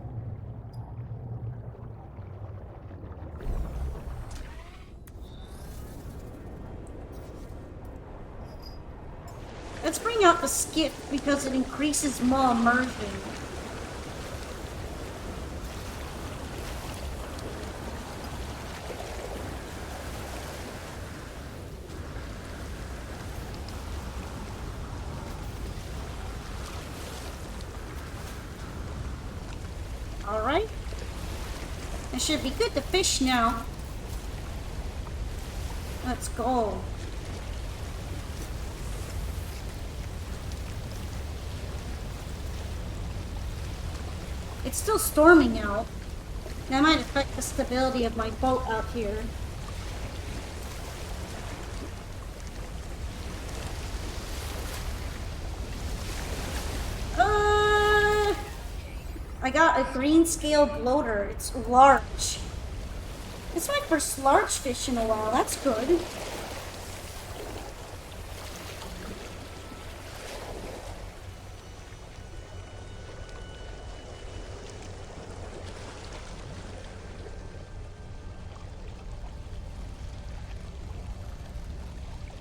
Let's bring out the skiff because it increases more immersion. Alright. It should be good to fish now. Let's go. It's still storming out. That might affect the stability of my boat out here. I got a green scale bloater. It's large. It's my first large fish in a while. That's good.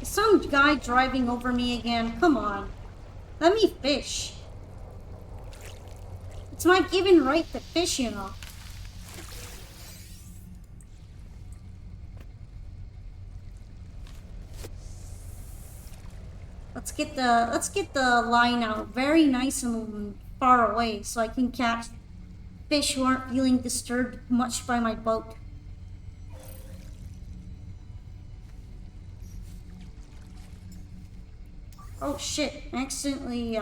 Is some guy driving over me again? Come on. Let me fish. It's my given right to fish, you know. Let's get the line out very nice and far away so I can catch fish who aren't feeling disturbed much by my boat. Oh shit, I accidentally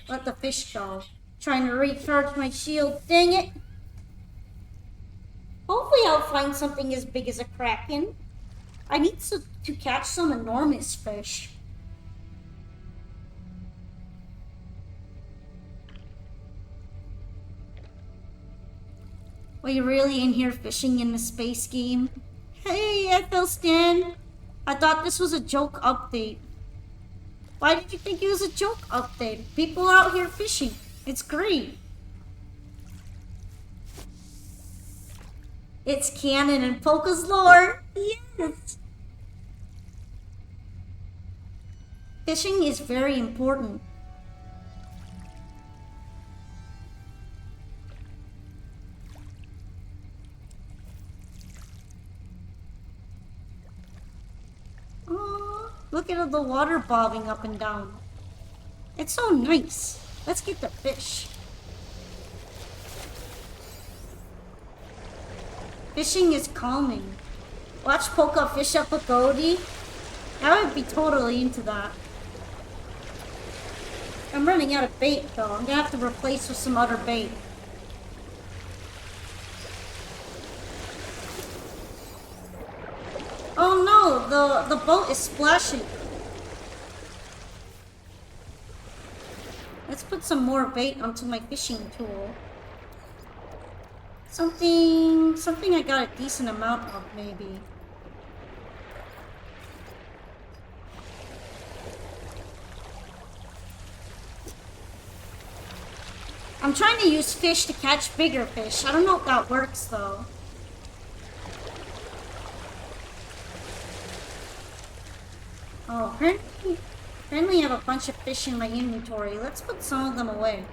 let the fish go. Trying to recharge my shield, dang it! Hopefully I'll find something as big as a kraken. I need to catch some enormous fish. Are you really in here fishing in the space game? Hey, Ethelstan! I thought this was a joke update. Why did you think it was a joke update? People are out here fishing. It's great. It's canon in Polka's lore. Yes! Fishing is very important. Oh, look at the water bobbing up and down. It's so nice. Let's get the fish. Fishing is calming. Watch Polka fish up a goatee. I would be totally into that. I'm running out of bait though. I'm gonna have to replace with some other bait. Oh no, the boat is splashing. Let's put some more bait onto my fishing tool. Something I got a decent amount of, maybe. I'm trying to use fish to catch bigger fish. I don't know if that works, though. Oh, apparently I have a bunch of fish in my inventory. Let's put some of them away.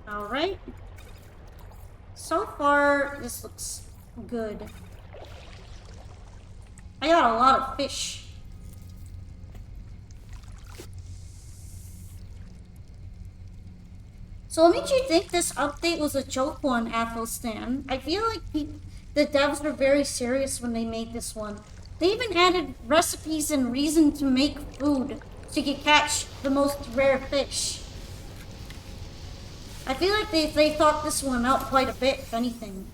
Alright. So far, this looks good. I got a lot of fish. So what made you think this update was a joke one, Athelstan? I feel like the devs were very serious when they made this one. They even added recipes and reason to make food so you could catch the most rare fish. I feel like they thought this one out quite a bit, if anything.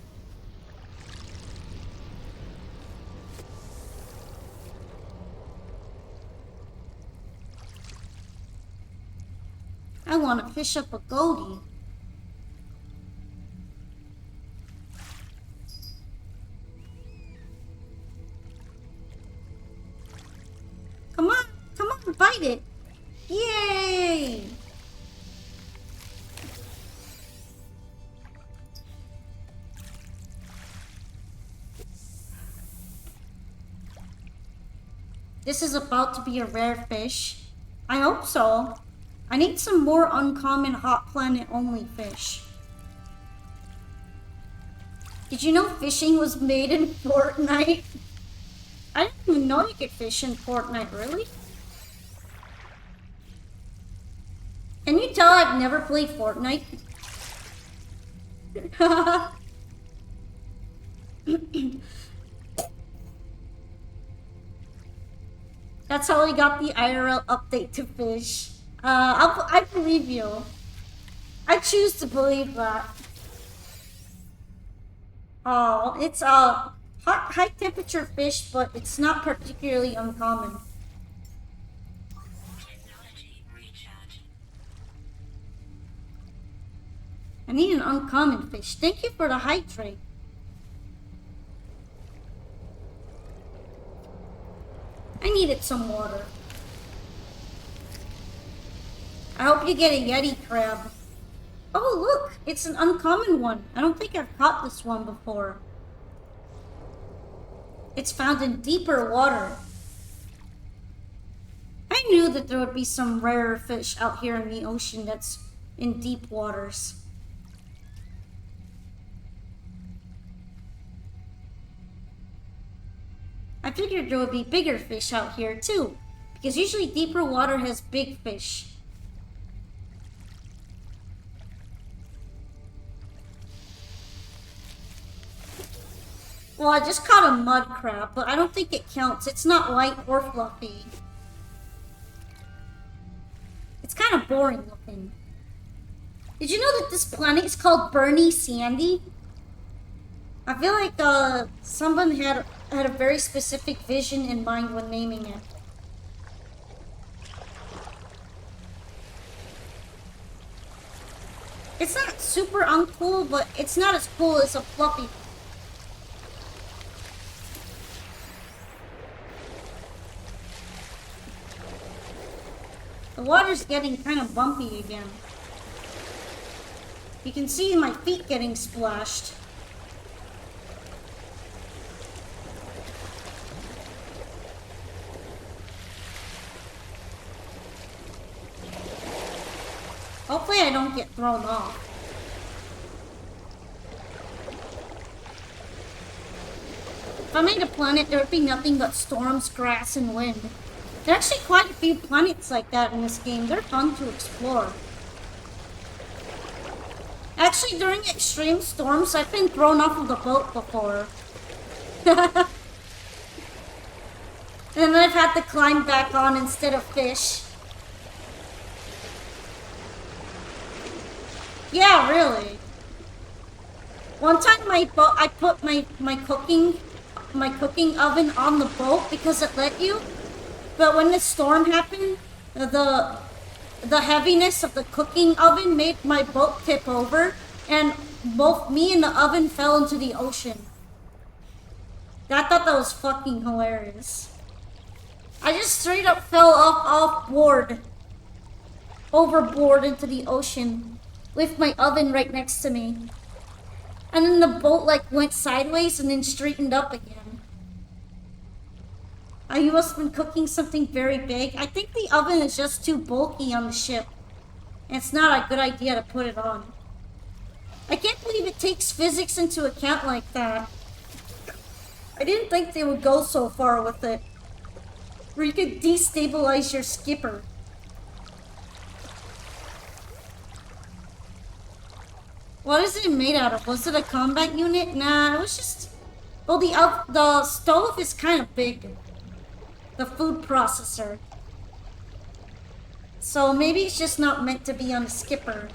I want to fish up a goatee. Come on, bite it. Yay! This is about to be a rare fish. I hope so. I need some more uncommon hot planet only fish. Did you know fishing was made in Fortnite? I didn't even know you could fish in Fortnite, really? Can you tell I've never played Fortnite? That's how I got the IRL update to fish. I believe you. I choose to believe that. Oh, it's a high temperature fish, but it's not particularly uncommon. Technology recharge. I need an uncommon fish. Thank you for the hydrate. I needed some water. I hope you get a Yeti crab. Oh, look! It's an uncommon one. I don't think I've caught this one before. It's found in deeper water. I knew that there would be some rarer fish out here in the ocean that's in deep waters. I figured there would be bigger fish out here too, because usually deeper water has big fish. Well, I just caught a mud crab, but I don't think it counts. It's not white or fluffy. It's kind of boring looking. Did you know that this planet is called Bernie Sandy? I feel like someone had a very specific vision in mind when naming it. It's not super uncool, but it's not as cool as a fluffy. The water's getting kind of bumpy again. You can see my feet getting splashed. Hopefully I don't get thrown off. If I made a planet, there would be nothing but storms, grass, and wind. There are actually quite a few planets like that in this game. They're fun to explore. Actually, during extreme storms, I've been thrown off of the boat before. And then I've had to climb back on instead of fish. Yeah, really. One time I put my cooking oven on the boat because it let you. But when the storm happened, the heaviness of the cooking oven made my boat tip over, and both me and the oven fell into the ocean. I thought that was fucking hilarious. I just straight up fell overboard into the ocean, with my oven right next to me. And then the boat like went sideways and then straightened up again. You must have been cooking something very big. I think the oven is just too bulky on the ship. And it's not a good idea to put it on. I can't believe it takes physics into account like that. I didn't think they would go so far with it. Where you could destabilize your skipper. What is it made out of? Was it a combat unit? Nah, it was just... Well, the stove is kind of big. The food processor. So maybe it's just not meant to be on the skipper.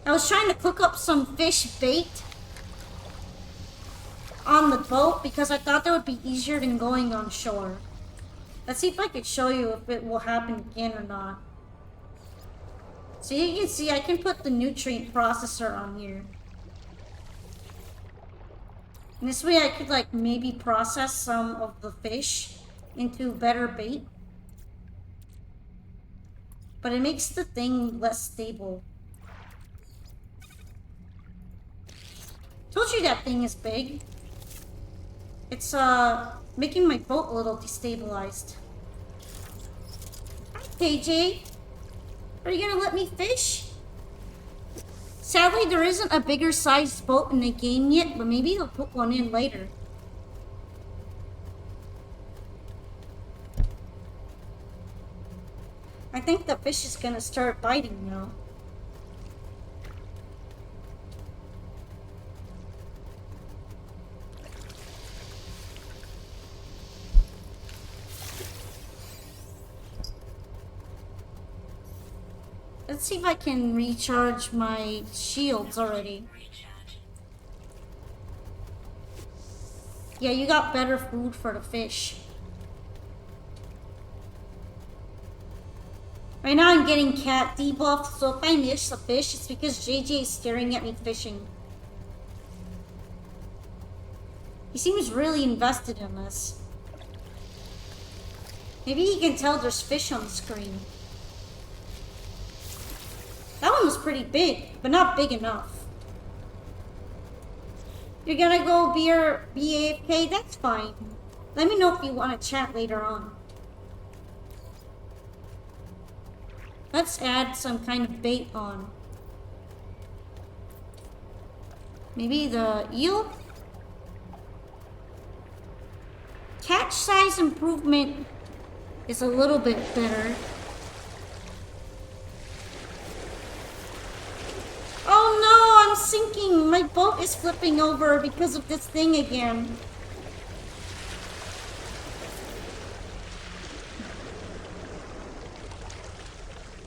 I was trying to cook up some fish bait on the boat because I thought that would be easier than going on shore. Let's see if I could show you if it will happen again or not. So you can see I can put the nutrient processor on here. And this way I could like maybe process some of the fish into better bait. But it makes the thing less stable. Told you that thing is big. It's making my boat a little destabilized. Hi KJ. Are you gonna let me fish? Sadly, there isn't a bigger sized boat in the game yet, but maybe they'll put one in later. I think the fish is gonna start biting now. Let's see if I can recharge my shields already. Yeah, you got better food for the fish. Right now I'm getting cat debuff, so if I miss a fish, it's because JJ is staring at me fishing. He seems really invested in this. Maybe he can tell there's fish on the screen. That one was pretty big, but not big enough. You're gonna go be AFK? That's fine. Let me know if you want to chat later on. Let's add some kind of bait on. Maybe the eel? Catch size improvement is a little bit better. Oh no, I'm sinking! My boat is flipping over because of this thing again.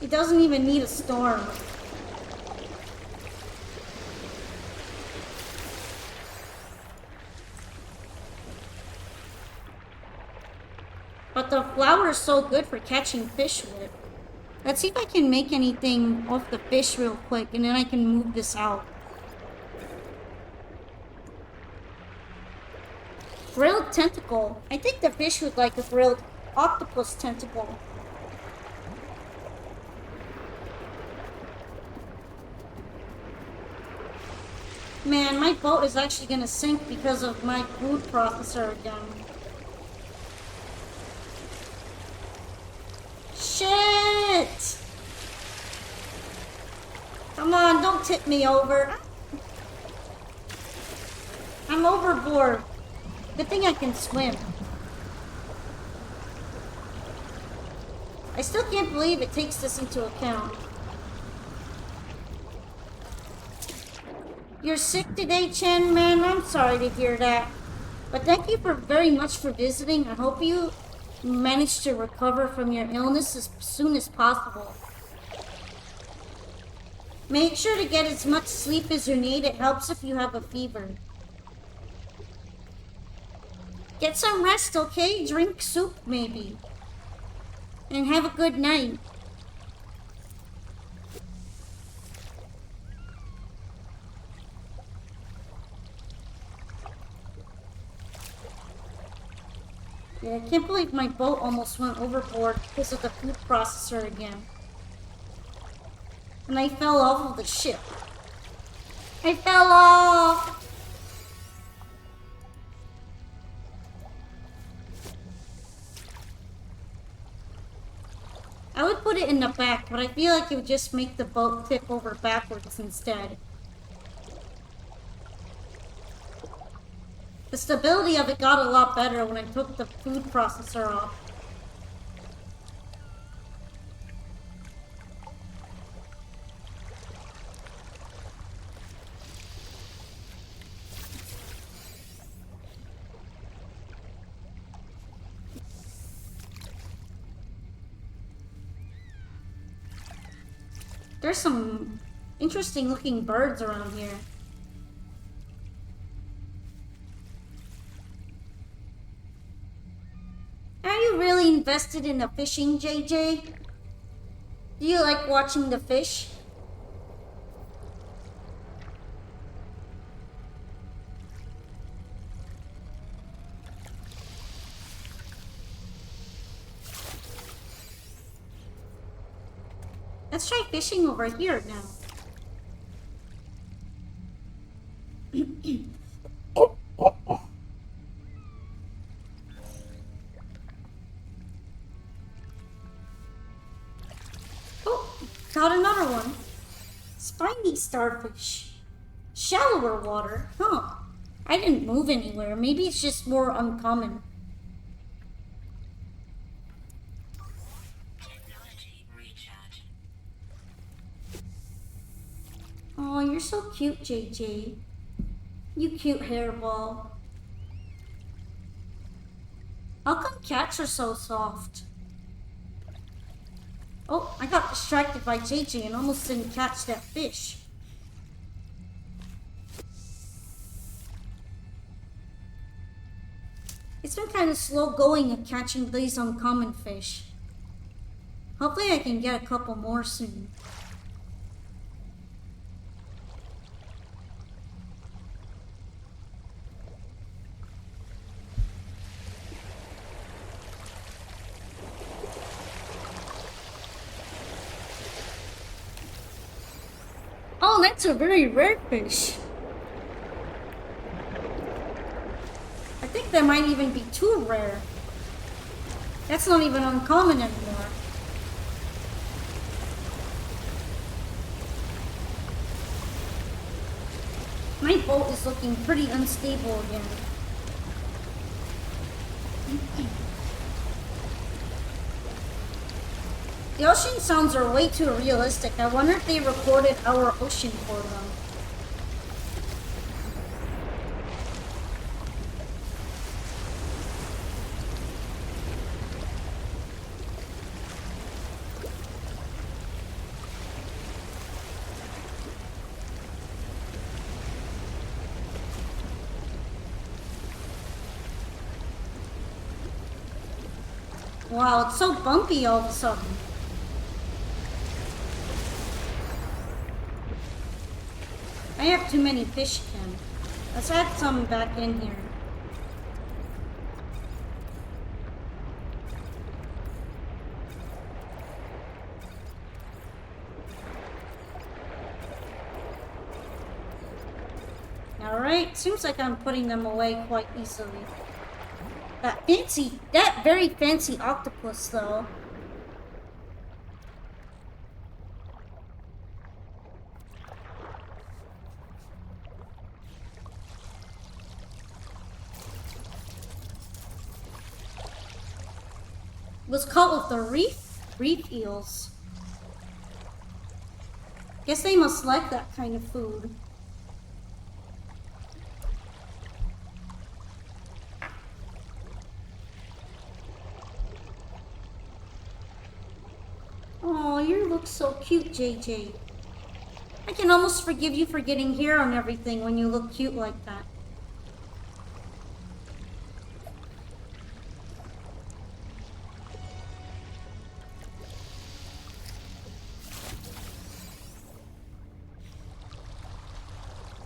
It doesn't even need a storm. But the flour is so good for catching fish with. Let's see if I can make anything off the fish real quick, and then I can move this out. Grilled tentacle. I think the fish would like a grilled octopus tentacle. Man, my boat is actually gonna sink because of my food processor again. Shit! Come on, don't tip me over. I'm overboard. Good thing I can swim. I still can't believe it takes this into account. You're sick today, Chen, man? I'm sorry to hear that. But thank you very much for visiting. I hope you manage to recover from your illness as soon as possible. Make sure to get as much sleep as you need. It helps if you have a fever. Get some rest, okay? Drink soup, maybe. And have a good night. Yeah, I can't believe my boat almost went overboard because of the food processor again. And I fell off of the ship. I fell off! I would put it in the back, but I feel like it would just make the boat tip over backwards instead. The stability of it got a lot better when I took the food processor off. There's some interesting looking birds around here. Are you really invested in the fishing, JJ? Do you like watching the fish? Let's try fishing over here now. Oh, got another one. Spiny starfish. Shallower water, huh? I didn't move anywhere. Maybe it's just more uncommon. Oh, you're so cute, JJ. You cute hairball. How come cats are so soft? Oh, I got distracted by JJ and almost didn't catch that fish. It's been kind of slow going at catching these uncommon fish. Hopefully I can get a couple more soon. Oh, that's a very rare fish. I think that might even be too rare. That's not even uncommon anymore. My boat is looking pretty unstable again. The ocean sounds are way too realistic. I wonder if they recorded our ocean for them. Wow, it's so bumpy all of a sudden. I have too many fish again. Let's add some back in here. Alright, seems like I'm putting them away quite easily. That very fancy octopus though. Was caught with the reef eels. Guess they must like that kind of food. Oh, you look so cute, JJ. I can almost forgive you for getting hair on everything when you look cute like that.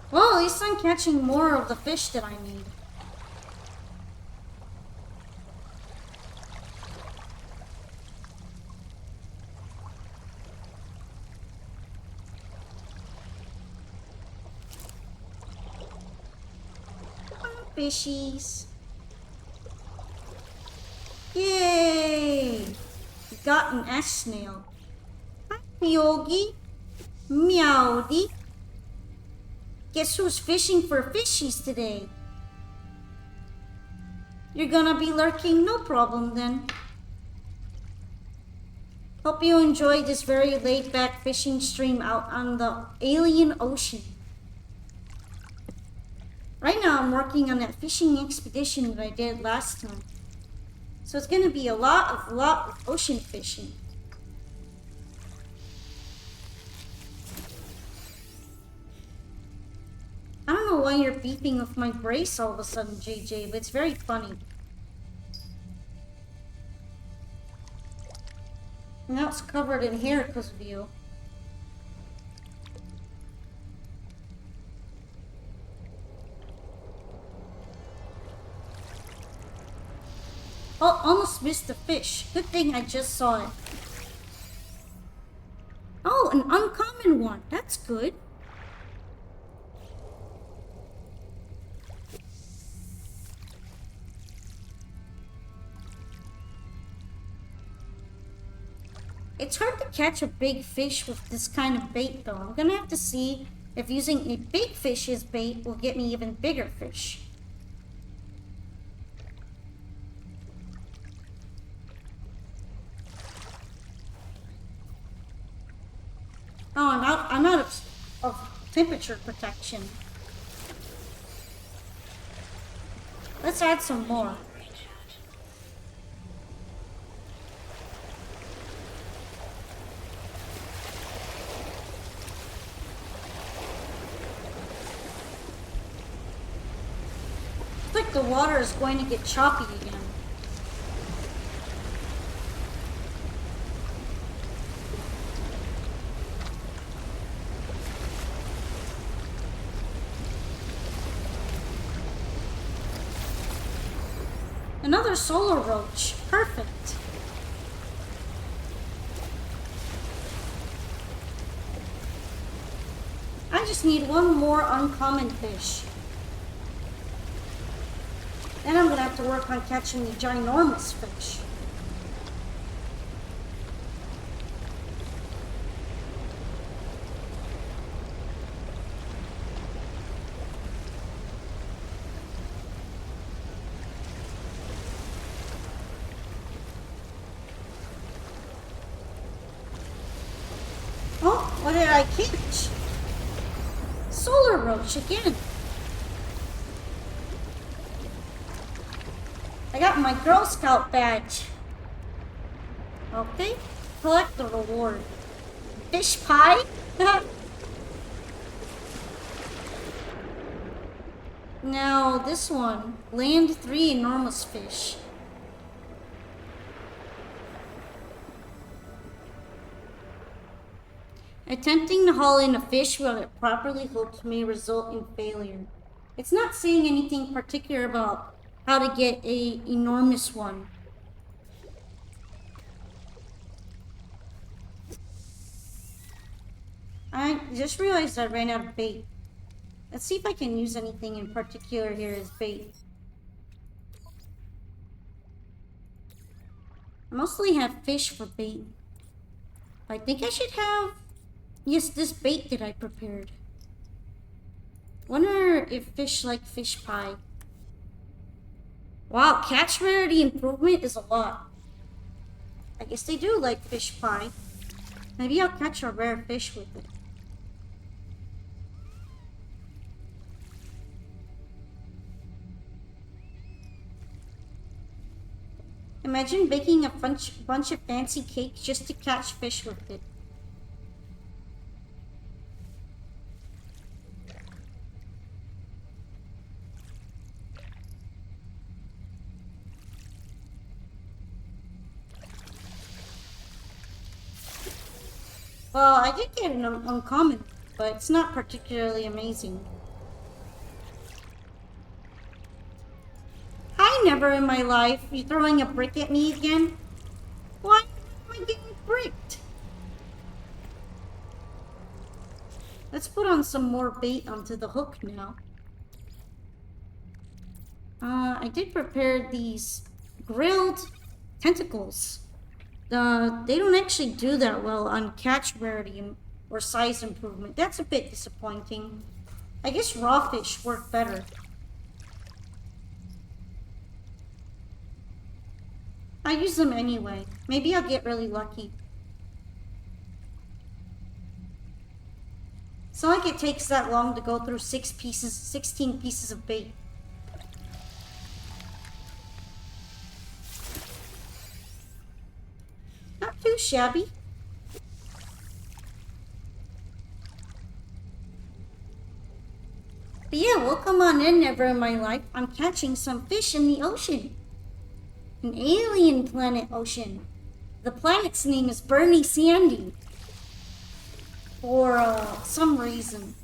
Well, at least I'm catching more of the fish that I need. Fishies. Yay! We got an ash snail. Hi, Yogi. Meowdy. Guess who's fishing for fishies today? You're gonna be lurking, no problem then. Hope you enjoyed this very laid-back fishing stream out on the alien ocean. Right now I'm working on that fishing expedition that I did last time. So it's gonna be a lot of ocean fishing. I don't know why you're beeping with my brace all of a sudden, JJ, but it's very funny. Now it's covered in hair because of you. Oh, almost missed the fish. Good thing I just saw it. Oh, an uncommon one. That's good. It's hard to catch a big fish with this kind of bait though. I'm gonna have to see if using a big fish as bait will get me even bigger fish. Oh, I'm out of temperature protection. Let's add some more. Looks like the water is going to get choppy again. Another solar roach. Perfect. I just need one more uncommon fish. Then I'm gonna have to work on catching the ginormous fish. What did I catch? Solar roach again. I got my Girl Scout badge. Okay, collect the reward. Fish pie? Now this one. Land 3 enormous fish. Attempting to haul in a fish while it properly hooked may result in failure. It's not saying anything particular about how to get a enormous one. I just realized I ran out of bait. Let's see if I can use anything in particular here as bait. I mostly have fish for bait. I think I should have... Yes, this bait that I prepared. Wonder if fish like fish pie. Wow, catch rarity improvement is a lot. I guess they do like fish pie. Maybe I'll catch a rare fish with it. Imagine baking a bunch of fancy cakes just to catch fish with it. Well, I did get an uncommon, but it's not particularly amazing. Hi, never in my life. You throwing a brick at me again? Why am I getting bricked? Let's put on some more bait onto the hook now. I did prepare these grilled tentacles. They don't actually do that well on catch rarity or size improvement. That's a bit disappointing. I guess raw fish work better. I use them anyway. Maybe I'll get really lucky. It's not like it takes that long to go through 16 pieces of bait. Not too shabby. But yeah, welcome on in, never in my life. I'm catching some fish in the ocean. An alien planet ocean. The planet's name is Bernie Sandy. For some reason.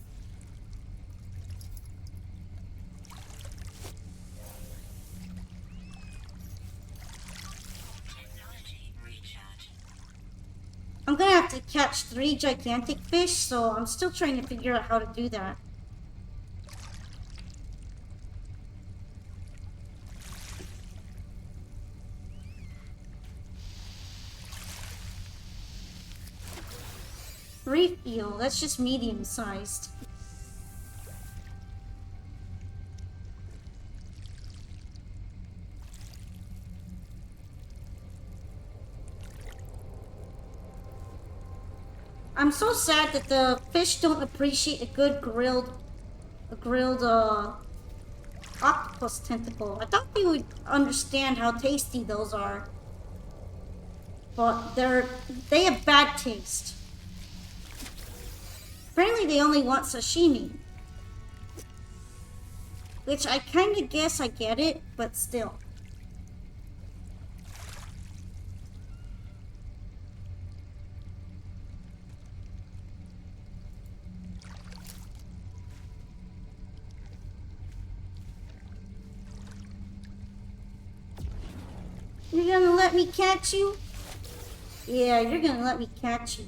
Technology recharge. I'm gonna have to catch 3 gigantic fish, so I'm still trying to figure out how to do that. Reef eel, that's just medium sized. I'm so sad that the fish don't appreciate a good grilled octopus tentacle. I thought they would understand how tasty those are. But they have bad taste. Apparently they only want sashimi. Which I kind of guess I get it, but still. You're gonna let me catch you? Yeah, you're gonna let me catch you.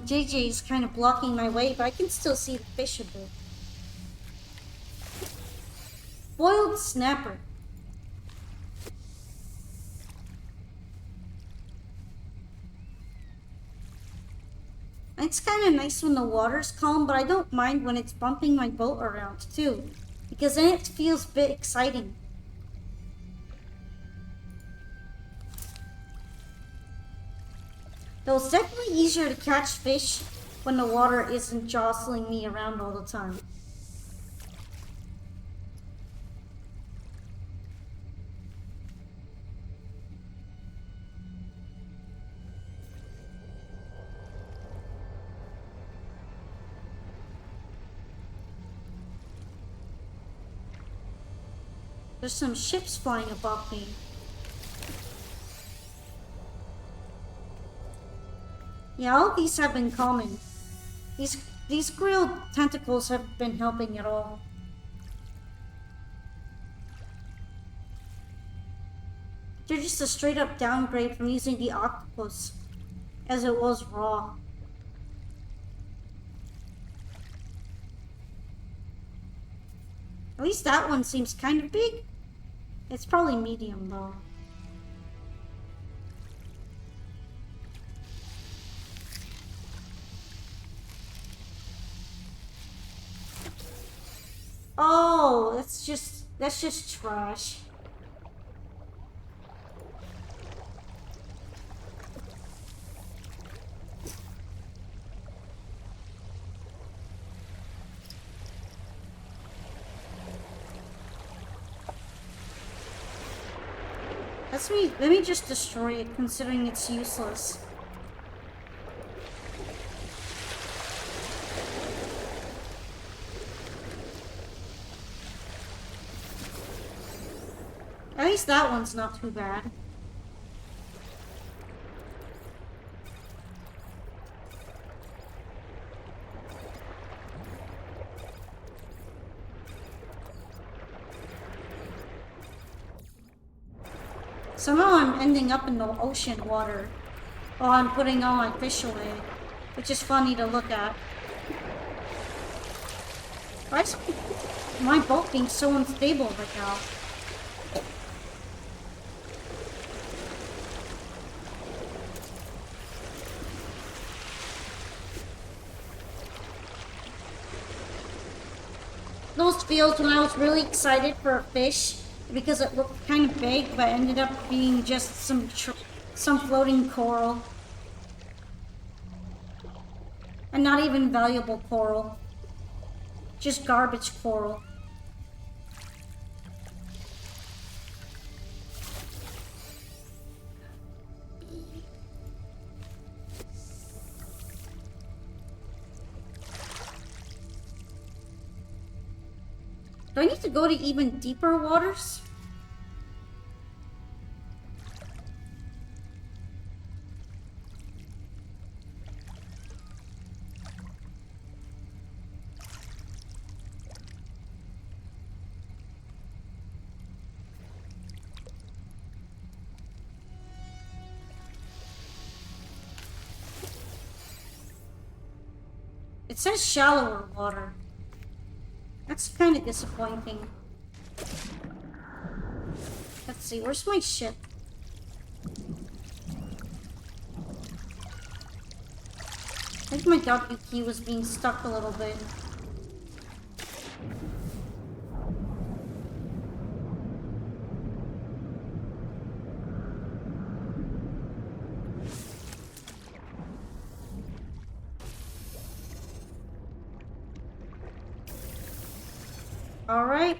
JJ's kind of blocking my way, but I can still see the fish a bit. Boiled snapper. It's kind of nice when the water's calm, but I don't mind when it's bumping my boat around too, because then it feels a bit exciting. Though it's definitely easier to catch fish when the water isn't jostling me around all the time. There's some ships flying above me. Yeah, all these have been common. These grilled tentacles have been helping at all. They're just a straight up downgrade from using the octopus as it was raw. At least that one seems kind of big. It's probably medium though. Oh, that's just trash. Let me just destroy it, considering it's useless. At least that one's not too bad. Somehow I'm ending up in the ocean water while I'm putting all my fish away, which is funny to look at. Why is my boat being so unstable right now? Those fields when I was really excited for a fish because it looked kind of big, but ended up being just some floating coral. And not even valuable coral. Just garbage coral. Do I need to go to even deeper waters? It says shallower water. That's kind of disappointing. Let's see, where's my ship? I think my W key was being stuck a little bit. Alright,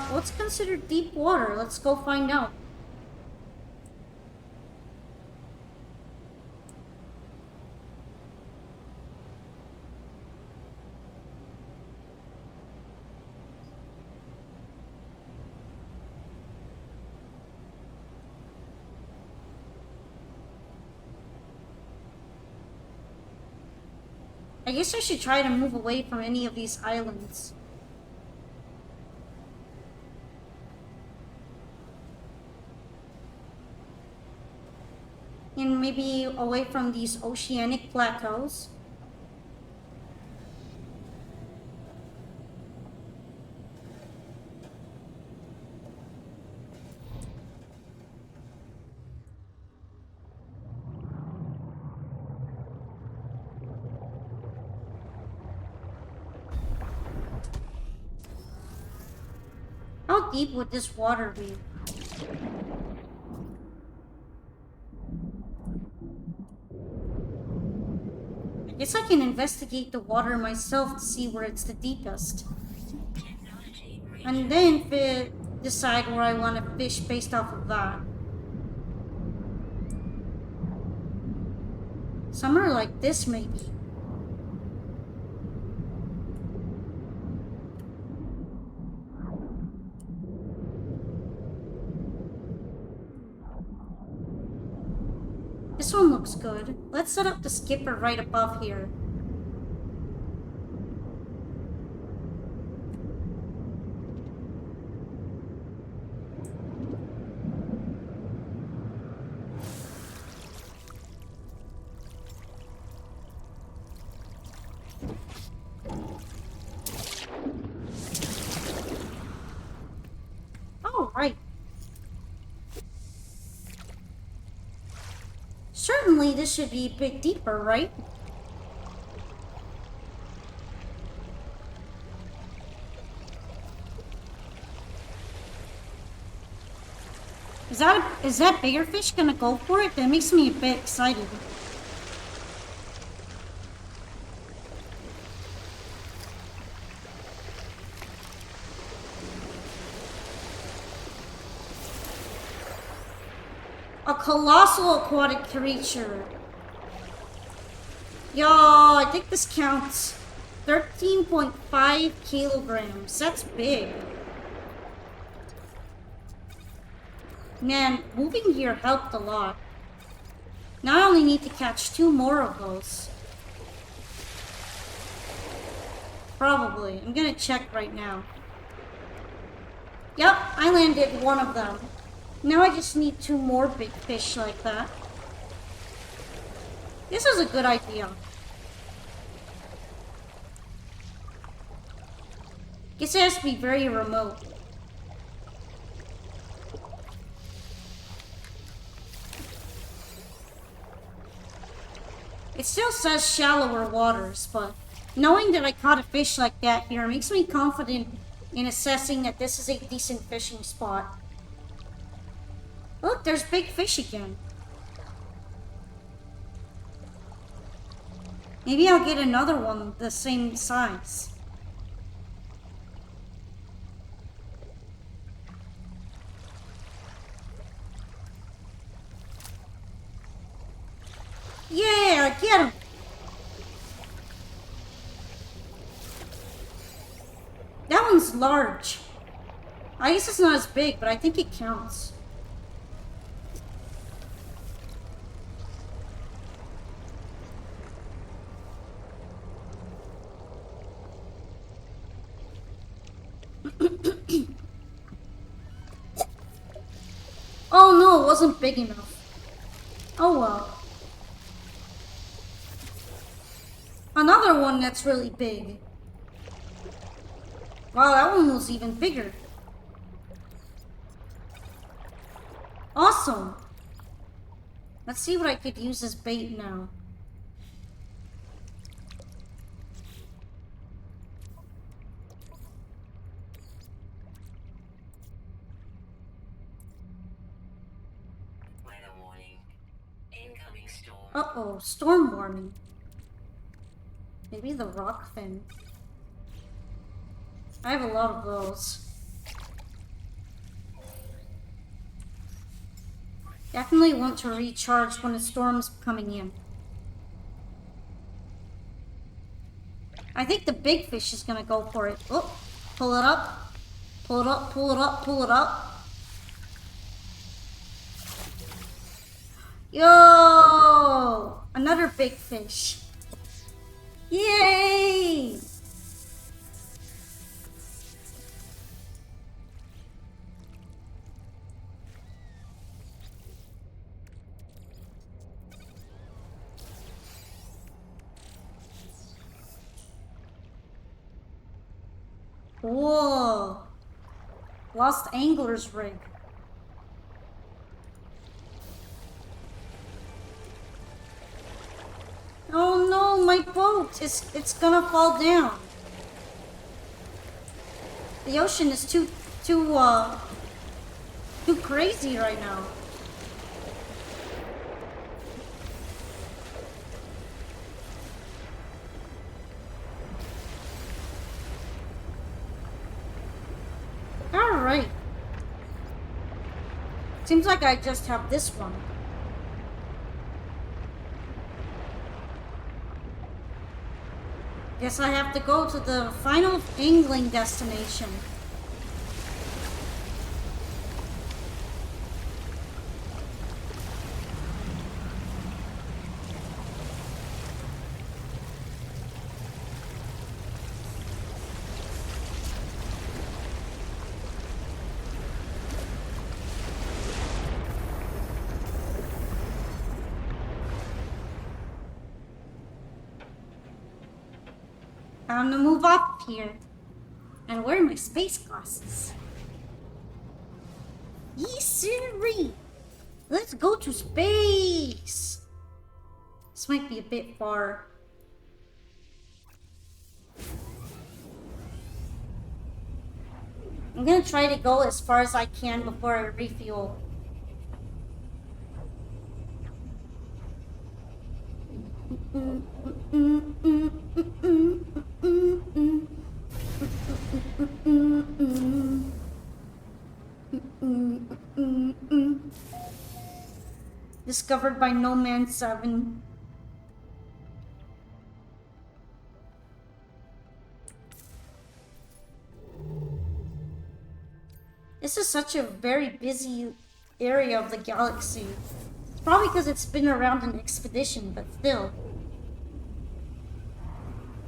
what's considered deep water? Let's go find out. I guess I should try to move away from any of these islands. And maybe away from these oceanic plateaus. How deep would this water be? I guess I can investigate the water myself to see where it's the deepest. Technology And then decide where I want to fish based off of that. Somewhere like this, maybe. This one looks good. Let's set up the skipper right above here. Oh, right. Certainly this should be a bit deeper, right? Is that bigger fish gonna go for it? That makes me a bit excited. A colossal aquatic creature. Yo, I think this counts. 13.5 kilograms. That's big. Man, moving here helped a lot. Now I only need to catch 2 more of those. Probably. I'm gonna check right now. Yep, I landed 1 of them. Now I just need 2 more big fish like that. This is a good idea. Guess it has to be very remote. It still says shallower waters, but knowing that I caught a fish like that here makes me confident in assessing that this is a decent fishing spot. Look, there's big fish again. Maybe I'll get another one the same size. Yeah, get him! That one's large. I guess it's not as big, but I think it counts. Oh no, it wasn't big enough. Oh well. Another one that's really big. Wow, that one was even bigger. Awesome. Let's see what I could use as bait now. weather warning. Incoming storm. Uh-oh, storm warning. Maybe the rock fin. I have a lot of those. Definitely want to recharge when a storm's coming in. I think the big fish is gonna go for it. Oh, pull it up. Pull it up, pull it up, pull it up. Yo! Another big fish. Yay! Whoa! Lost angler's rig. Oh no, my boat! It's gonna fall down. The ocean is too too crazy right now. Alright. Seems like I just have this one. Guess I have to go to the final angling destination. Time to move up here and wear my space glasses. Yes, sirree! Let's go to space! This might be a bit far. I'm gonna try to go as far as I can before I refuel. Discovered by No Man 7. This is such a very busy area of the galaxy. It's probably because it's been around an expedition, but still.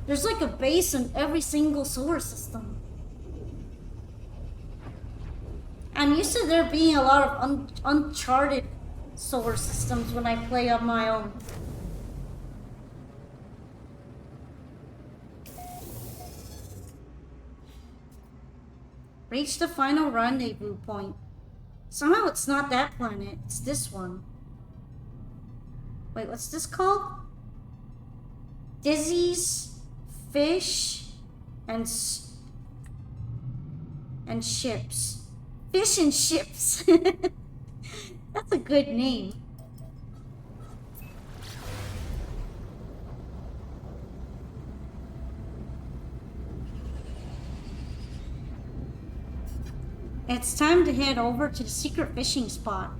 There's like a base in every single solar system. I'm used to there being a lot of uncharted solar systems when I play on my own. Reach the final rendezvous point. Somehow it's not that planet, it's this one. Wait, what's this called? Dizzy's Fish and Ships. Fish and Ships. That's a good name. It's time to head over to the secret fishing spot.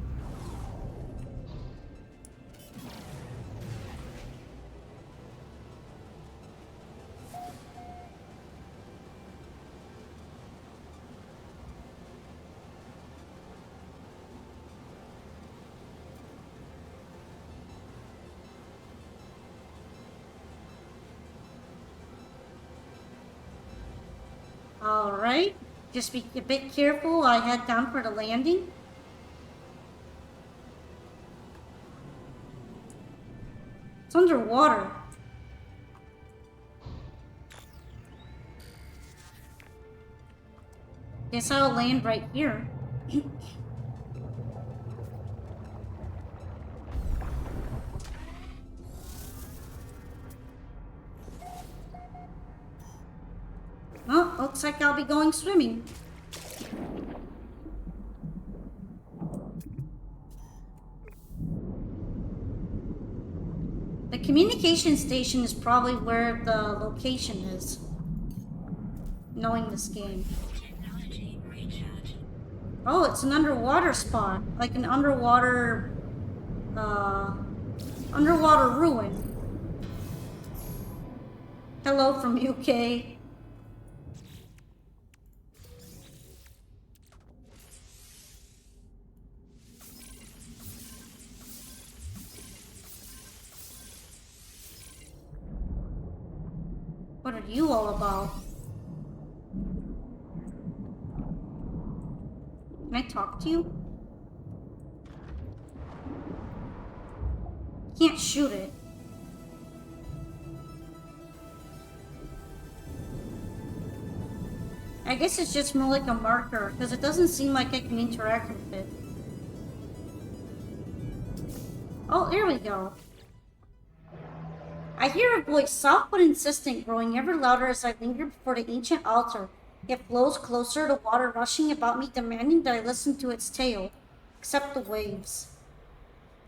All right. Just be a bit careful. I head down for the landing. It's underwater. Guess I'll land right here. Well, looks like I'll be going swimming. The communication station is probably where the location is, knowing this game. Technology recharge. Oh, it's an underwater spot, like an underwater ruin. Hello from UK. What are you all about? Can I talk to you? Can't shoot it. I guess it's just more like a marker, because it doesn't seem like I can interact with it. Oh, there we go. I hear a voice, soft but insistent, growing ever louder as I linger before the ancient altar. It flows closer, the water rushing about me, demanding that I listen to its tale, except the waves.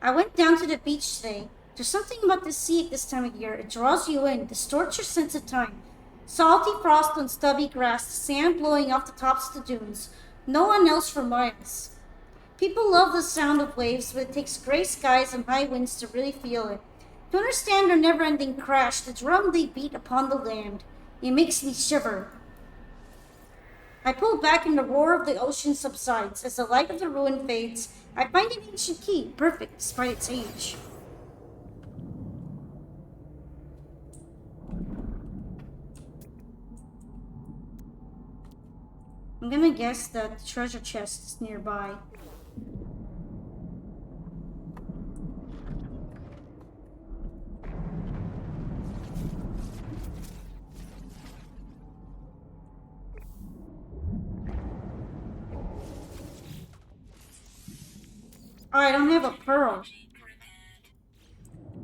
I went down to the beach today. There's something about the sea at this time of year. It draws you in, distorts your sense of time. Salty frost on stubby grass, the sand blowing off the tops of the dunes. No one else for miles. People love the sound of waves, but it takes gray skies and high winds to really feel it. To understand their never-ending crash, the drum they beat upon the land. It makes me shiver. I pull back and the roar of the ocean subsides. As the light of the ruin fades, I find an ancient key, perfect despite its age. I'm gonna guess that the treasure chest is nearby. Oh, I don't have a pearl.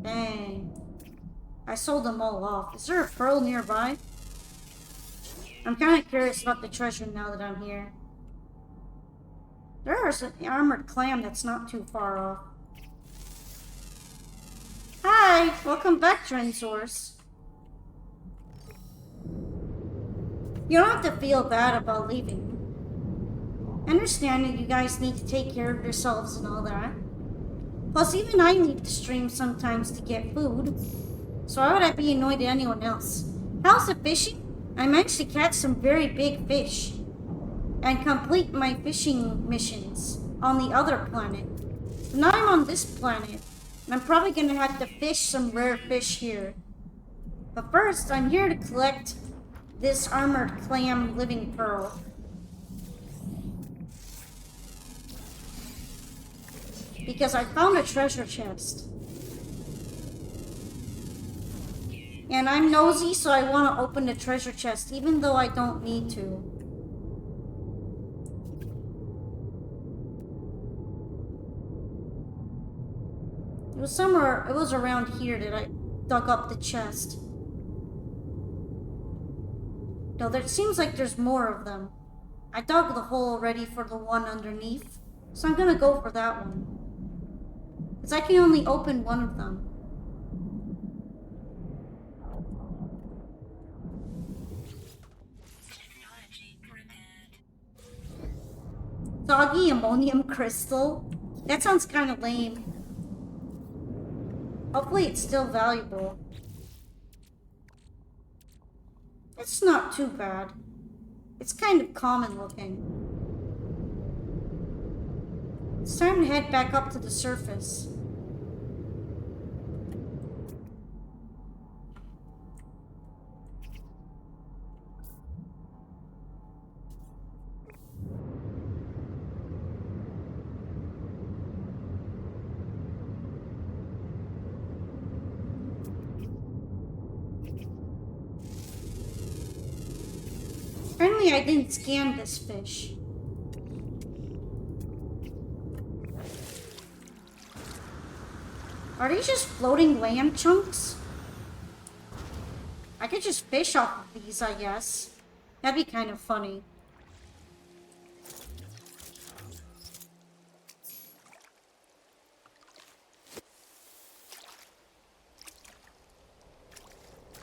Dang. I sold them all off. Is there a pearl nearby? I'm kind of curious about the treasure now that I'm here. There's an armored clam that's not too far off. Hi! Welcome back, Trensource. You don't have to feel bad about leaving. I understand that you guys need to take care of yourselves and all that. Plus, even I need to stream sometimes to get food. So why would I be annoyed at anyone else? How's the fishing? I managed to catch some very big fish. And complete my fishing missions on the other planet. So now I'm on this planet. And I'm probably gonna have to fish some rare fish here. But first, I'm here to collect this armored clam living pearl. Because I found a treasure chest. And I'm nosy, so I want to open the treasure chest, even though I don't need to. It was somewhere, it was around here that I dug up the chest. No, there seems like there's more of them. I dug the hole already for the one underneath, so I'm gonna go for that one. Because I can only open one of them. Soggy ammonium crystal? That sounds kind of lame. Hopefully it's still valuable. It's not too bad. It's kind of common looking. It's time to head back up to the surface. Apparently I didn't scan this fish. Are these just floating land chunks? I could just fish off of these, I guess. That'd be kind of funny.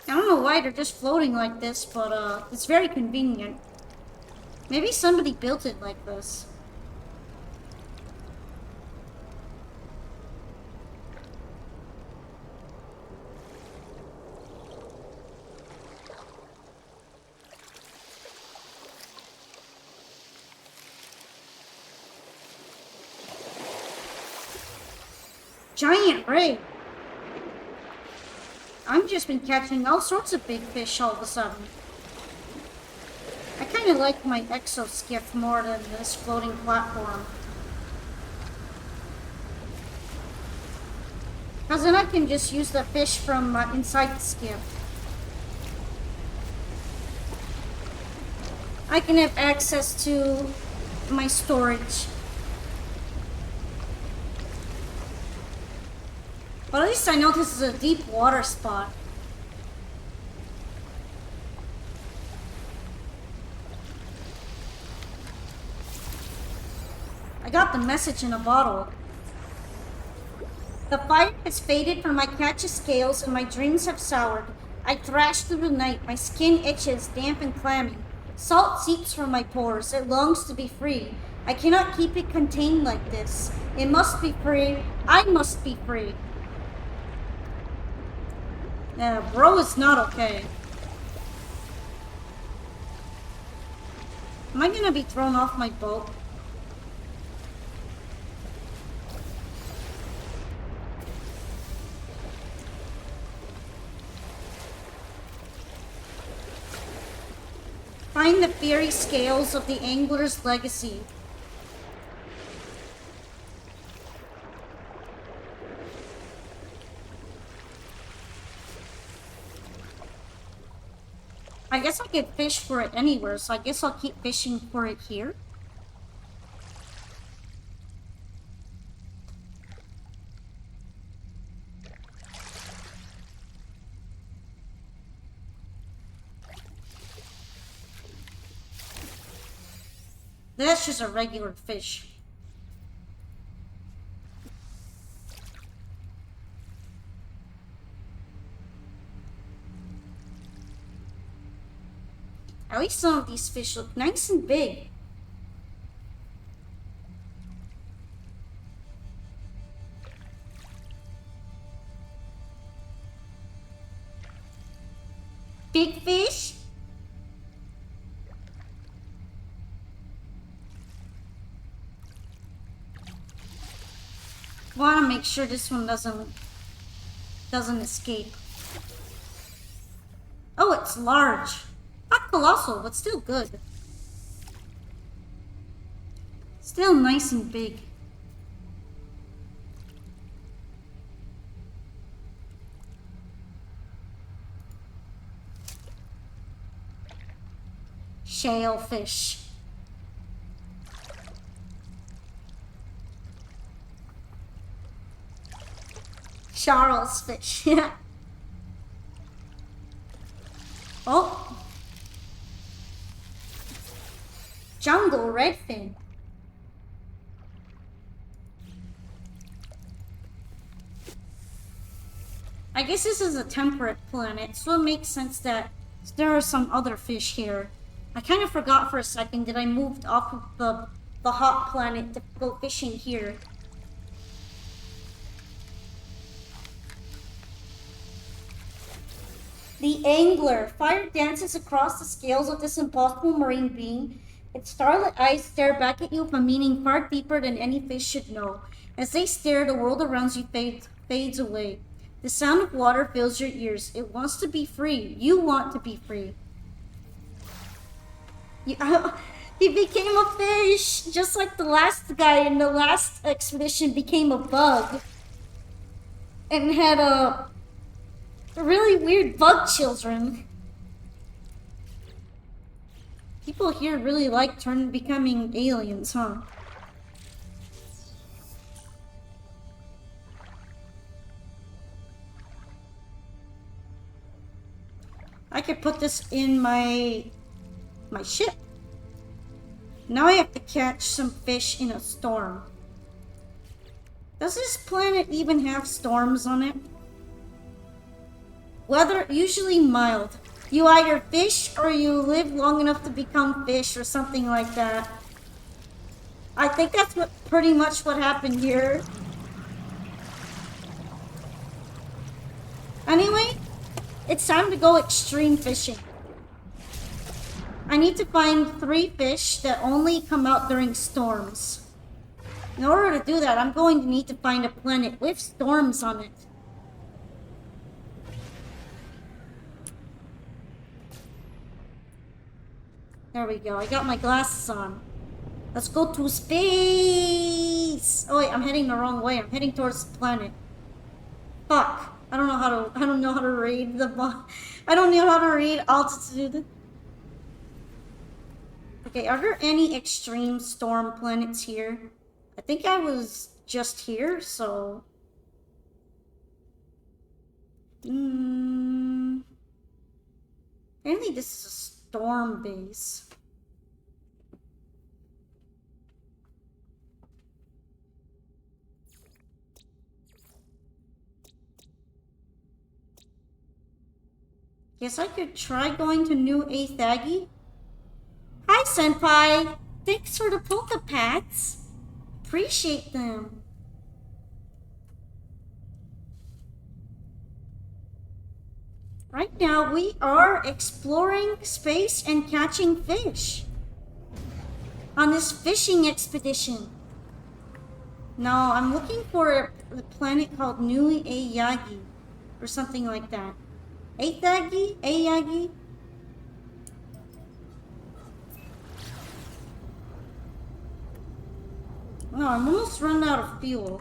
I don't know why they're just floating like this, but it's very convenient. Maybe somebody built it like this. Giant ray. I've just been catching all sorts of big fish all of a sudden. I kind of like my exoskiff more than this floating platform. Because then I can just use the fish from inside the skiff. I can have access to my storage. But at least I know this is a deep water spot. I got the message in a bottle. The fire has faded from my catch's scales and my dreams have soured. I thrash through the night, my skin itches, damp and clammy. Salt seeps from my pores, it longs to be free. I cannot keep it contained like this. It must be free, I must be free. Bro is not okay. Am I gonna be thrown off my boat? Find the fiery scales of the angler's legacy. I guess I could fish for it anywhere, so I guess I'll keep fishing for it here. That's just a regular fish. At least some of these fish look nice and big. Big fish? Want to make sure this one doesn't escape. Oh, it's large. Not colossal, but still good. Still nice and big. Shellfish. Charles fish. Oh. Jungle redfin. I guess this is a temperate planet, so it makes sense that there are some other fish here. I kind of forgot for a second that I moved off of the hot planet to go fishing here. The angler. Fire dances across the scales of this impossible marine being. Its starlit eyes stare back at you with a meaning far deeper than any fish should know. As they stare, the world around you fades away. The sound of water fills your ears. It wants to be free. You want to be free. He became a fish, just like the last guy in the last expedition became a bug. And had a really weird bug children. People here really like becoming aliens, huh? I could put this in my ship. Now I have to catch some fish in a storm. Does this planet even have storms on it? Weather usually mild. You either fish or you live long enough to become fish or something like that. I think that's pretty much what happened here. Anyway, it's time to go extreme fishing. I need to find 3 fish that only come out during storms. In order to do that, I'm going to need to find a planet with storms on it. There we go. I got my glasses on. Let's go to space. Oh wait, I'm heading the wrong way. I'm heading towards the planet. Fuck. I don't know how to read I don't know how to read altitude. Okay, are there any extreme storm planets here? I think I was just here, so apparently this is a storm base. Guess I could try going to New Athagi. Hi, Senpai! Thanks for the polka pats. Appreciate them. Right now, we are exploring space and catching fish on this fishing expedition. Now, I'm looking for a planet called New Ayagi or something like that. Athagi? Ayagi? No, I'm almost run out of fuel.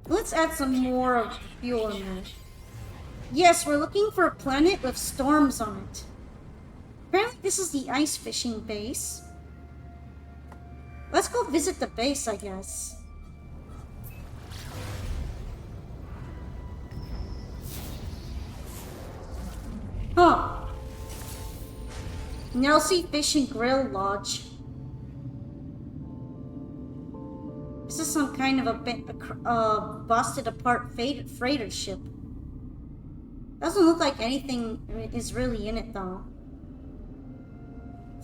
Let's add some more of fuel in there. Yes, we're looking for a planet with storms on it. Apparently this is the ice fishing base. Let's go visit the base, I guess. Huh. Nelsie Fish and Grill Lodge. This is some kind of a busted apart freighter ship. Doesn't look like anything is really in it though.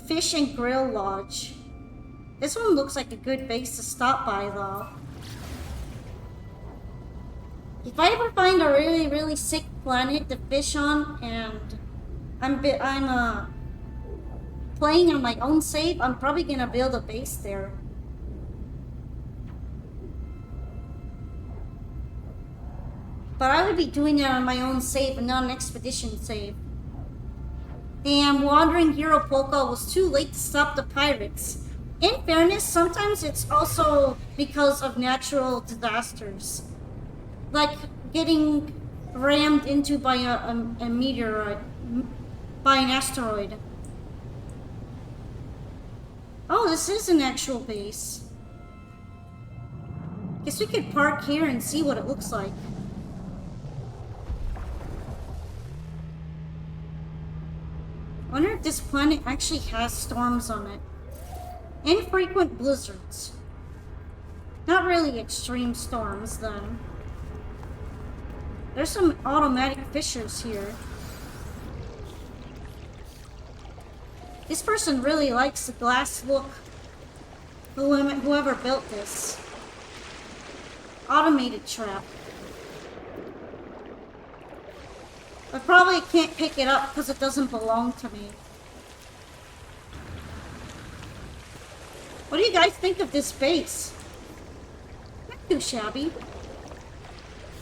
Fish and Grill Lodge. This one looks like a good base to stop by though. If I ever find a really sick planet to fish on and I'm playing on my own save, I'm probably gonna build a base there. But I would be doing it on my own save and not an expedition save. Damn, Wandering Hero Polka was too late to stop the pirates. In fairness, sometimes it's also because of natural disasters. Like getting rammed into by a meteorite, by an asteroid. Oh, this is an actual base. Guess we could park here and see what it looks like. I wonder if this planet actually has storms on it. Infrequent blizzards. Not really extreme storms, then. There's some automatic fissures here. This person really likes the glass look. Whoever built this. Automated trap. I probably can't pick it up because it doesn't belong to me. What do you guys think of this base? Not too shabby.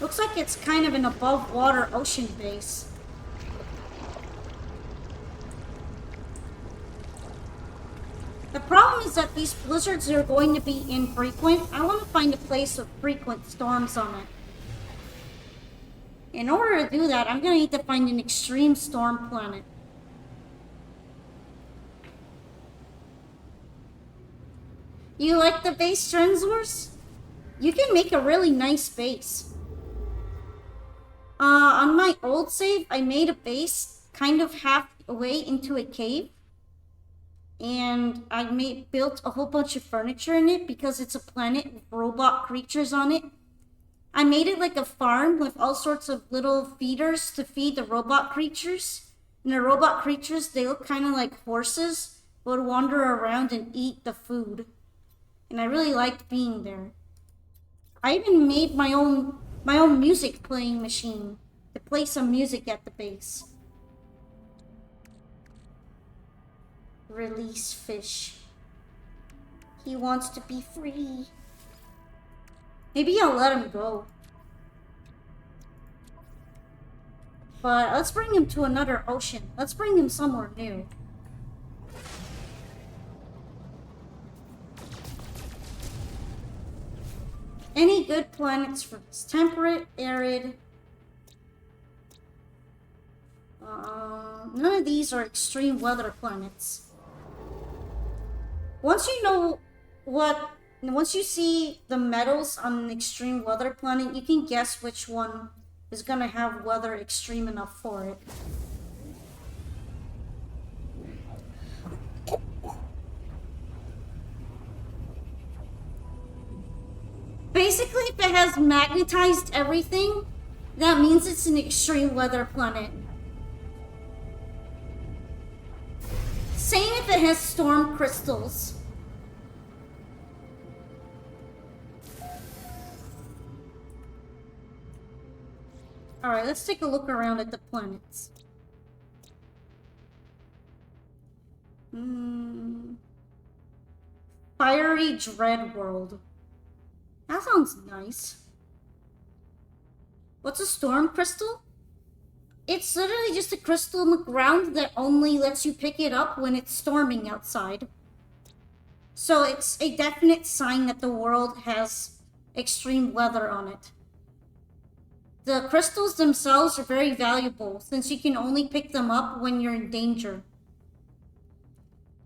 Looks like it's kind of an above water ocean base. The problem is that these blizzards are going to be infrequent. I want to find a place with frequent storms on it. In order to do that, I'm going to need to find an extreme storm planet. You like the base, Trenzors? You can make a really nice base. On my old save, I made a base kind of halfway into a cave. And I built a whole bunch of furniture in it because it's a planet with robot creatures on it. I made it like a farm with all sorts of little feeders to feed the robot creatures. And the robot creatures, they look kind of like horses, would wander around and eat the food. And I really liked being there. I even made my own music playing machine to play some music at the base. Release fish. He wants to be free. Maybe I'll let him go. But let's bring him to another ocean. Let's bring him somewhere new. Any good planets for this? Temperate, arid. None of these are extreme weather planets. Once you see the metals on an extreme weather planet, you can guess which one is gonna have weather extreme enough for it. basically, if it has magnetized everything, that means it's an extreme weather planet. Same if it has storm crystals. Alright, let's take a look around at the planets. Fiery Dread World. That sounds nice. What's a storm crystal? It's literally just a crystal on the ground that only lets you pick it up when it's storming outside. So it's a definite sign that the world has extreme weather on it. The crystals themselves are very valuable since you can only pick them up when you're in danger.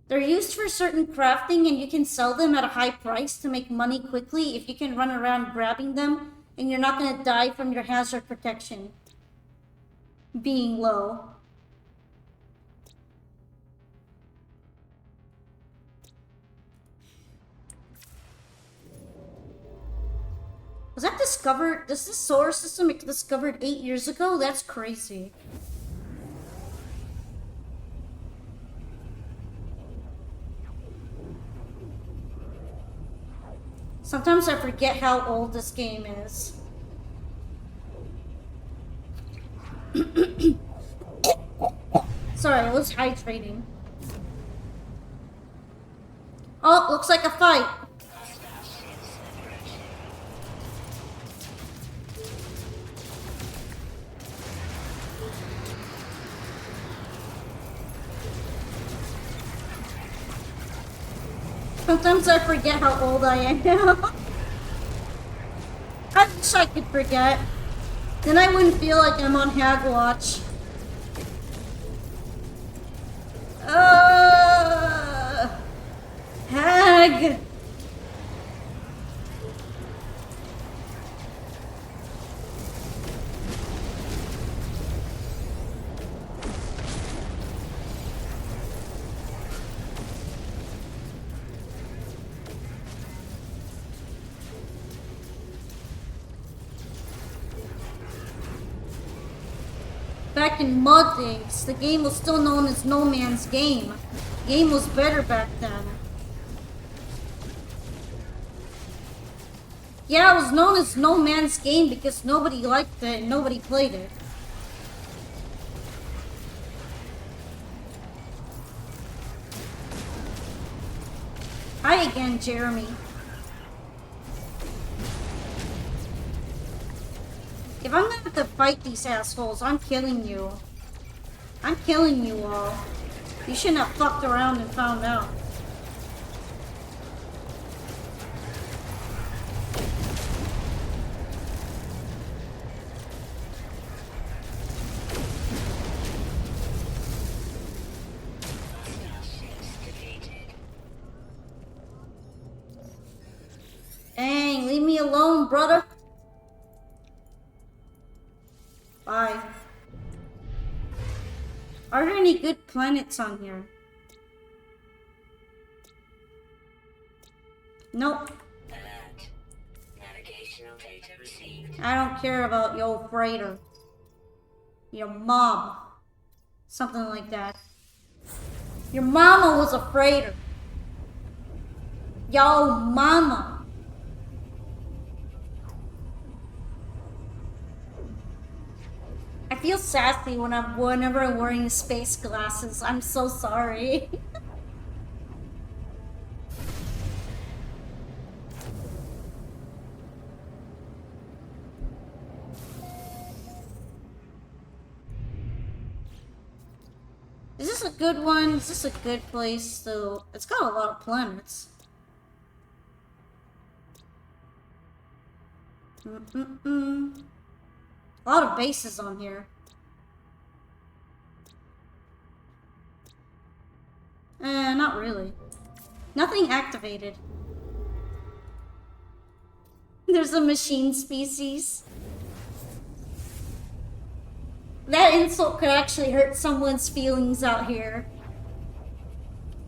They're used for certain crafting and you can sell them at a high price to make money quickly if you can run around grabbing them and you're not going to die from your hazard protection being low. Was that discovered? Does this solar system get discovered 8 years ago? That's crazy. Sometimes I forget how old this game is. Sorry, I was hydrating. Oh, looks like a fight. Sometimes I forget how old I am now. I wish I could forget. Then I wouldn't feel like I'm on Hag Watch. Hag! Back in Mud days, the game was still known as No Man's Game. The game was better back then. Yeah, it was known as No Man's Game because nobody liked it and nobody played it. Hi again, Jeremy. If I'm gonna have to fight these assholes, I'm killing you. I'm killing you all. You shouldn't have fucked around and found out. Dang, leave me alone, brother. Bye. Are there any good planets on here? Nope. Alert. Navigational data received. I don't care about your freighter. Your mom. Something like that. Your mama was a freighter. Yo mama. I feel sassy whenever I'm wearing space glasses. I'm so sorry. Is this a good one? Is this a good place? So it's got a lot of planets. A lot of bases on here. Not really. Nothing activated. There's a machine species. That insult could actually hurt someone's feelings out here.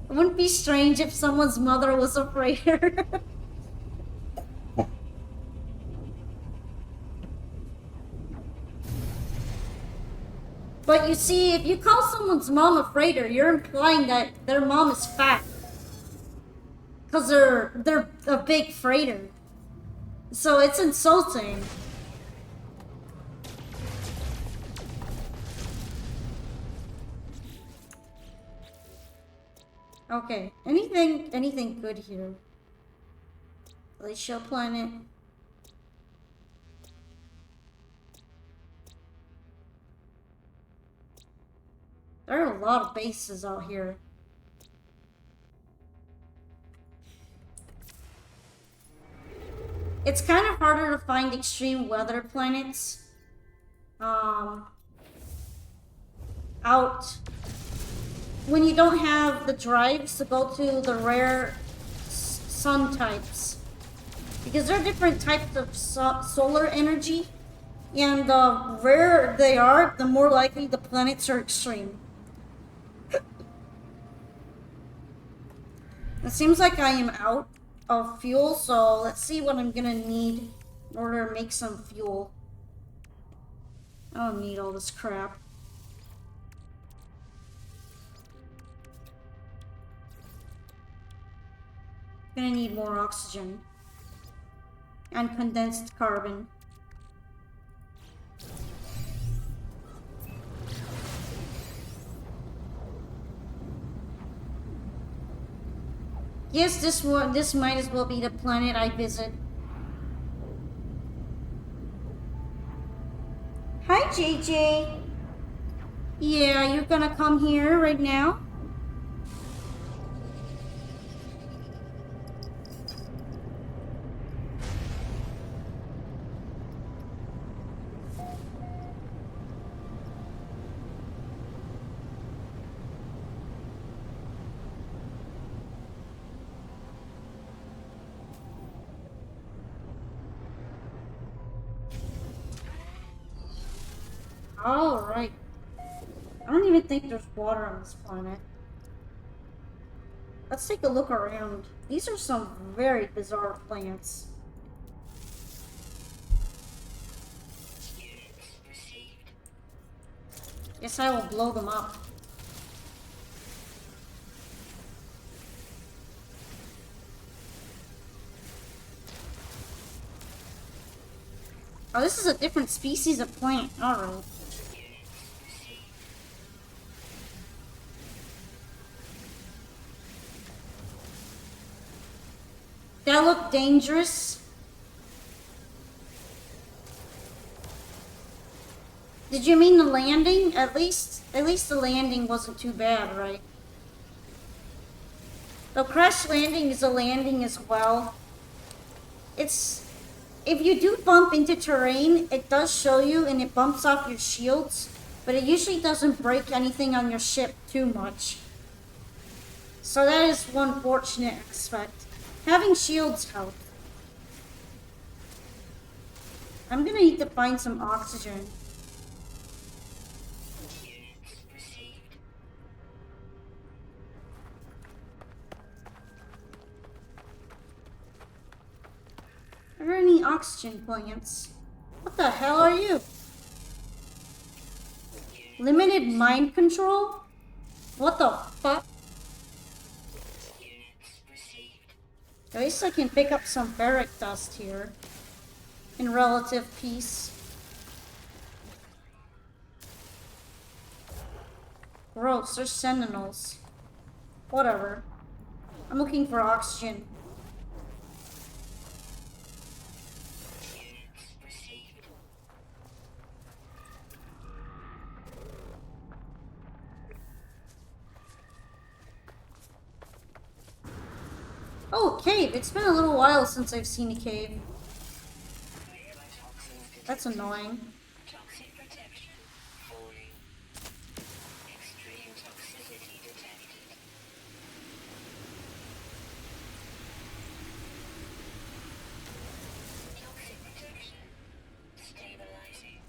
It wouldn't be strange if someone's mother was a freighter. But you see, if you call someone's mom a freighter, you're implying that their mom is fat. Because they're a big freighter. So it's insulting. Okay, anything good here? Glacial planet. There are a lot of bases out here. It's kind of harder to find extreme weather planets. Out when you don't have the drives to go to the rare sun types, because there are different types of solar energy, and the rarer they are, the more likely the planets are extreme. It seems like I am out of fuel, so let's see what I'm gonna need in order to make some fuel. I don't need all this crap. Gonna need more oxygen and condensed carbon. Yes, this might as well be the planet I visit. Hi, JJ. Yeah, you're gonna come here right now? Alright. I don't even think there's water on this planet. Let's take a look around. These are some very bizarre plants. Guess I will blow them up. Oh, this is a different species of plant. Alright. That looked dangerous. Did you mean the landing? At least the landing wasn't too bad, right? The crash landing is a landing as well. If you do bump into terrain, it does show you and it bumps off your shields, but it usually doesn't break anything on your ship too much. So that is one fortunate aspect. Having shields help. I'm gonna need to find some oxygen. Are there any oxygen plants? What the hell are you? Limited mind control? What the fuck? At least I can pick up some ferric dust here. In relative peace. Gross, there's sentinels. Whatever. I'm looking for oxygen. Oh, cave. It's been a little while since I've seen a cave. That's annoying. Toxic protection falling. Extreme toxicity detected. Toxic protection stabilizing.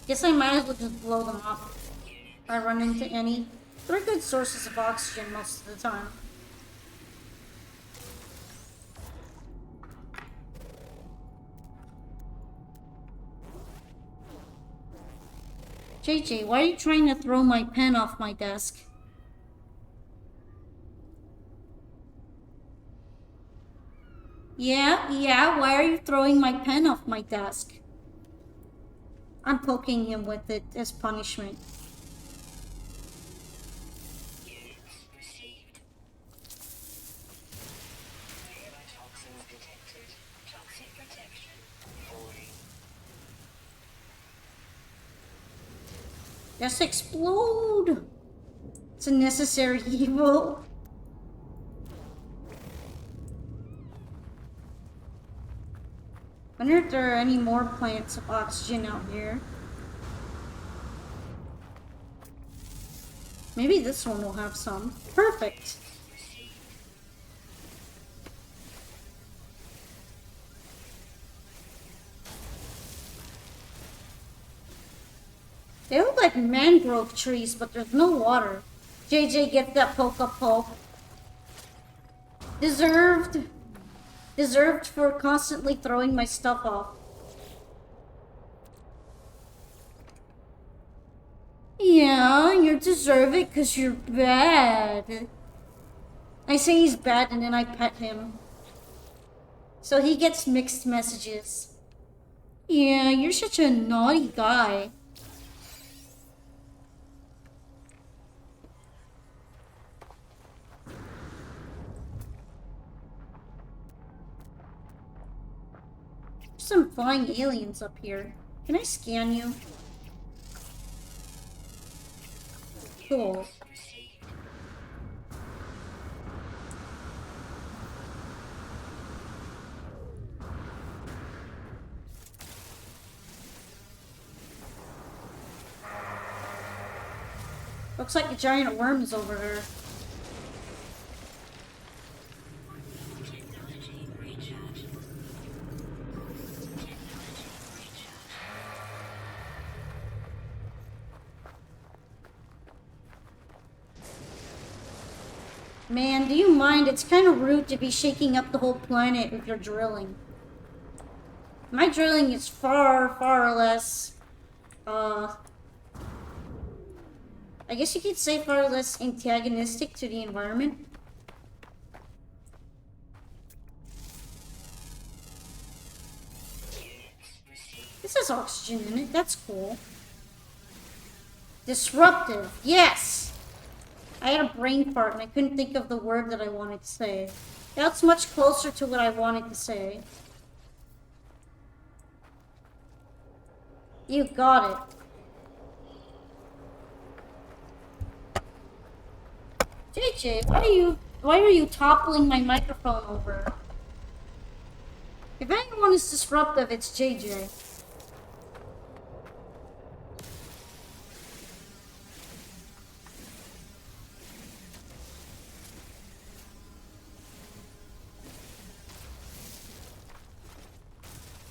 Guess I might as well just blow them up if I run into any. They're good sources of oxygen most of the time. JJ, why are you trying to throw my pen off my desk? Yeah, why are you throwing my pen off my desk? I'm poking him with it as punishment. Units received. Toxins detected. Toxic protection falling. Just explode! It's a necessary evil. Wonder if there are any more plants of oxygen out here. Maybe this one will have some. Perfect. They look like mangrove trees, but there's no water. JJ, get that poke. Deserved. Deserved for constantly throwing my stuff off. Yeah, you deserve it because you're bad. I say he's bad and then I pet him. So he gets mixed messages. Yeah, you're such a naughty guy. There's some flying aliens up here. Can I scan you? Cool. Looks like a giant worm is over there. Technology recharge. Man, do you mind? It's kind of rude to be shaking up the whole planet with your drilling. My drilling is far less, I guess you could say far less antagonistic to the environment. This has oxygen in it, that's cool. Disruptive, yes! I had a brain fart and I couldn't think of the word that I wanted to say. That's much closer to what I wanted to say. You got it. JJ, why are you toppling my microphone over? If anyone is disruptive, it's JJ.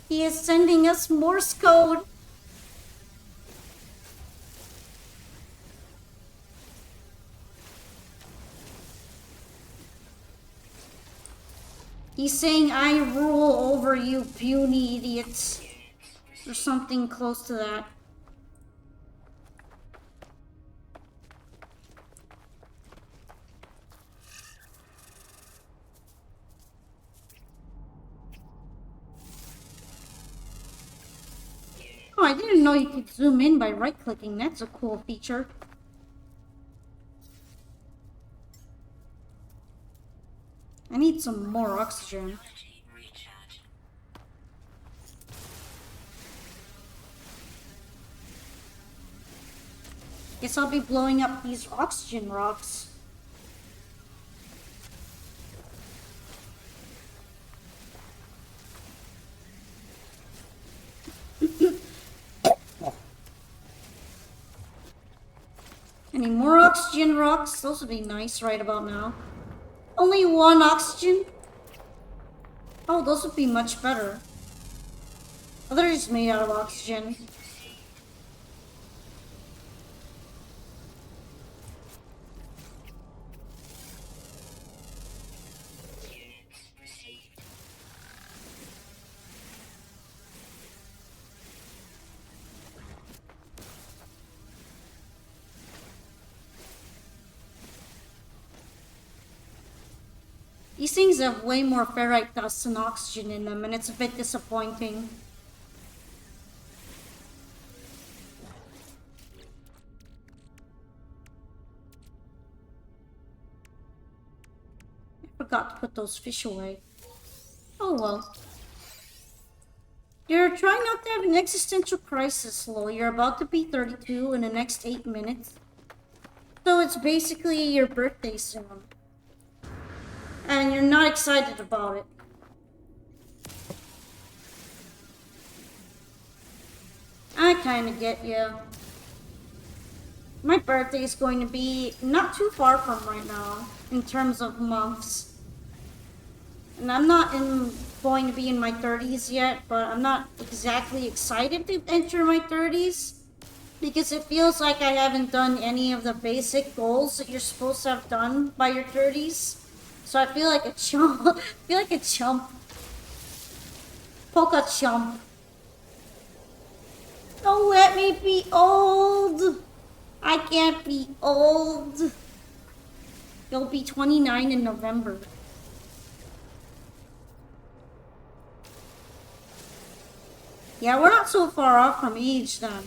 He is sending us Morse code. He's saying I rule over you puny idiots. Or something close to that. Oh, I didn't know you could zoom in by right-clicking. That's a cool feature. I need some more oxygen. recharge. Guess I'll be blowing up these oxygen rocks. Any more oxygen rocks? Those would be nice right about now. Only one oxygen? Oh, those would be much better. Oh, they're just made out of oxygen. Units received. These things have way more ferrite dust and oxygen in them, and it's a bit disappointing. I forgot to put those fish away. Oh well. You're trying not to have an existential crisis, Lo. You're about to be 32 in the next 8 minutes. So it's basically your birthday soon. And you're not excited about it. I kinda get you. My birthday is going to be not too far from right now, in terms of months. And I'm not going to be in my 30s yet, but I'm not exactly excited to enter my 30s. Because it feels like I haven't done any of the basic goals that you're supposed to have done by your 30s. So I feel like a chump. I feel like a chump. Polka chump. Don't let me be old. I can't be old. You'll be 29 in November. Yeah, we're not so far off from age then.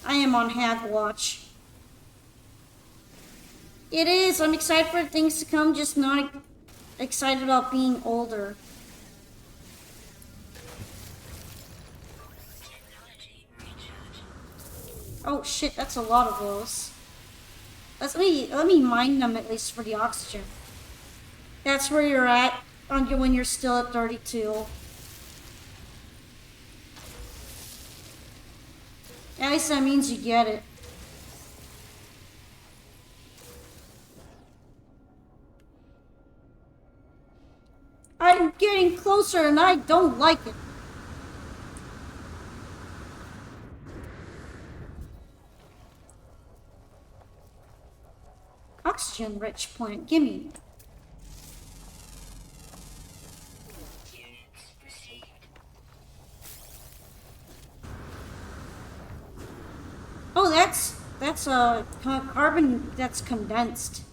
I am on hag watch. It is. I'm excited for things to come, just not excited about being older. Technology recharge. Oh shit, that's a lot of those. Let me mine them at least for the oxygen. That's where you're at when you're still at 32. At least that means you get it. I'm getting closer and I don't like it. Oxygen rich plant, gimme. Units received. Oh, that's a carbon that's condensed.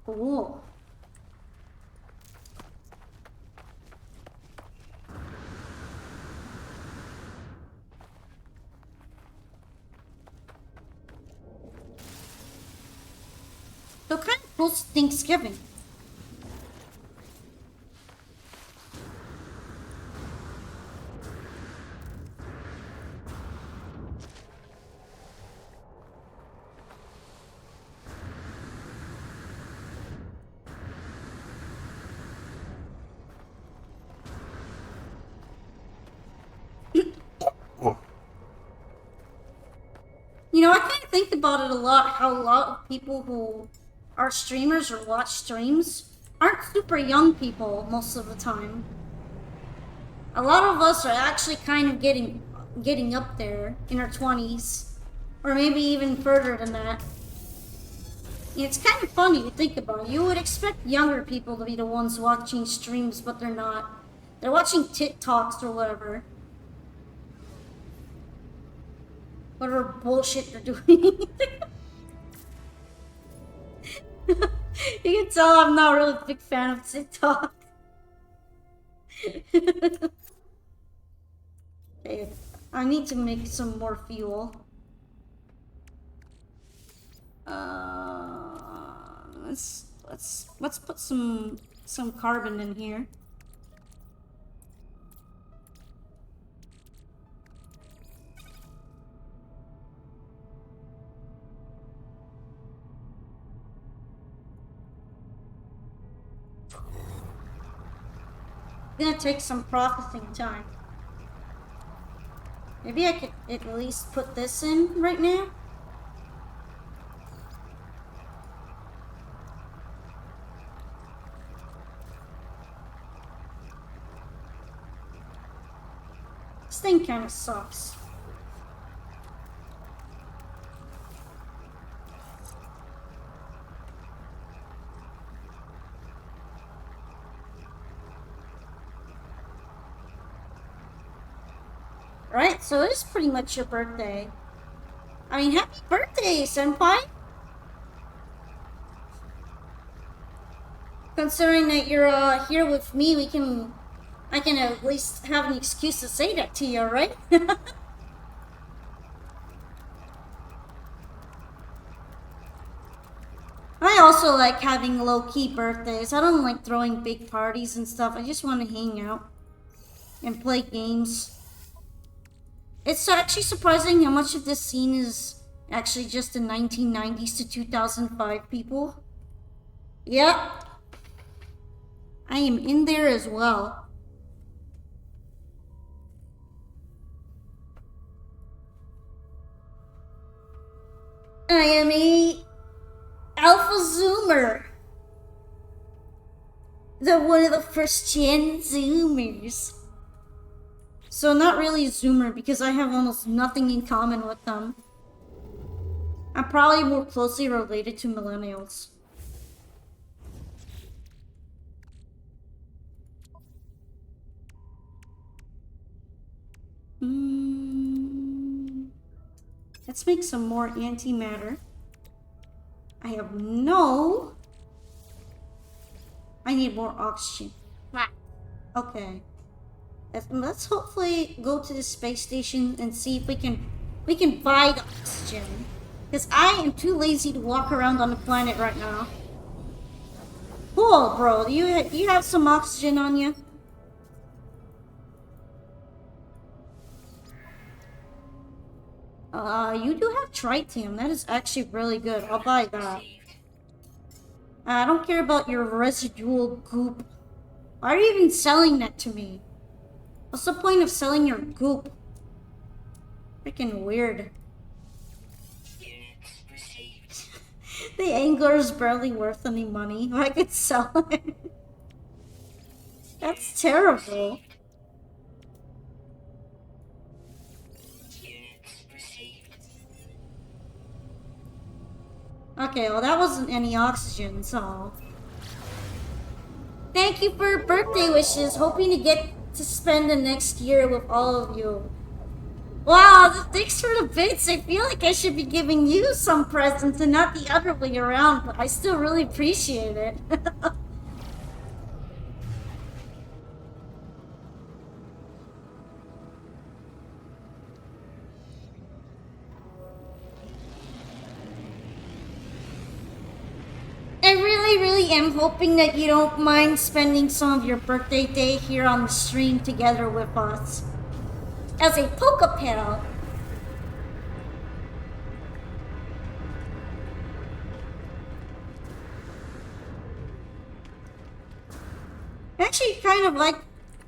Cool. So kind of close to Thanksgiving. You know, I kind of think about it a lot, how a lot of people who are streamers or watch streams aren't super young people most of the time. A lot of us are actually kind of getting up there in our 20s, or maybe even further than that. It's kind of funny to think about. You would expect younger people to be the ones watching streams, but they're not. They're watching TikToks or whatever. Whatever bullshit they're doing. You can tell I'm not really a big fan of TikTok. Okay, I need to make some more fuel. Let's put some carbon in here. It's gonna take some processing time. Maybe I could at least put this in right now. This thing kind of sucks. Right, so it is pretty much your birthday. I mean, happy birthday, senpai! Considering that you're here with me, I can at least have an excuse to say that to you, right? I also like having low-key birthdays. I don't like throwing big parties and stuff. I just want to hang out and play games. It's actually surprising how much of this scene is actually just the 1990s to 2005 people. Yep. I am in there as well. I am a Alpha Zoomer. One of the first gen Zoomers. So not really a Zoomer because I have almost nothing in common with them. I'm probably more closely related to millennials. Let's make some more antimatter. I have no... I need more oxygen. Okay. Let's hopefully go to the space station and see if we can buy the oxygen. Because I am too lazy to walk around on the planet right now. Cool, bro. Do you have some oxygen on you? You do have tritium. That is actually really good. I'll buy that. I don't care about your residual goop. Why are you even selling that to me? What's the point of selling your goop? Freaking weird. The angler is barely worth any money. I could sell it. That's terrible. Okay, well that wasn't any oxygen, so... Thank you for birthday wishes. Hoping to get to spend the next year with all of you. Wow, thanks for the bits. I feel like I should be giving you some presents and not the other way around, but I still really appreciate it. I really am hoping that you don't mind spending some of your birthday day here on the stream together with us. As a polka pedal. I actually kind of like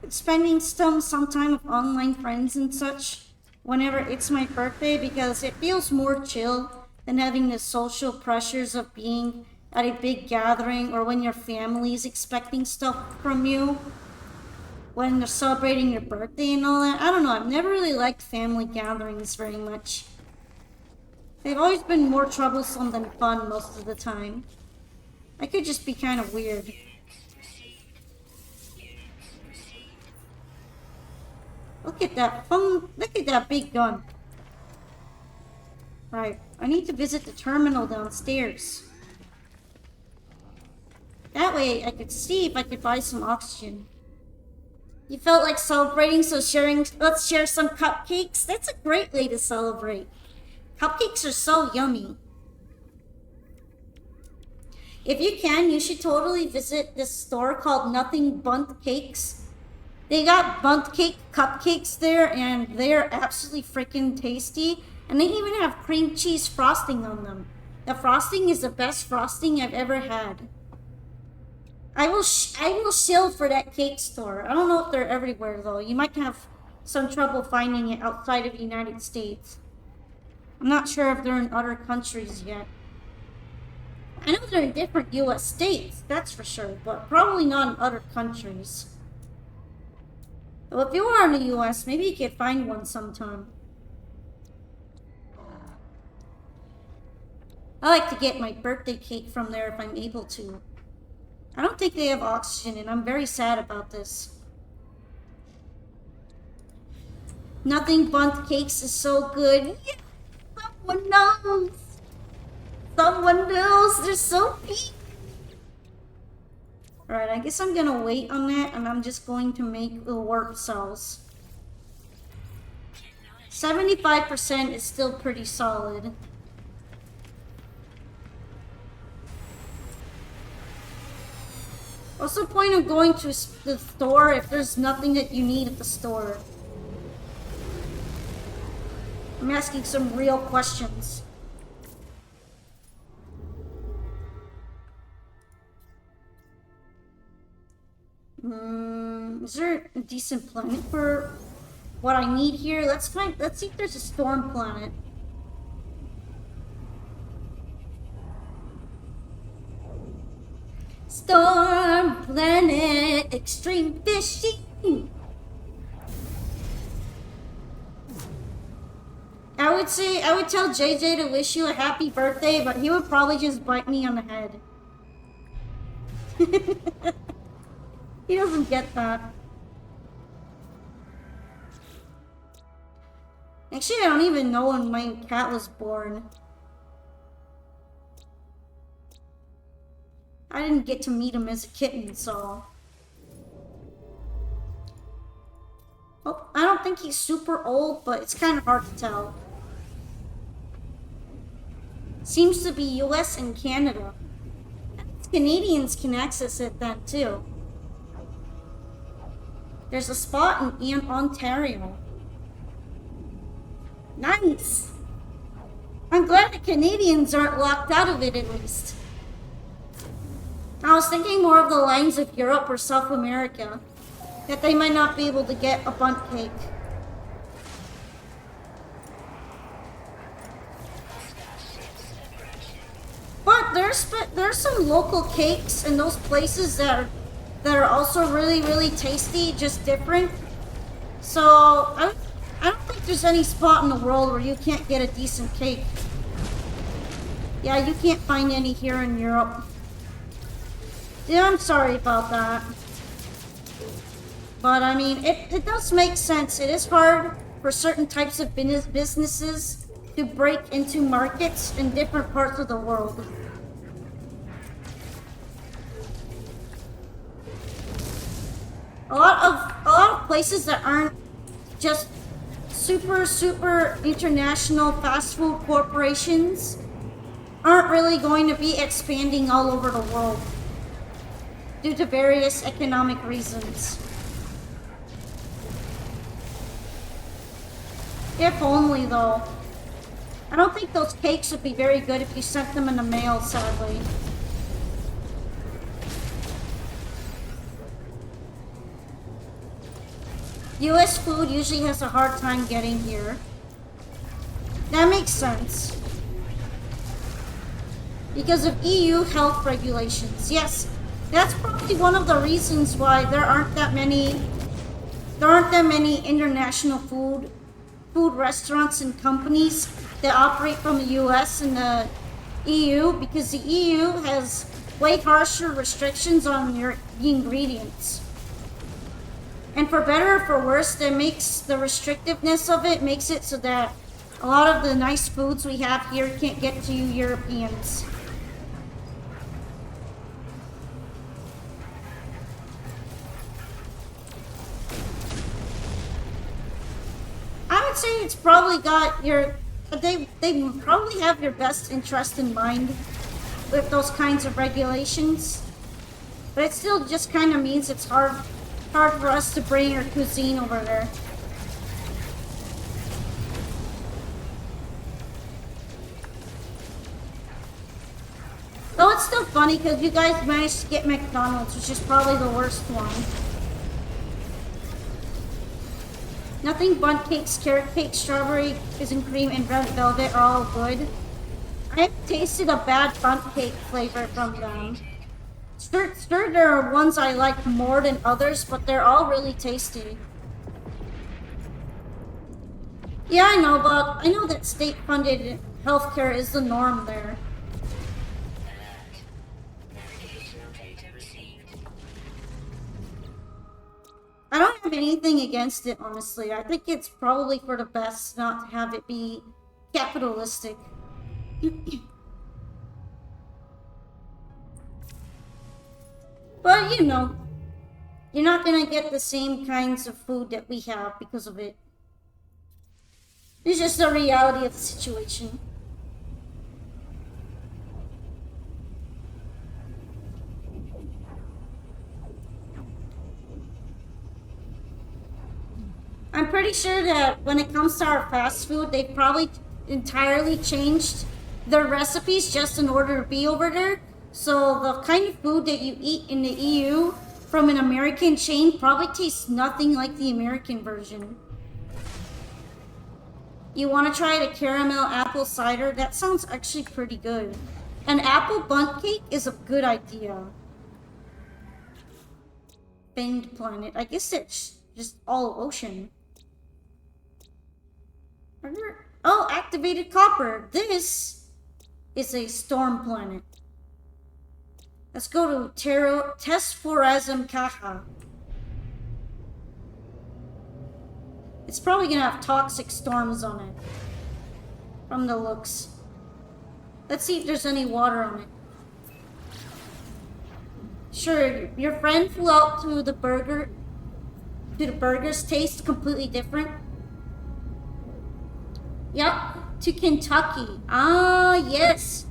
spending some time with online friends and such whenever it's my birthday because it feels more chill than having the social pressures of being at a big gathering or when your family is expecting stuff from you when they're celebrating your birthday and all that. I don't know, I've never really liked family gatherings very much. They've always been more troublesome than fun most of the time. I could just be kind of weird. Look at that fun, look at that big gun. Right, I need to visit the terminal downstairs. That way I could see if I could buy some oxygen. You felt like celebrating, so let's share some cupcakes. That's a great way to celebrate. Cupcakes are so yummy. If you can, you should totally visit this store called Nothing Bundt Cakes. They got bundt cake cupcakes there, and they're absolutely freaking tasty. And they even have cream cheese frosting on them. The frosting is the best frosting I've ever had. I will shill for that cake store. I don't know if they're everywhere though. You might have some trouble finding it outside of the United States. I'm not sure if they're in other countries yet. I know they're in different US states, that's for sure, but probably not in other countries. Well, if you are in the US, maybe you could find one sometime. I like to get my birthday cake from there if I'm able to. I don't think they have oxygen, and I'm very sad about this. Nothing Bundt Cakes is so good. Yeah, someone knows. Someone knows. They're so pink. Alright, I guess I'm gonna wait on that, and I'm just going to make the warp cells. 75% is still pretty solid. What's the point of going to the store if there's nothing that you need at the store? I'm asking some real questions. Is there a decent planet for what I need here? Let's see if there's a storm planet. Storm planet, extreme fishing. I would tell JJ to wish you a happy birthday, but he would probably just bite me on the head. He doesn't get that. Actually, I don't even know when my cat was born. I didn't get to meet him as a kitten, so... Oh, I don't think he's super old, but it's kind of hard to tell. Seems to be US and Canada. Canadians can access it then, too. There's a spot in Ontario. Nice! I'm glad the Canadians aren't locked out of it, at least. I was thinking more of the lines of Europe or South America, that they might not be able to get a bundt cake. But there's some local cakes in those places that are also really, really tasty, just different. So I don't think there's any spot in the world where you can't get a decent cake. Yeah, you can't find any here in Europe. Yeah, I'm sorry about that. But I mean, it does make sense. It is hard for certain types of businesses to break into markets in different parts of the world. A lot of places that aren't just super international fast food corporations aren't really going to be expanding all over the world due to various economic reasons. If only, though. I don't think those cakes would be very good if you sent them in the mail, sadly. US food usually has a hard time getting here. That makes sense. Because of EU health regulations. Yes, that's probably one of the reasons why there aren't that many international food restaurants and companies that operate from the US and the EU, because the EU has way harsher restrictions on the ingredients. And for better or for worse, that makes the restrictiveness of it makes it so that a lot of the nice foods we have here can't get to you Europeans. I would say it's probably got your... They probably have your best interest in mind with those kinds of regulations. But it still just kind of means it's hard for us to bring our cuisine over there. Though it's still funny because you guys managed to get McDonald's, which is probably the worst one. Nothing bundt cakes, carrot cake, strawberry, cookies cream, and red velvet are all good. I've tasted a bad bundt cake flavor from them. Sure, there are ones I like more than others, but they're all really tasty. Yeah, I know, but I know that state-funded healthcare is the norm there. I don't have anything against it, honestly. I think it's probably for the best not to have it be capitalistic. But you know, you're not gonna get the same kinds of food that we have because of it. It's just the reality of the situation. I'm pretty sure that when it comes to our fast food, they've probably entirely changed their recipes just in order to be over there. So the kind of food that you eat in the EU from an American chain probably tastes nothing like the American version. You want to try the caramel apple cider? That sounds actually pretty good. An apple bundt cake is a good idea. Bend planet. I guess it's just all ocean. Oh, activated copper. This is a storm planet. Let's go to Tesforazm Kaha. It's probably gonna have toxic storms on it. From the looks. Let's see if there's any water on it. Sure, your friend flew out to the burger. Do the burgers taste completely different? Yep, to Kentucky. Ah, yes.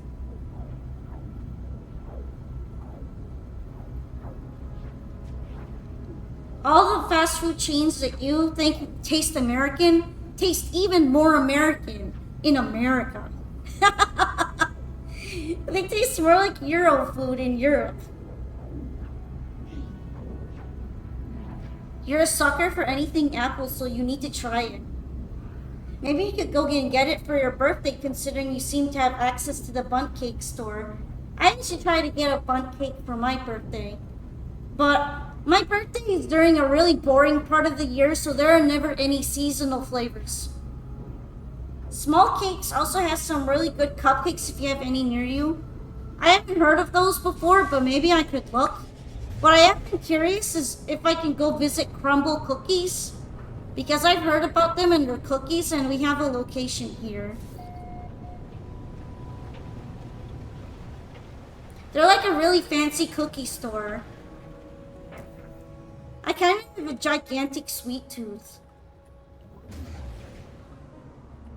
All the fast food chains that you think taste American taste even more American in America. They taste more like Euro food in Europe. You're a sucker for anything apple, so you need to try it. Maybe you could go and get it for your birthday, considering you seem to have access to the bundt cake store. I should try to get a bundt cake for my birthday. But my birthday is during a really boring part of the year, so there are never any seasonal flavors. Small Cakes also has some really good cupcakes if you have any near you. I haven't heard of those before, but maybe I could look. What I am curious is if I can go visit Crumble Cookies, because I've heard about them and their cookies, and we have a location here. They're like a really fancy cookie store. I kind of have a gigantic sweet tooth.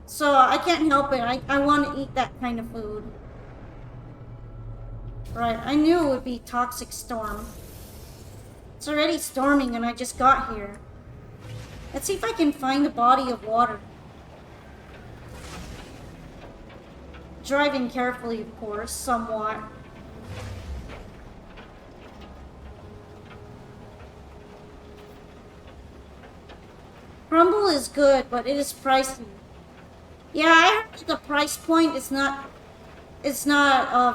So I can't help it. I want to eat that kind of food. Right, I knew it would be toxic storm. It's already storming and I just got here. Let's see if I can find a body of water. Driving carefully, of course, somewhat. Crumble is good, but it is pricey. Yeah, I heard that the price point is not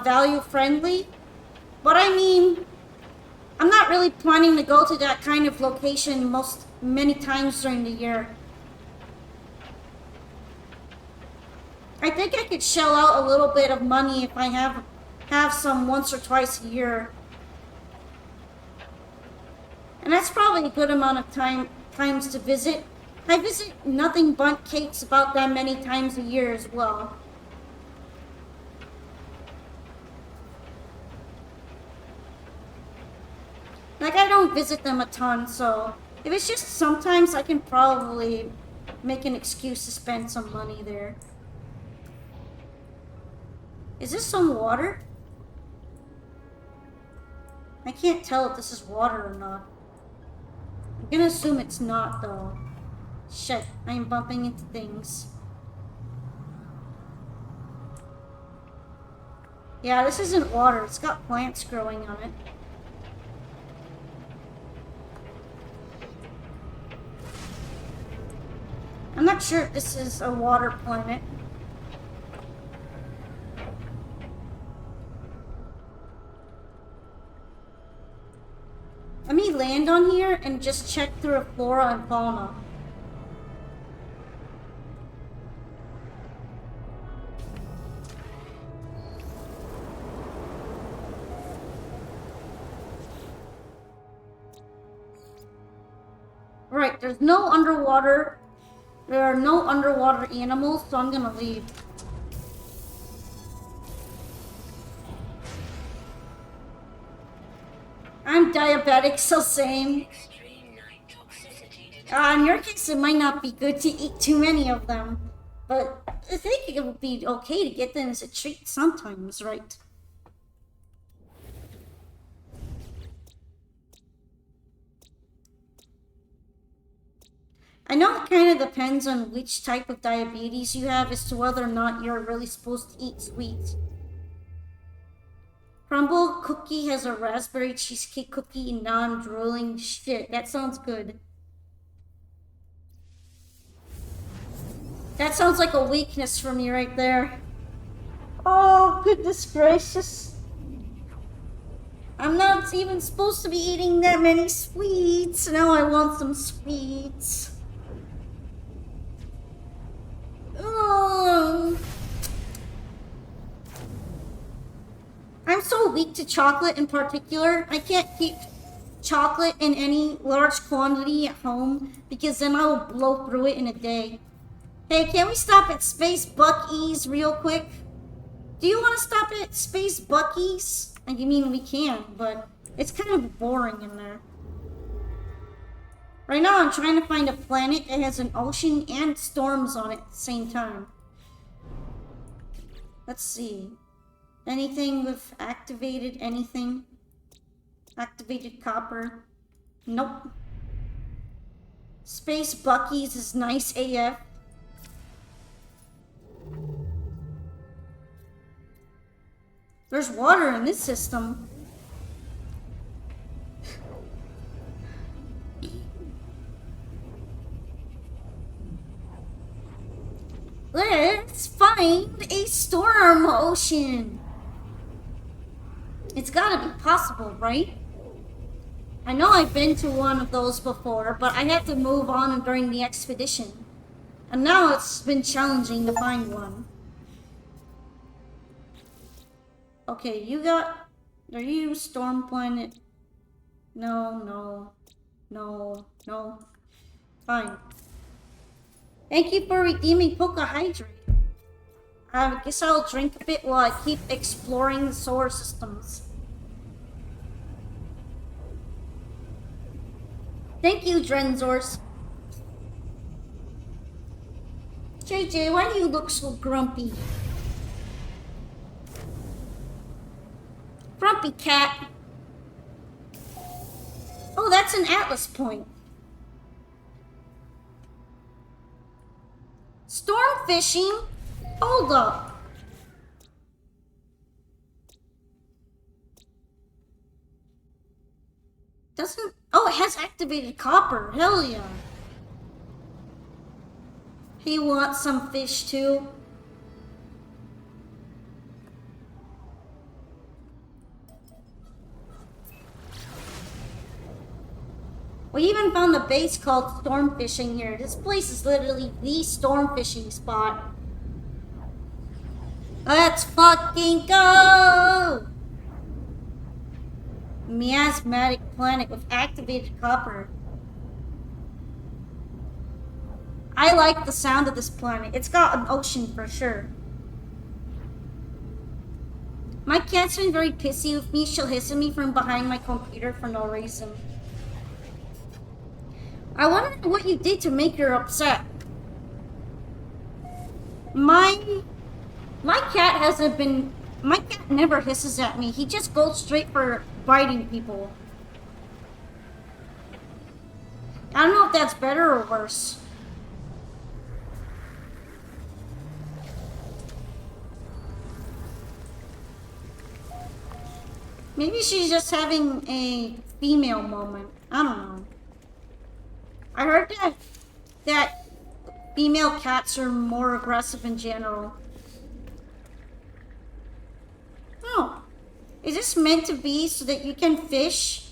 value friendly. But I mean, I'm not really planning to go to that kind of location many times during the year. I think I could shell out a little bit of money if I have some once or twice a year. And that's probably a good amount of times to visit. I visit Nothing Bundt Cakes about that many times a year as well. Like, I don't visit them a ton, so if it's just sometimes, I can probably make an excuse to spend some money there. Is this some water? I can't tell if this is water or not. I'm gonna assume it's not, though. Shit, I am bumping into things. Yeah, this isn't water. It's got plants growing on it. I'm not sure if this is a water planet. Let me land on here and just check through a flora and fauna. Right, there are no underwater animals, so I'm gonna leave. I'm diabetic, so same. Extreme night toxicity detected. In your case, it might not be good to eat too many of them, but I think it would be okay to get them as a treat sometimes, right? I know it kind of depends on which type of diabetes you have as to whether or not you're really supposed to eat sweets. Crumble cookie has a raspberry cheesecake cookie, and now I'm drooling. Shit, that sounds good. That sounds like a weakness for me right there. Oh, goodness gracious. I'm not even supposed to be eating that many sweets. Now I want some sweets. I'm so weak to chocolate in particular. I can't keep chocolate in any large quantity at home because then I will blow through it in a day. Hey, can we stop at Space Buc-ee's real quick? Do you want to stop at Space Buc-ee's? I mean, we can, but it's kind of boring in there. Right now, I'm trying to find a planet that has an ocean and storms on it at the same time. Let's see. Anything with activated anything? Activated copper? Nope. Space Buc-ee's is nice AF. There's water in this system. Let's find a storm ocean. It's gotta be possible, right? I know I've been to one of those before, but I had to move on during the expedition. And now it's been challenging to find one. Okay, you got... Are you Storm Planet? No. Fine. Thank you for redeeming Poca Hydrate. I guess I'll drink a bit while I keep exploring the solar systems. Thank you, Drenzors. JJ, why do you look so grumpy? Grumpy cat. Oh, that's an Atlas point. Storm fishing? Hold up. Doesn't... Oh, it has activated copper. Hell yeah. He wants some fish too. We even found a base called Storm Fishing here. This place is literally the storm fishing spot. Let's fucking go! Miasmatic planet with activated copper. I like the sound of this planet. It's got an ocean for sure. My cat's been very pissy with me. She'll hiss at me from behind my computer for no reason. I wonder what you did to make her upset. My cat hasn't been... My cat never hisses at me. He just goes straight for biting people. I don't know if that's better or worse. Maybe she's just having a female moment. I don't know. I heard that female cats are more aggressive in general. Oh, is this meant to be so that you can fish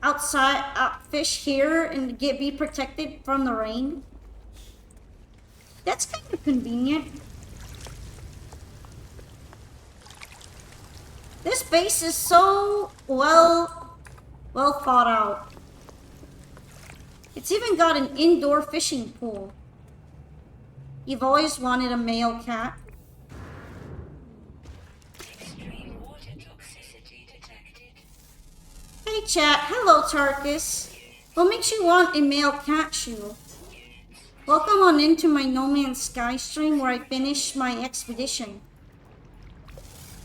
outside, fish here and be protected from the rain? That's kind of convenient. This base is so well thought out. It's even got an indoor fishing pool. You've always wanted a male cat. Extreme water toxicity detected. Hey Hey chat, hello Tarkus. What makes you want a male cat shoe? Welcome on into my No Man's Sky stream where I finished my expedition.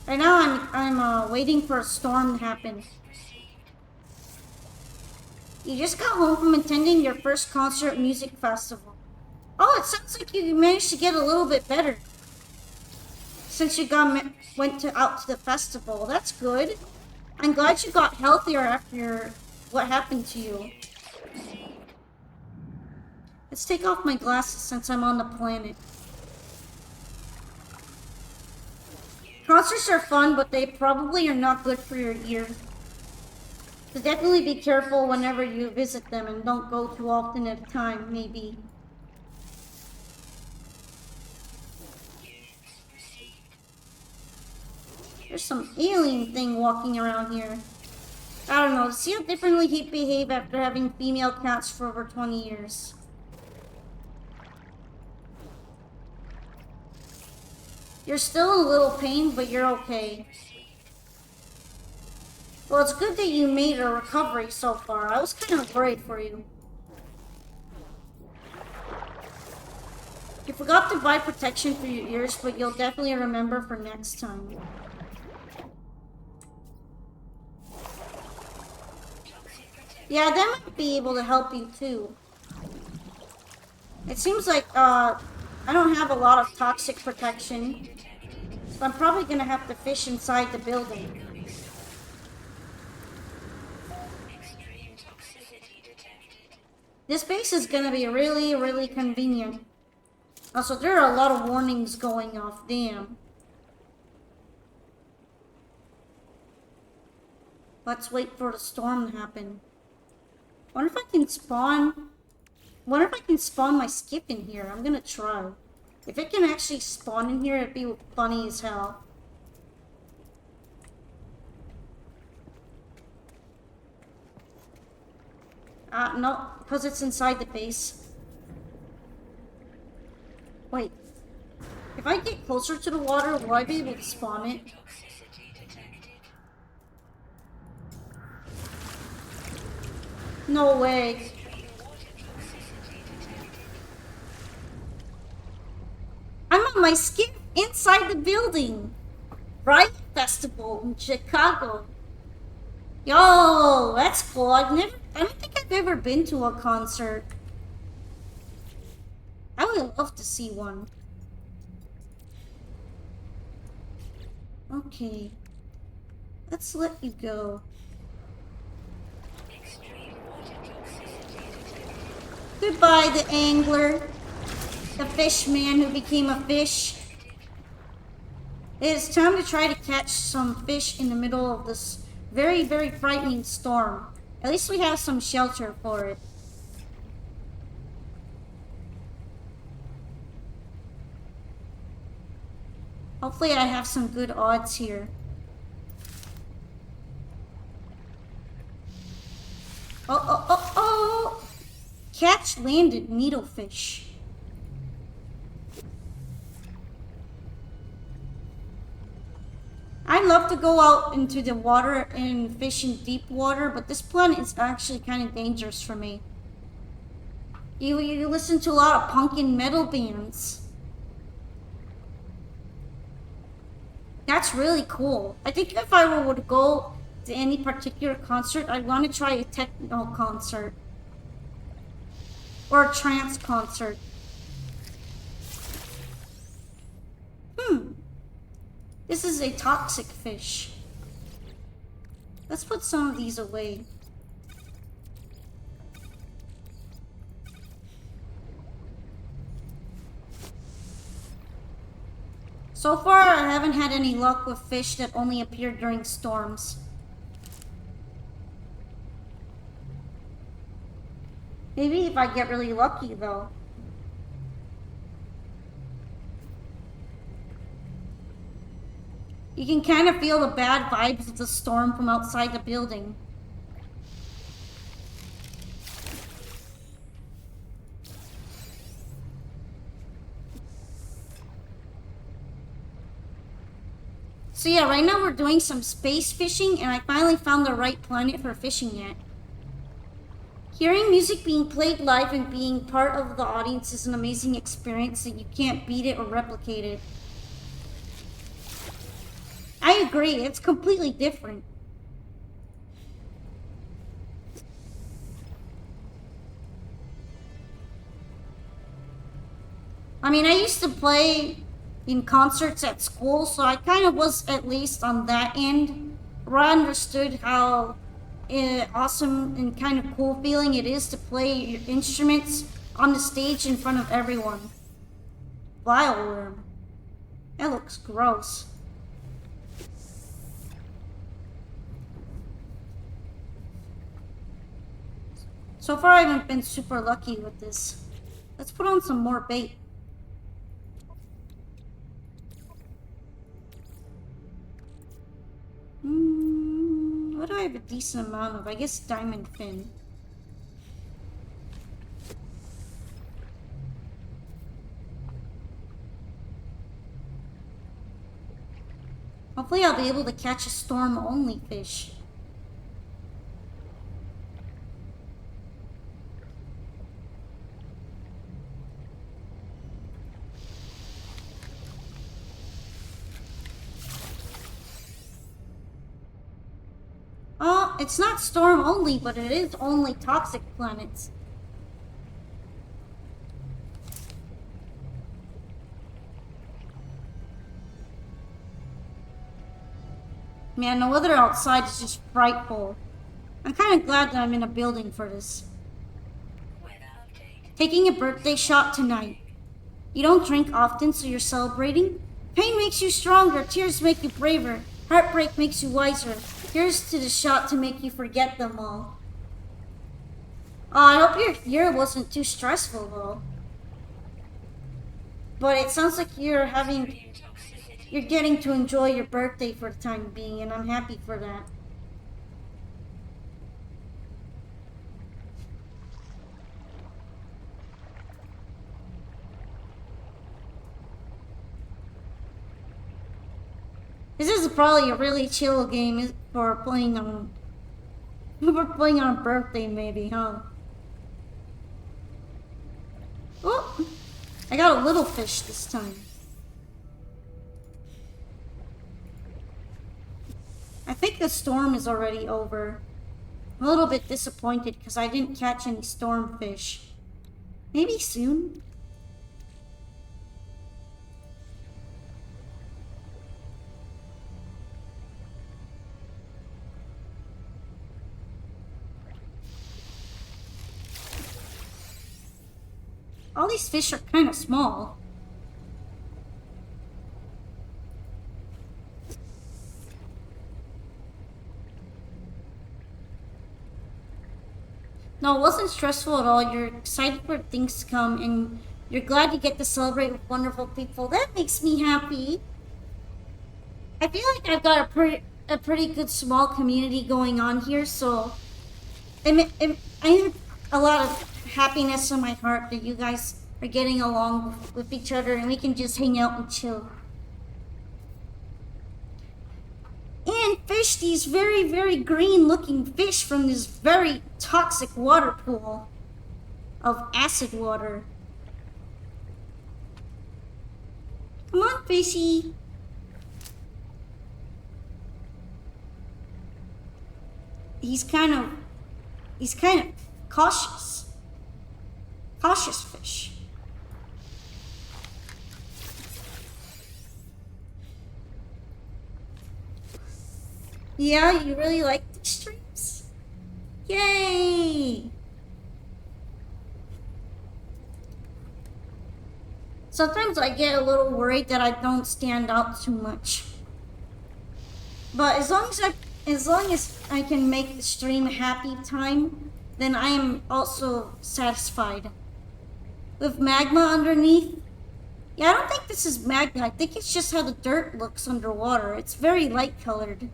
Right now I'm waiting for a storm to happen. You just got home from attending your first concert music festival. Oh, it sounds like you managed to get a little bit better since you out to the festival. That's good. I'm glad you got healthier after what happened to you. Let's take off my glasses since I'm on the planet. Concerts are fun, but they probably are not good for your ears. So definitely be careful whenever you visit them and don't go too often at a time, maybe. There's some alien thing walking around here. I don't know, see how differently he'd behave after having female cats for over 20 years. You're still in a little pain, but you're okay. Well, it's good that you made a recovery so far. I was kind of worried for you. You forgot to buy protection for your ears, but you'll definitely remember for next time. Yeah, that might be able to help you too. It seems like I don't have a lot of toxic protection, so I'm probably gonna have to fish inside the building. This base is gonna be really, really convenient. Also, there are a lot of warnings going off. Damn. Let's wait for the storm to happen. Wonder if I can spawn my skip in here. I'm gonna try. If it can actually spawn in here, it'd be funny as hell. No, because it's inside the base. Wait. If I get closer to the water, will I be able to spawn it? No way. I'm on my skip inside the building. Riot Festival in Chicago. Yo, that's cool. I don't think I've ever been to a concert. I would love to see one. Okay. Let's let you go. Goodbye, the angler. The fish man who became a fish. It is time to try to catch some fish in the middle of this very, very frightening storm. At least we have some shelter for it. Hopefully I have some good odds here. Oh! Catch landed needlefish. I love to go out into the water and fish in deep water, but this planet is actually kind of dangerous for me. You listen to a lot of punk and metal bands. That's really cool. I think if I were to go to any particular concert, I'd want to try a techno concert. Or a trance concert. This is a toxic fish. Let's put some of these away. So far, I haven't had any luck with fish that only appear during storms. Maybe if I get really lucky, though. You can kind of feel the bad vibes of the storm from outside the building. So yeah, right now we're doing some space fishing, and I finally found the right planet for fishing at. Hearing music being played live and being part of the audience is an amazing experience that you can't beat it or replicate it. I agree, it's completely different. I mean, I used to play in concerts at school, so I kind of was at least on that end, where I understood how awesome and kind of cool feeling it is to play your instruments on the stage in front of everyone. Vileworm. That looks gross. So far I haven't been super lucky with this. Let's put on some more bait. What do I have a decent amount of? I guess diamond fin. Hopefully I'll be able to catch a storm-only fish. It's not storm-only, but it is only toxic planets. Man, the weather outside is just frightful. I'm kind of glad that I'm in a building for this. Taking a birthday shot tonight. You don't drink often, so you're celebrating? Pain makes you stronger, tears make you braver, heartbreak makes you wiser. Here's to the shot to make you forget them all. Oh, I hope your year wasn't too stressful, though. But it sounds like you're getting to enjoy your birthday for the time being, and I'm happy for that. This is probably a really chill game for playing on a birthday, maybe, huh? Oh, I got a little fish this time. I think the storm is already over. I'm a little bit disappointed because I didn't catch any stormfish. Maybe soon? All these fish are kind of small. No, it wasn't stressful at all. You're excited for things to come, and you're glad you get to celebrate with wonderful people. That makes me happy. I feel like I've got a pretty good small community going on here, so I have a lot of happiness in my heart that you guys are getting along with each other, and we can just hang out and chill. And fish these very, very green looking fish from this very toxic water pool of acid water. Come on, fishy. He's kind of cautious. Cautious fish. Yeah, you really like these streams? Yay! Sometimes I get a little worried that I don't stand out too much. But as long as I can make the stream a happy time, then I am also satisfied. With magma underneath? Yeah, I don't think this is magma. I think it's just how the dirt looks underwater. It's very light colored.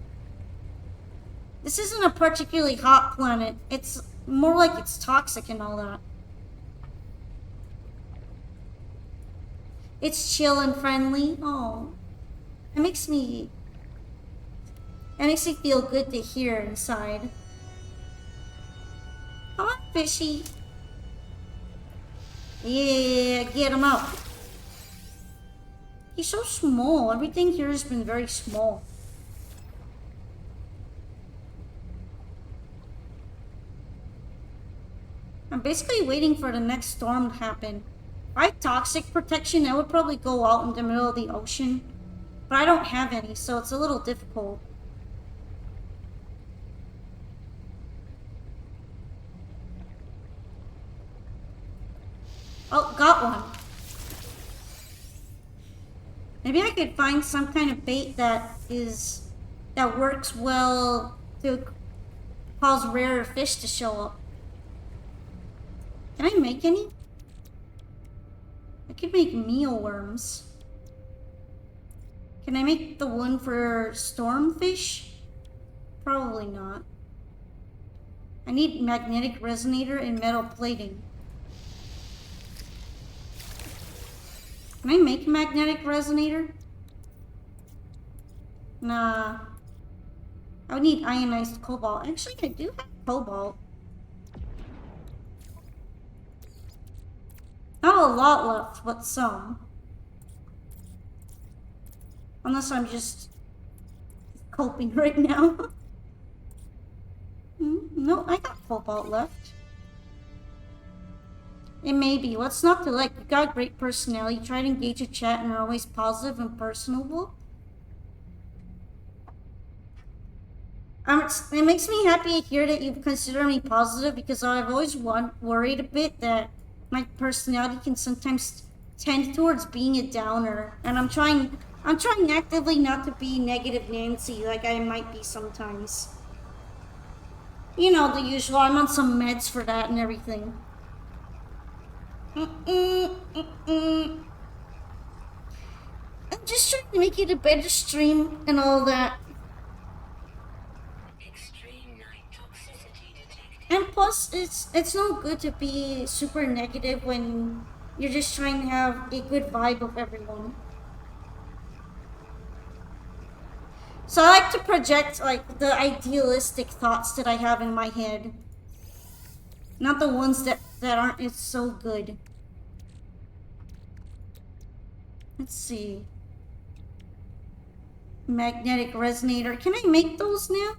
This isn't a particularly hot planet. It's more like it's toxic and all that. It's chill and friendly. Oh, it makes me It makes me feel good to hear inside. Come on, fishy. Yeah, get him out. He's so small. Everything here has been very small. I'm basically waiting for the next storm to happen. If I had toxic protection, I would probably go out in the middle of the ocean. But I don't have any, so it's a little difficult. Oh, got one. Maybe I could find some kind of bait that works well to cause rarer fish to show up. Can I make any? I could make mealworms. Can I make the one for stormfish? Probably not. I need magnetic resonator and metal plating. Can I make a magnetic resonator? Nah. I would need ionized cobalt. Actually, I do have cobalt. Not a lot left, but some. Unless I'm just coping right now. No, I got cobalt left. It may be. What's not to like? You got great personality. You try to engage a chat and are always positive and personable. It makes me happy to hear that you consider me positive because I've always worried a bit that my personality can sometimes tend towards being a downer, and I'm trying actively not to be negative Nancy like I might be sometimes. You know, the usual. I'm on some meds for that and everything. I'm just trying to make it a better stream and all that. Extreme night toxicity detected. And plus, it's no good to be super negative when you're just trying to have a good vibe of everyone. So I like to project like the idealistic thoughts that I have in my head, not the ones that aren't it's so good. Let's see. Magnetic resonator. Can I make those now?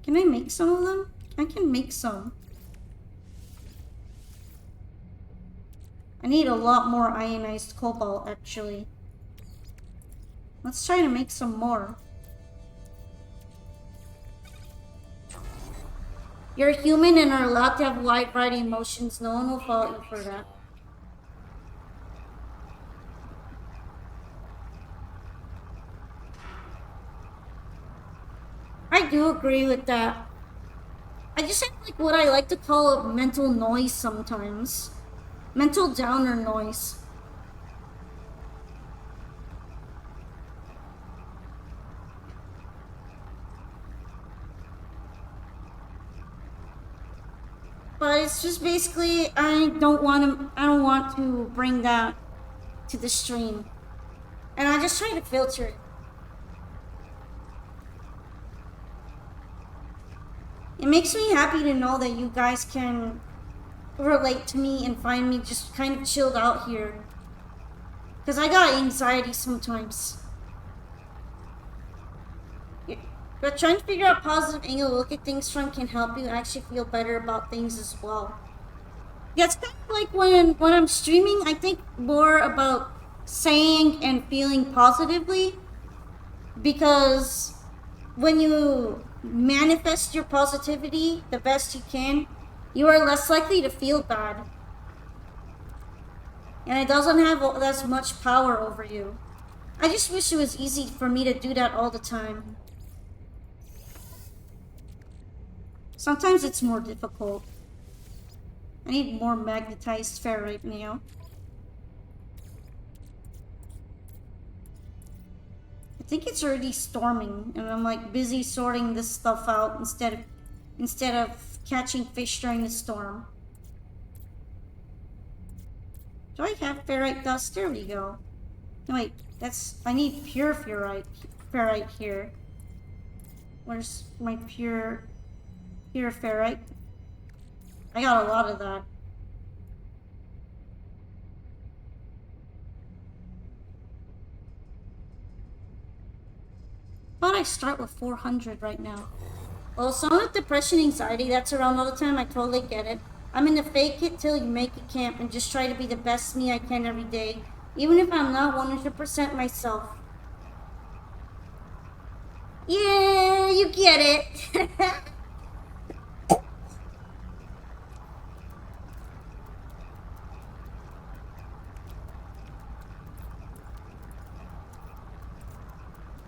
Can I make some of them? I can make some. I need a lot more ionized cobalt, actually. Let's try to make some more. You're human and are allowed to have wide variety of emotions. No one will fault you for that. I do agree with that. I just have like what I like to call mental noise sometimes. Mental downer noise. But it's just basically I don't want to bring that to the stream. And I just try to filter it. It makes me happy to know that you guys can relate to me and find me just kind of chilled out here. Because I got anxiety sometimes. But trying to figure out a positive angle to look at things from can help you actually feel better about things as well. Yeah, it's kind of like when I'm streaming, I think more about saying and feeling positively. Because when you manifest your positivity the best you can, you are less likely to feel bad. And it doesn't have as much power over you. I just wish it was easy for me to do that all the time. Sometimes it's more difficult. I need more magnetized ferrite now. I think it's already storming, and I'm like busy sorting this stuff out instead of catching fish during the storm. Do I have ferrite dust? There we go. No, wait, I need pure ferrite here. Where's my pure ferrite? I got a lot of that. Thought I start with 400 right now. Well, some with depression, anxiety, that's around all the time. I totally get it. I'm in the fake it till you make it camp and just try to be the best me I can every day, even if I'm not 100% myself. Yeah, you get it.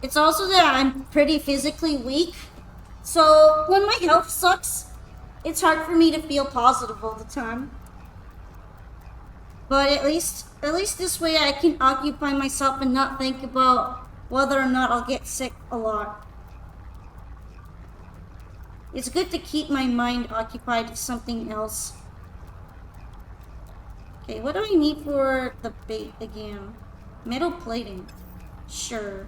It's also that I'm pretty physically weak. So when my health sucks, it's hard for me to feel positive all the time. But at least this way I can occupy myself and not think about whether or not I'll get sick a lot. It's good to keep my mind occupied with something else. Okay, what do I need for the bait again? Metal plating. Sure.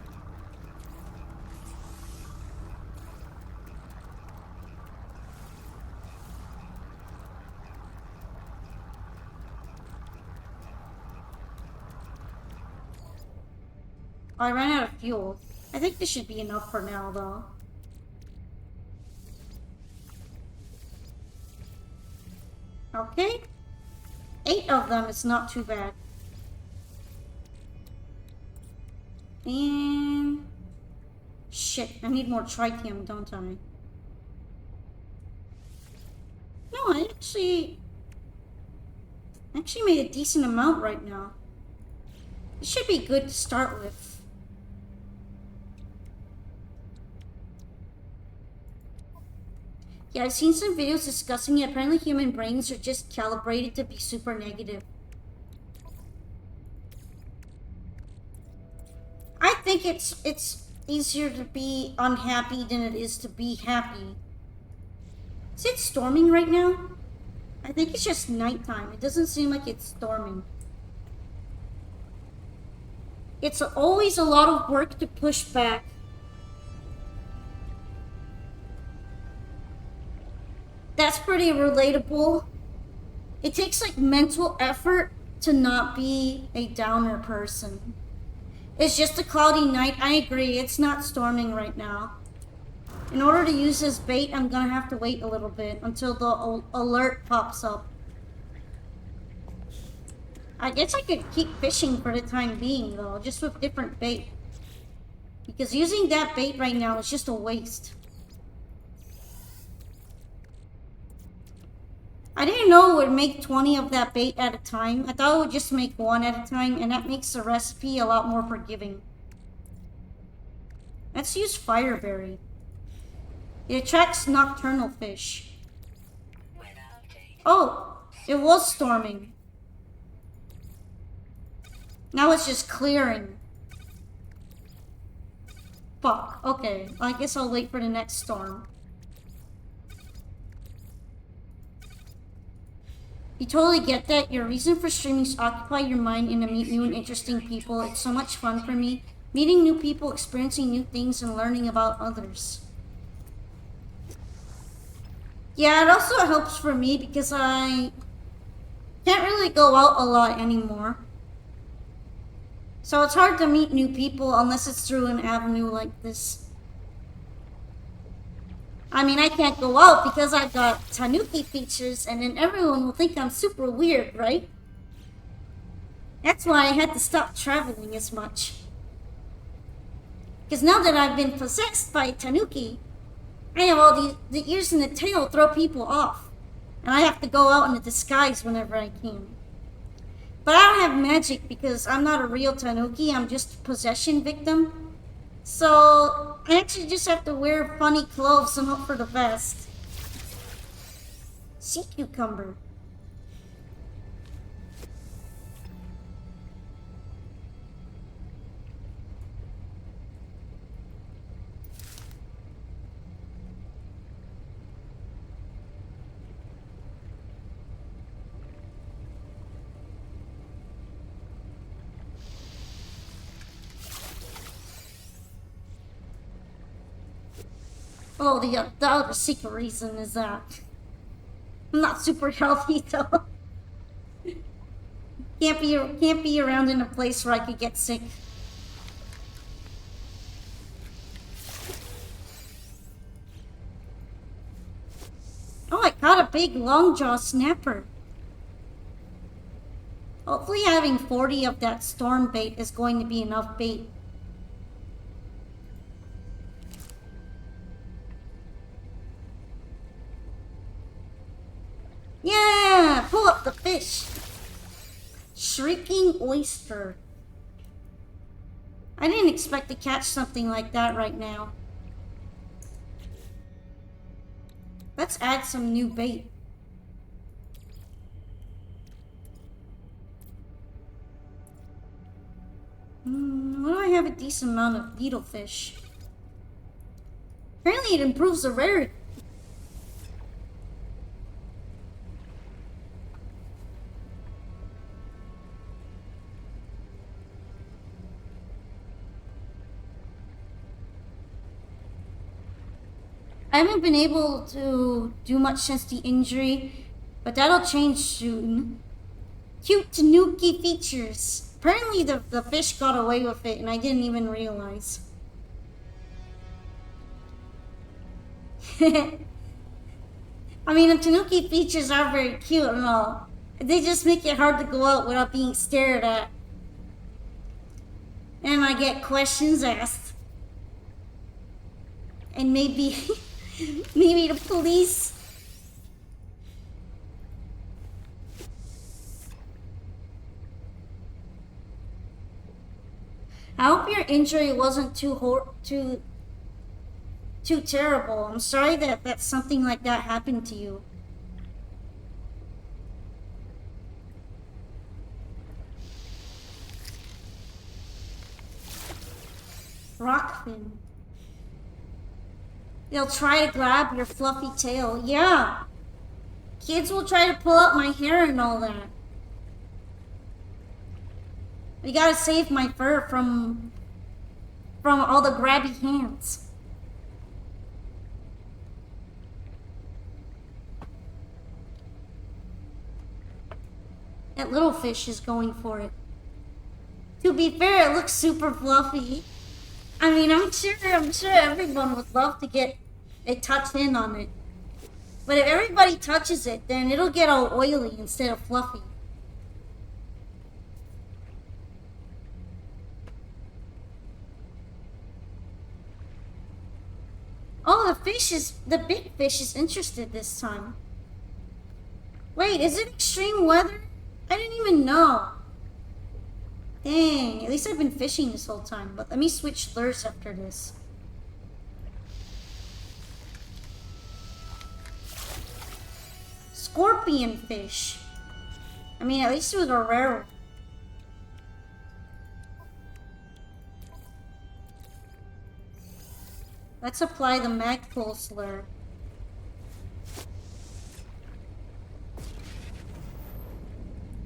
Oh, I ran out of fuel. I think this should be enough for now, though. Okay. 8 of them is not too bad. And... shit, I need more tritium, don't I? No, I actually made a decent amount right now. It should be good to start with. Yeah, I've seen some videos discussing it. Apparently human brains are just calibrated to be super negative. I think it's easier to be unhappy than it is to be happy. Is it storming right now? I think it's just nighttime. It doesn't seem like it's storming. It's always a lot of work to push back. That's pretty relatable. It takes like mental effort to not be a downer person. It's just a cloudy night. I agree. It's not storming right now. In order to use this bait, I'm gonna have to wait a little bit until the alert pops up. I guess I could keep fishing for the time being though, just with different bait. Because using that bait right now is just a waste. I didn't know it would make 20 of that bait at a time. I thought it would just make 1 at a time, and that makes the recipe a lot more forgiving. Let's use Fireberry. It attracts nocturnal fish. Oh, it was storming. Now it's just clearing. Fuck, okay. I guess I'll wait for the next storm. You totally get that. Your reason for streaming is to occupy your mind and to meet new and interesting people. It's so much fun for me. Meeting new people, experiencing new things, and learning about others. Yeah, it also helps for me because I can't really go out a lot anymore. So it's hard to meet new people unless it's through an avenue like this. I mean, I can't go out because I've got Tanuki features and then everyone will think I'm super weird, right? That's why I had to stop traveling as much. Because now that I've been possessed by Tanuki, I have all the ears and the tail throw people off. And I have to go out in a disguise whenever I can. But I don't have magic because I'm not a real Tanuki, I'm just a possession victim. So, I actually just have to wear funny clothes and hope for the best. Sea cucumber. Oh, the other secret reason is that I'm not super healthy, so can't be around in a place where I could get sick. Oh, I caught a big longjaw snapper. Hopefully having 40 of that storm bait is going to be enough bait. Yeah! Pull up the fish! Shrieking oyster. I didn't expect to catch something like that right now. Let's add some new bait. Why do I have a decent amount of needlefish? Apparently it improves the rarity. I haven't been able to do much since the injury, but that'll change soon. Cute Tanuki features. Apparently the fish got away with it and I didn't even realize. I mean, the Tanuki features are very cute and all. They just make it hard to go out without being stared at. And I get questions asked. And maybe maybe the police. I hope your injury wasn't too terrible. I'm sorry that something like that happened to you. Rockfin. They'll try to grab your fluffy tail. Yeah. Kids will try to pull out my hair and all that. We gotta save my fur from all the grabby hands. That little fish is going for it. To be fair, it looks super fluffy. I mean, I'm sure everyone would love to get a touch in on it. But if everybody touches it, then it'll get all oily instead of fluffy. Oh, the big fish is interested this time. Wait, is it extreme weather? I didn't even know. Dang, at least I've been fishing this whole time. But let me switch lures after this. Scorpion fish. I mean, at least it was a rare one. Let's apply the Magpulse lure.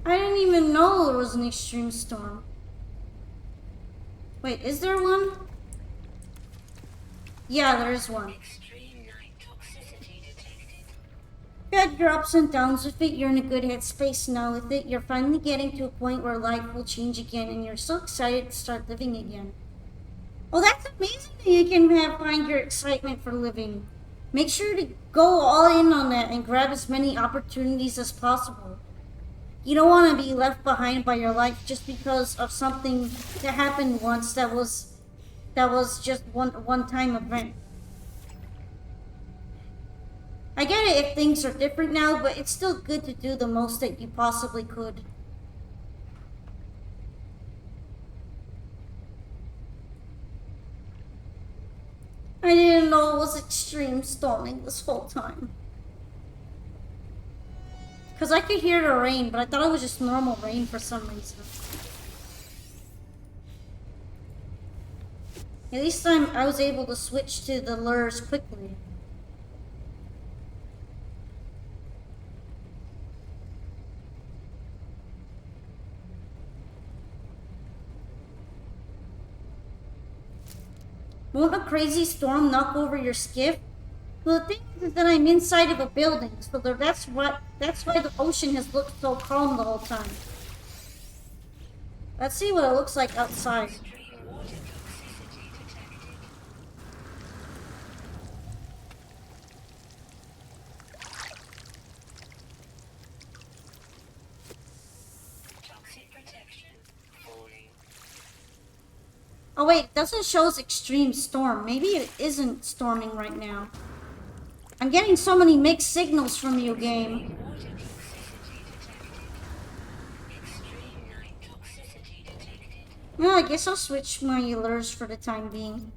I didn't even know there was an extreme storm. Wait, is there one? Yeah, there is one. Extreme night toxicity detected. You had your ups and downs with it, you're in a good headspace now with it. You're finally getting to a point where life will change again and you're so excited to start living again. Well, that's amazing that you can find your excitement for living. Make sure to go all in on that and grab as many opportunities as possible. You don't want to be left behind by your life just because of something that happened once that was just one-time event. I get it if things are different now, but it's still good to do the most that you possibly could. I didn't know it was extreme storming this whole time. Because I could hear the rain, but I thought it was just normal rain for some reason. At least I was able to switch to the lures quickly. Won't a crazy storm knock over your skiff? Well, the thing is that I'm inside of a building, so that's why the ocean has looked so calm the whole time. Let's see what it looks like outside. Extreme water toxicity detected. Toxic protection falling. Oh wait, it doesn't show us extreme storm. Maybe it isn't storming right now. I'm getting so many mixed signals from you, game. Water toxicity detected. Extreme night toxicity detected. Well, I guess I'll switch my lures for the time being.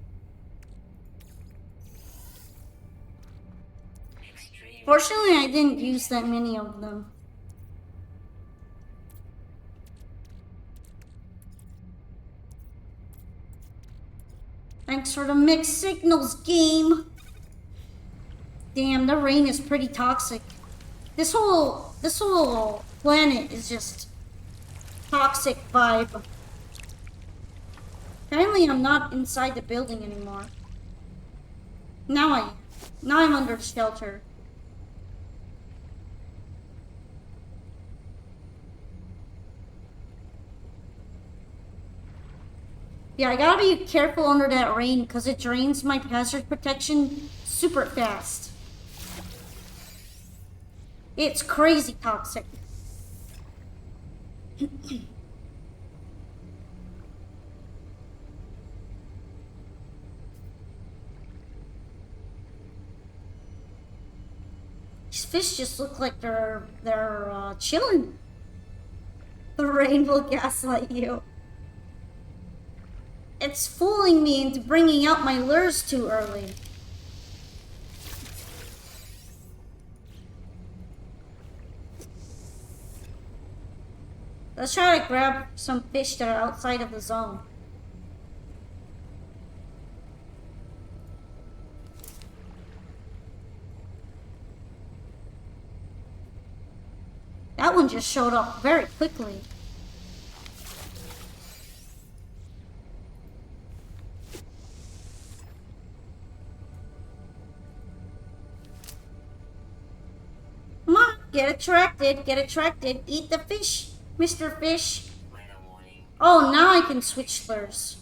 Extreme. Fortunately, I didn't use that many of them. Thanks for the mixed signals, game. Damn, the rain is pretty toxic. This whole planet is just toxic vibe. Apparently, I'm not inside the building anymore. Now I'm under the shelter. Yeah, I gotta be careful under that rain because it drains my hazard protection super fast. It's crazy toxic. These fish just look like they're chilling. The rain will gaslight you. It's fooling me into bringing out my lures too early. Let's try to grab some fish that are outside of the zone. That one just showed up very quickly. Come on, get attracted, eat the fish, Mr. Fish. Weather warning. Oh, now I can switch lures.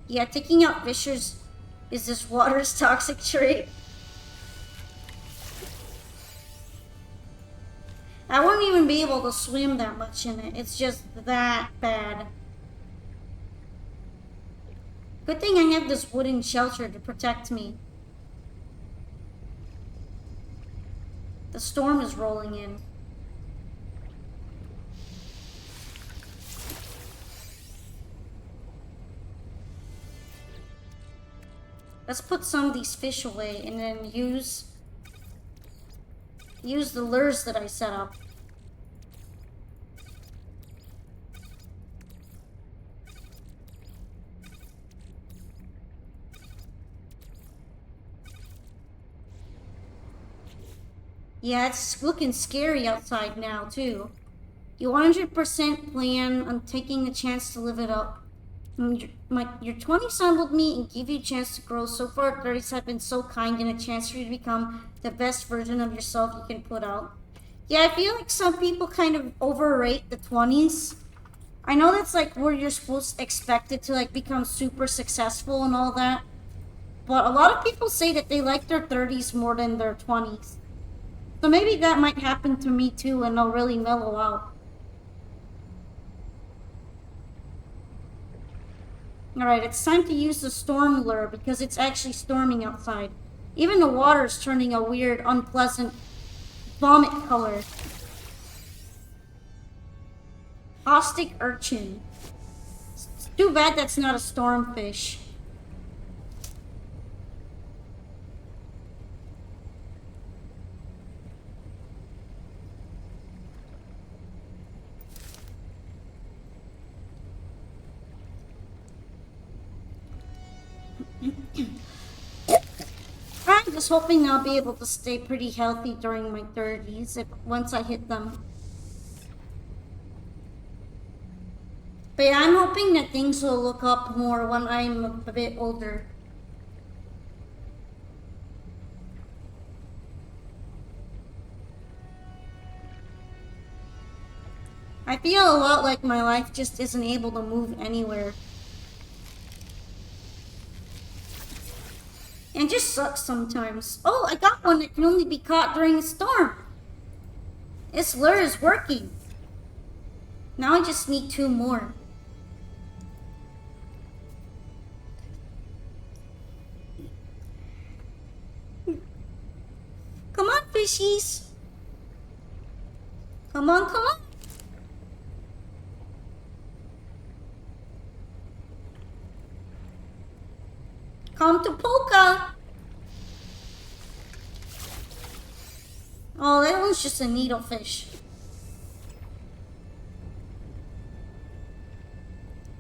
Yeah, taking out fishers is this water's toxic trait. I wouldn't even be able to swim that much in it. It's just that bad. Good thing I have this wooden shelter to protect me. The storm is rolling in. Let's put some of these fish away and then use the lures that I set up. Yeah, it's looking scary outside now, too. You 100% plan on taking the chance to live it up. Your 20s humbled me and gave you a chance to grow. So far, 30s have been so kind and a chance for you to become the best version of yourself you can put out. Yeah, I feel like some people kind of overrate the 20s. I know that's like where you're supposed to expect it to like become super successful and all that. But a lot of people say that they like their 30s more than their 20s. So maybe that might happen to me too and I'll really mellow out. Alright, it's time to use the storm lure because it's actually storming outside. Even the water is turning a weird, unpleasant vomit color. Caustic urchin. It's too bad that's not a stormfish. I'm just hoping I'll be able to stay pretty healthy during my 30s once I hit them. But yeah, I'm hoping that things will look up more when I'm a bit older. I feel a lot like my life just isn't able to move anywhere. And just sucks sometimes. Oh, I got one that can only be caught during a storm. This lure is working. Now I just need 2 more. Come on, fishies. Come on, come on. Come to Polka. Oh, that one's just a needlefish.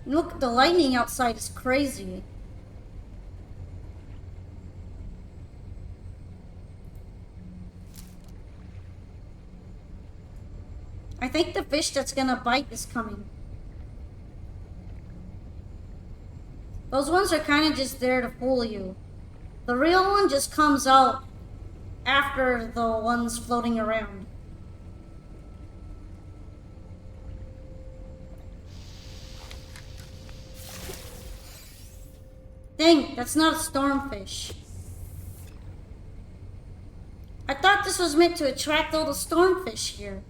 Look, the lightning outside is crazy. I think the fish that's gonna bite is coming. Those ones are kind of just there to fool you. The real one just comes out after the ones floating around. Dang, that's not a stormfish. I thought this was meant to attract all the stormfish here.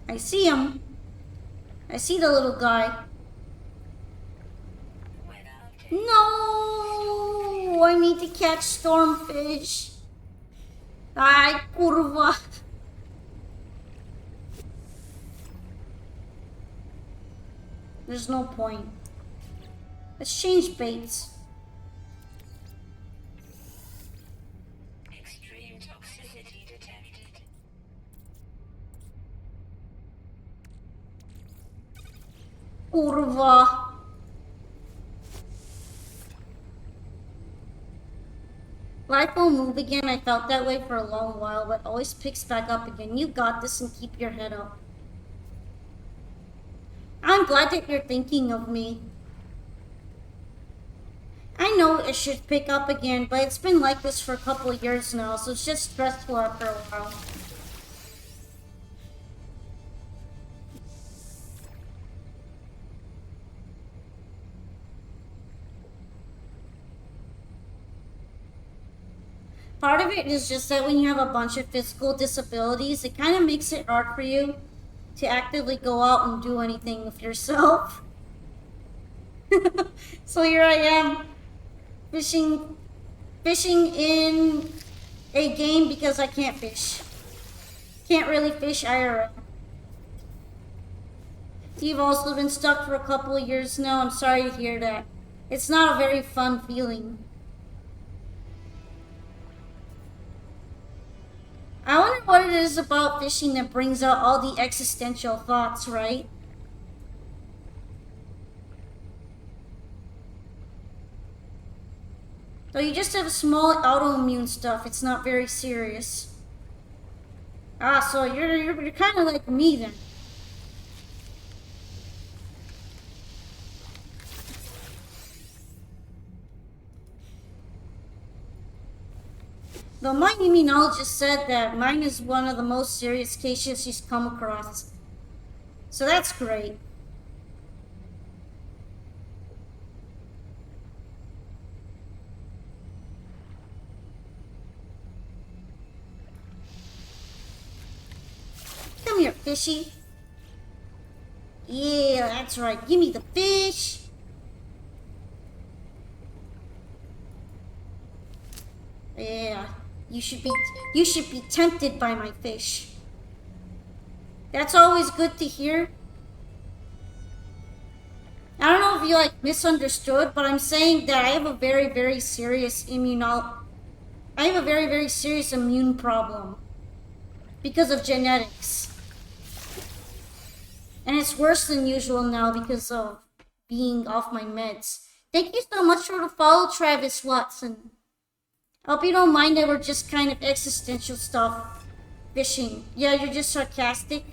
I see him. I see the little guy. No, I need to catch stormfish. Ay, kurwa. There's no point. Let's change baits. Extreme toxicity detected. Kurwa. Life will move again. I felt that way for a long while, but always picks back up again. You got this and keep your head up. I'm glad that you're thinking of me. I know it should pick up again, but it's been like this for a couple of years now, so it's just stressful after a while. Part of it is just that when you have a bunch of physical disabilities, it kind of makes it hard for you to actively go out and do anything with yourself. So here I am, fishing in a game because I can't fish. Can't really fish IRL. You've also been stuck for a couple of years now. I'm sorry to hear that. It's not a very fun feeling. I wonder what it is about fishing that brings out all the existential thoughts, right? Though you just have small autoimmune stuff, it's not very serious. Ah, so you're kind of like me then. Though my immunologist said that mine is one of the most serious cases she's come across. So that's great. Come here, fishy. Yeah, that's right. Give me the fish. Yeah. You should be tempted by my fish. That's always good to hear. I don't know if you misunderstood, but I'm saying that I have a very, very serious immune problem because of genetics. And it's worse than usual now because of being off my meds. Thank you so much for the follow, Travis Watson. I hope you don't mind that we're just kind of existential stuff fishing. Yeah, you're just sarcastic.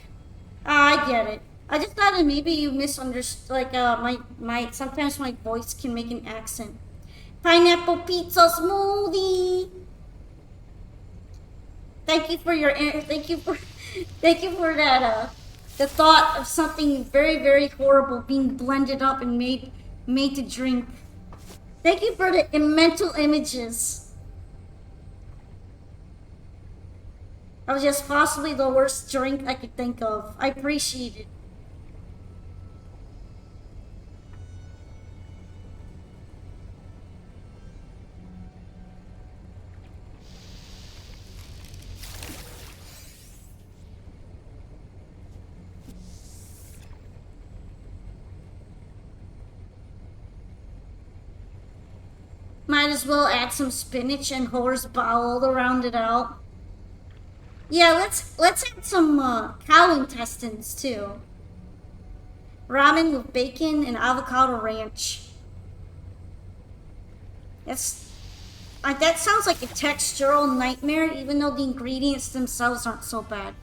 I get it. I just thought that maybe you misunderstood. Like, my sometimes my voice can make an accent. Pineapple pizza smoothie. Thank you for your. Thank you for. Thank you for that. The thought of something very, very horrible being blended up and made to drink. Thank you for the mental images. Of just possibly the worst drink I could think of. I appreciate it. Might as well add some spinach and horse bowel to round it out. Yeah, let's add some cow intestines too. Ramen with bacon and avocado ranch. That sounds like a textural nightmare, even though the ingredients themselves aren't so bad.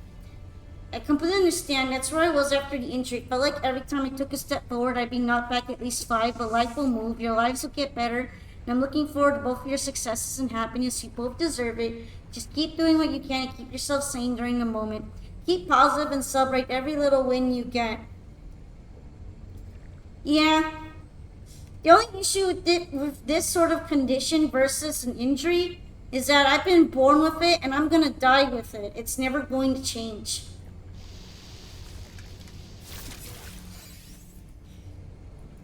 I completely understand. That's where I was after the injury. It felt like every time I took a step forward, I'd be knocked back at least 5, but life will move. Your lives will get better. And I'm looking forward to both of your successes and happiness. You both deserve it. Just keep doing what you can and keep yourself sane during the moment. Keep positive and celebrate every little win you get. Yeah. The only issue with this sort of condition versus an injury is that I've been born with it and I'm gonna die with it. It's never going to change.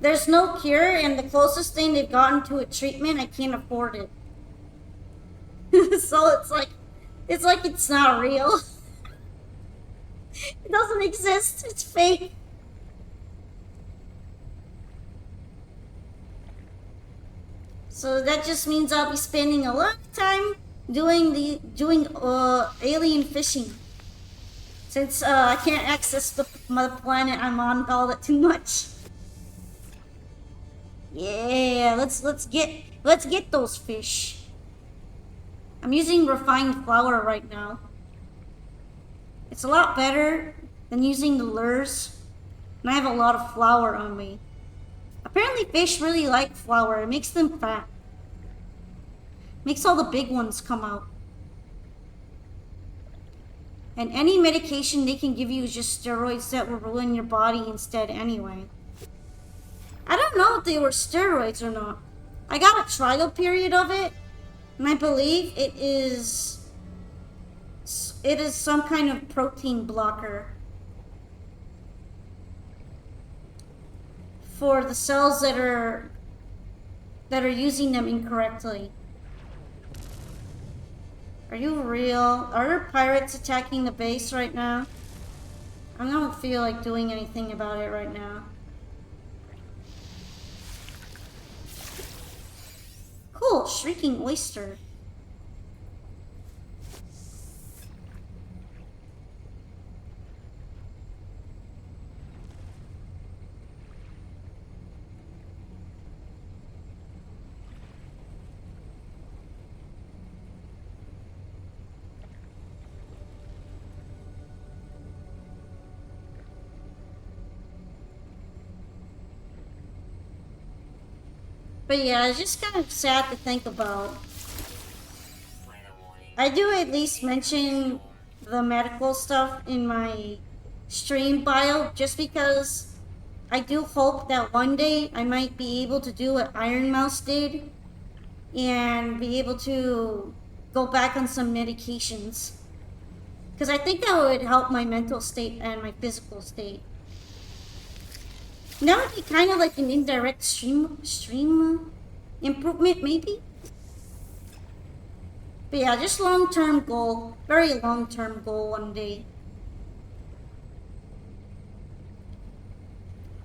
There's no cure, and the closest thing they've gotten to a treatment, I can't afford it. So it's like it's not real. It doesn't exist. It's fake. So that just means I'll be spending a lot of time doing alien fishing, since I can't access the planet I'm on all that too much. Yeah, let's get those fish. I'm using refined flour right now. It's a lot better than using the lures, and I have a lot of flour on me. Apparently fish really like flour. It makes them fat. Makes all the big ones come out. And any medication they can give you is just steroids that will ruin your body instead anyway. I don't know if they were steroids or not. I got a trial period of it, and I believe it is some kind of protein blocker for the cells that are using them incorrectly. Are you real? Are there pirates attacking the base right now? I don't feel like doing anything about it right now. Cool, shrieking oyster. But yeah, it's just kind of sad to think about. I do at least mention the medical stuff in my stream bio just because I do hope that one day I might be able to do what Iron Mouse did and be able to go back on some medications. Because I think that would help my mental state and my physical state. That would be kind of like an indirect stream improvement, maybe? But yeah, just long-term goal. Very long-term goal one day.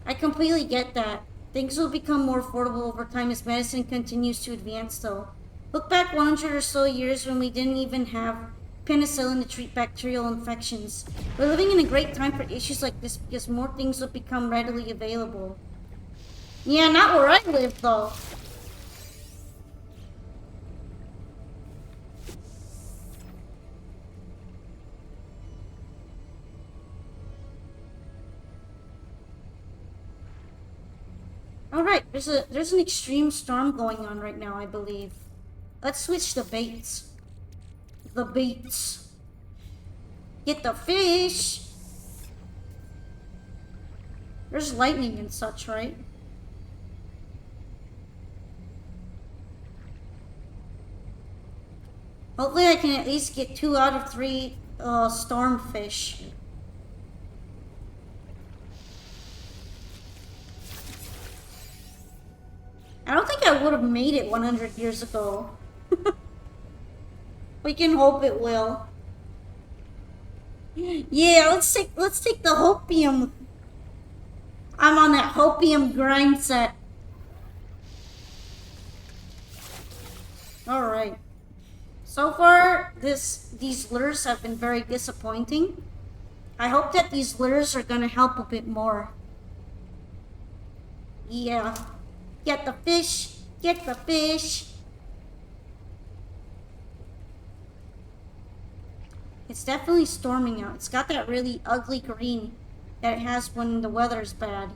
I completely get that. Things will become more affordable over time as medicine continues to advance, though. Look back 100 or so years when we didn't even have penicillin to treat bacterial infections. We're living in a great time for issues like this because more things will become readily available. Yeah, not where I live, though. Alright, there's an extreme storm going on right now, I believe. Let's switch the baits. The baits. Get the fish! There's lightning and such, right? Hopefully I can at least get 2 out of 3 stormfish. I don't think I would have made it 100 years ago. We can hope it will. Yeah, let's take the hopium. I'm on that hopium grind set. Alright. So far, these lures have been very disappointing. I hope that these lures are gonna help a bit more. Yeah. Get the fish! Get the fish! It's definitely storming out. It's got that really ugly green that it has when the weather's bad.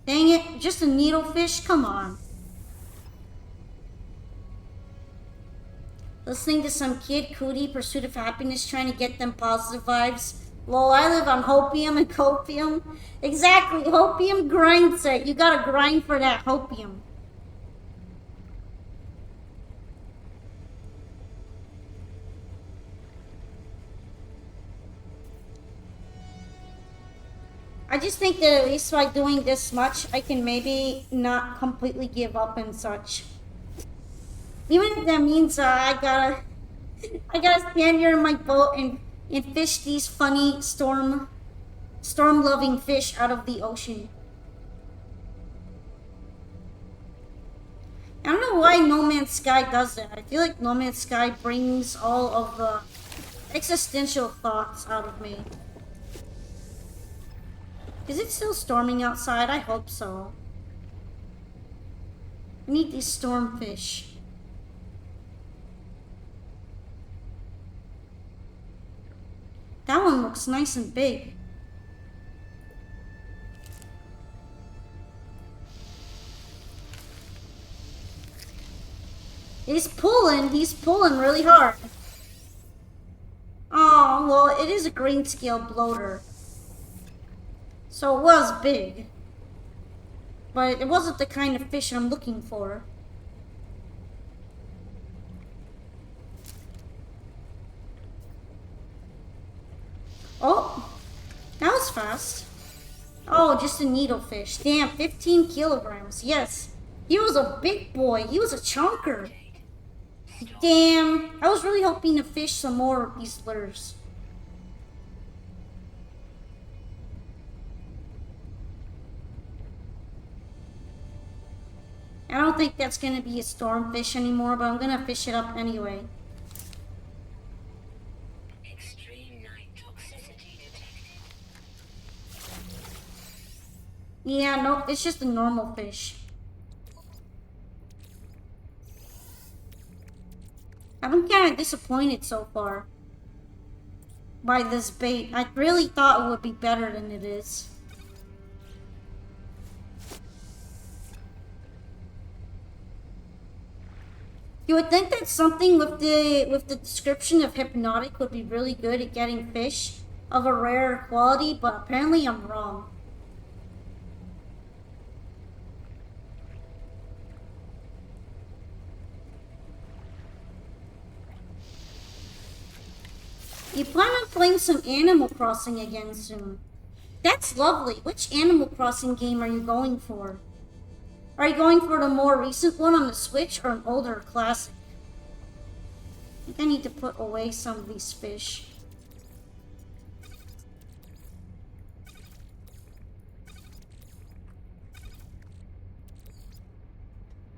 Dang it, just a needlefish? Come on. Listening to some kid cootie pursuit of happiness trying to get them positive vibes. Lol, I live on hopium and copium. Exactly, hopium grind set. You gotta grind for that hopium. I just think that at least by doing this much, I can maybe not completely give up and such. Even if that means I gotta stand here in my boat and fish these funny storm-loving fish out of the ocean. I don't know why No Man's Sky does that. I feel like No Man's Sky brings all of the existential thoughts out of me. Is it still storming outside? I hope so. I need these stormfish. That one looks nice and big. He's pulling really hard. Oh, well, it is a green scale bloater. So it was big. But it wasn't the kind of fish I'm looking for. Oh, that was fast. Oh, just a needlefish. Damn, 15 kilograms. Yes. He was a big boy. He was a chunker. Damn. I was really hoping to fish some more of these lures. I don't think that's going to be a stormfish anymore, but I'm going to fish it up anyway. Extreme night toxicity detected. Yeah, no, it's just a normal fish. I'm kind of disappointed so far by this bait. I really thought it would be better than it is. You would think that something with the description of hypnotic would be really good at getting fish of a rare quality, but apparently I'm wrong. You plan on playing some Animal Crossing again soon. That's lovely. Which Animal Crossing game are you going for? Are you going for the more recent one on the Switch or an older classic? I think I need to put away some of these fish.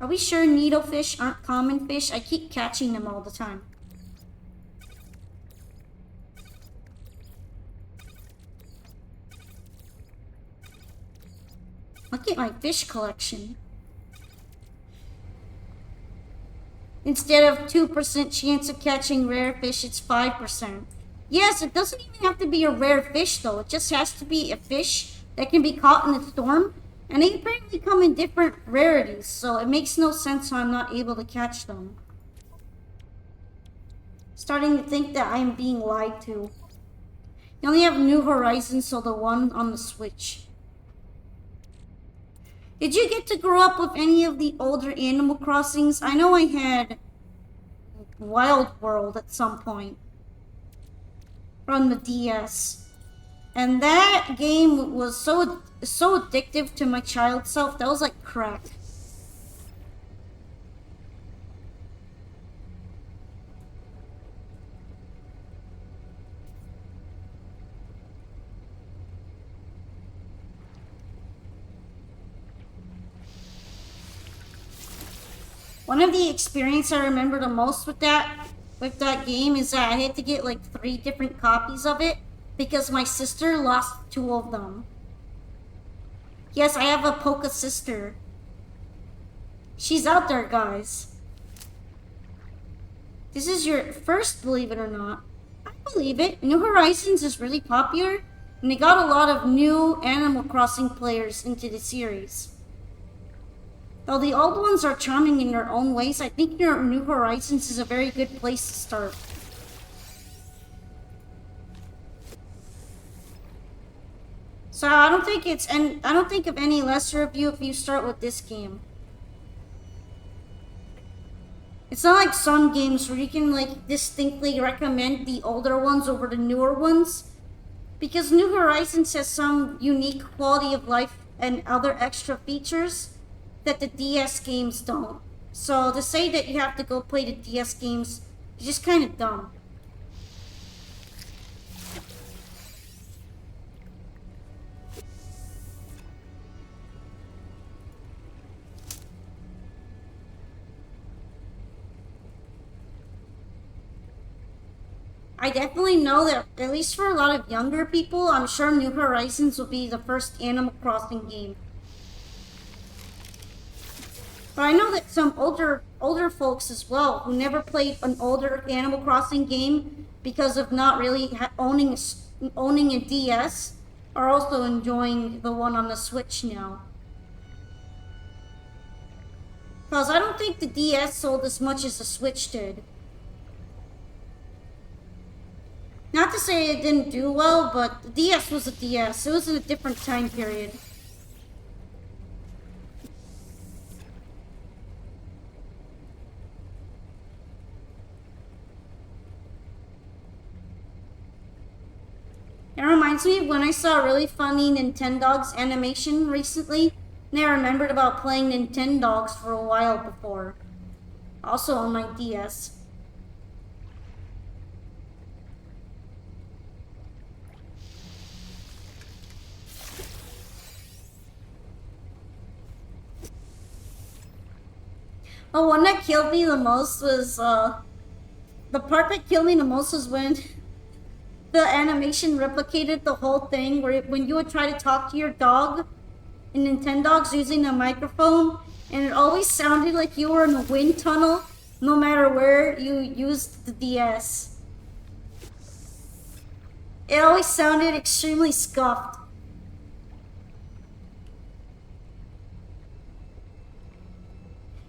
Are we sure needlefish aren't common fish? I keep catching them all the time. Look at my fish collection. Instead of 2% chance of catching rare fish, it's 5%. Yes, it doesn't even have to be a rare fish though. It just has to be a fish that can be caught in a storm. And they apparently come in different rarities, so it makes no sense why I'm not able to catch them. Starting to think that I am being lied to. You only have New Horizons, so the one on the Switch. Did you get to grow up with any of the older Animal Crossings? I know I had Wild World at some point on the DS. And that game was so addictive to my child self. That was like crack. One of the experiences I remember the most with that game is that I had to get like 3 different copies of it because my sister lost 2 of them. Yes, I have a Poca sister. She's out there, guys. This is your first, believe it or not. I believe it. New Horizons is really popular, and they got a lot of new Animal Crossing players into the series. Though the old ones are charming in their own ways, I think your New Horizons is a very good place to start. So I don't think of any lesser of you if you start with this game. It's not like some games where you can like distinctly recommend the older ones over the newer ones, because New Horizons has some unique quality of life and other extra features that the DS games don't. So to say that you have to go play the DS games is just kind of dumb. I definitely know that, at least for a lot of younger people, I'm sure New Horizons will be the first Animal Crossing game. But I know that some older folks as well who never played an older Animal Crossing game because of not really owning a DS are also enjoying the one on the Switch now. Because I don't think the DS sold as much as the Switch did. Not to say it didn't do well, but the DS was a DS. It was in a different time period. It reminds me of when I saw a really funny Nintendogs animation recently, and I remembered about playing Nintendogs for a while before. Also on my DS. The one that killed me the most was, the part that killed me the most was when the animation replicated the whole thing, where when you would try to talk to your dog in Nintendogs using a microphone, and it always sounded like you were in a wind tunnel, no matter where you used the DS. It always sounded extremely scuffed.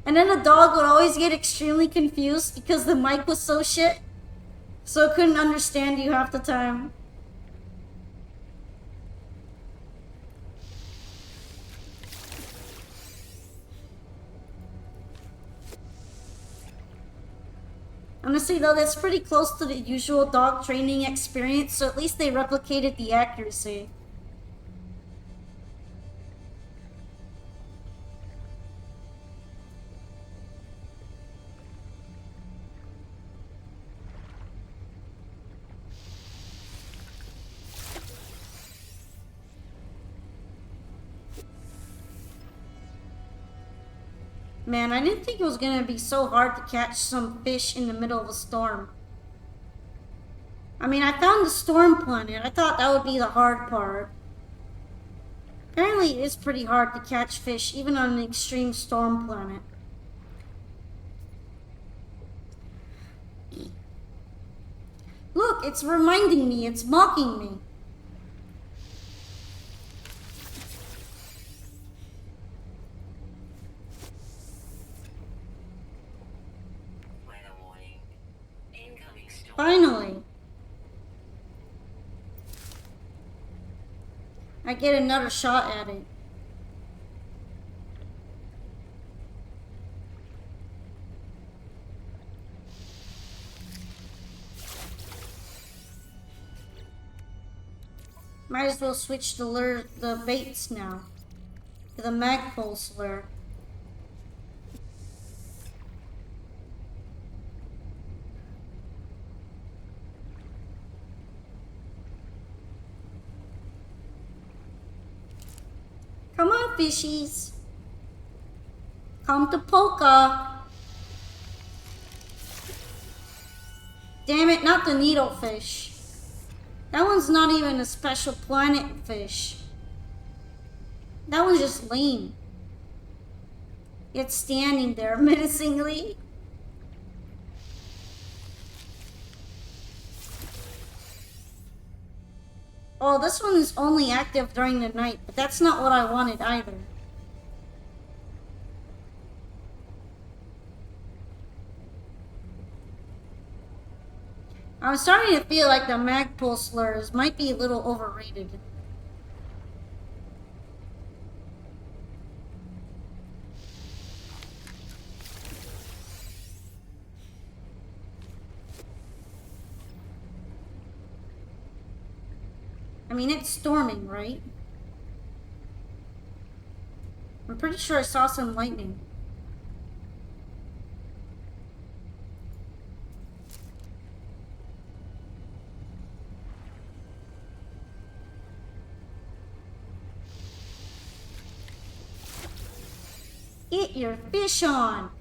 And then the dog would always get extremely confused because the mic was so shit, so it couldn't understand you half the time. Honestly though, that's pretty close to the usual dog training experience, so at least they replicated the accuracy. Man, I didn't think it was gonna be so hard to catch some fish in the middle of a storm. I mean, I found the storm planet. I thought that would be the hard part. Apparently, it is pretty hard to catch fish, even on an extreme storm planet. Look, it's reminding me, it's mocking me. Weather warning. Incoming storm. Finally. I get another shot at it. Might as well switch the baits now to the magpie slur. Come on, fishies. Come to Polka. Damn it, not the needlefish. That one's not even a special planet fish. That one's just lame. It's standing there menacingly. Oh, this one is only active during the night, but that's not what I wanted either. I'm starting to feel like the magpie slurs might be a little overrated. I mean, it's storming, right? I'm pretty sure I saw some lightning. Get your fish on!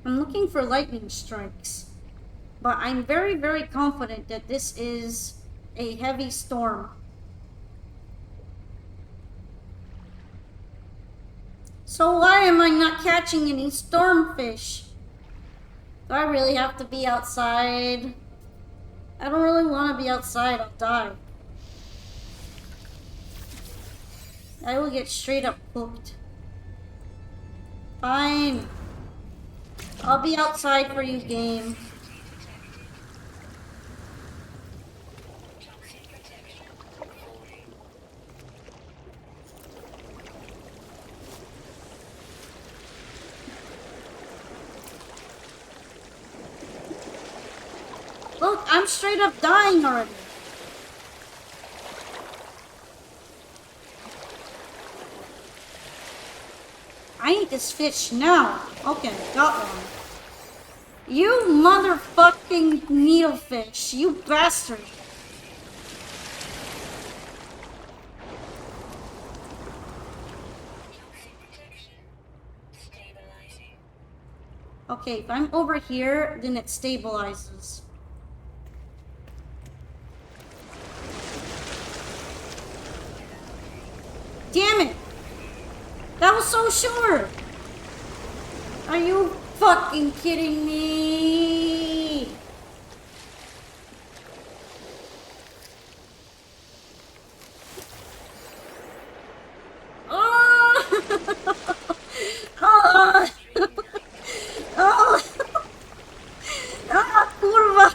I'm looking for lightning strikes, but I'm very, very confident that this is a heavy storm. So why am I not catching any stormfish? Do I really have to be outside? I don't really want to be outside, I'll die. I will get straight up cooked. Fine. I'll be outside for you, game. Toxic protection. Falling. Look, I'm straight up dying already. I need this fish now. Okay, got one. You motherfucking needlefish, you bastard. Toxic protection. Stabilizing. Okay, if I'm over here, then it stabilizes. Damn it! That was so short! Are you fucking kidding me? Oh! Oh! Oh! Ah, kurwa!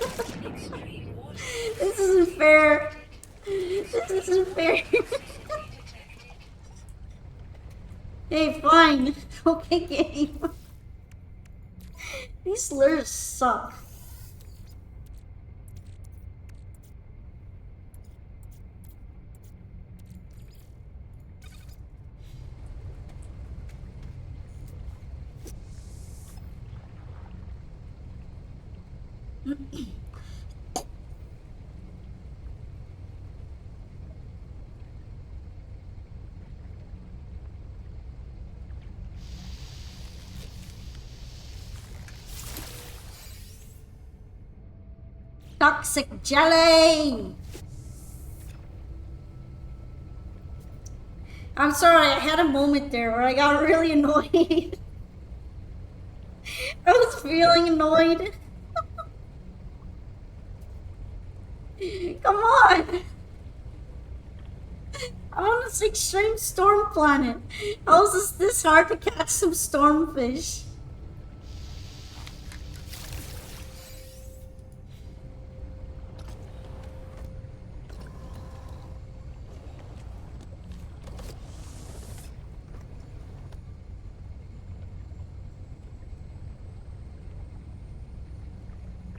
Extreme water. This isn't fair. This isn't fair. Toxicity detected. Hey, fine. Okay, game. These slurs suck. Toxic jelly! I'm sorry, I had a moment there where I got really annoyed. I was feeling annoyed. Come on! I'm on this extreme storm planet. How is this hard to catch some stormfish?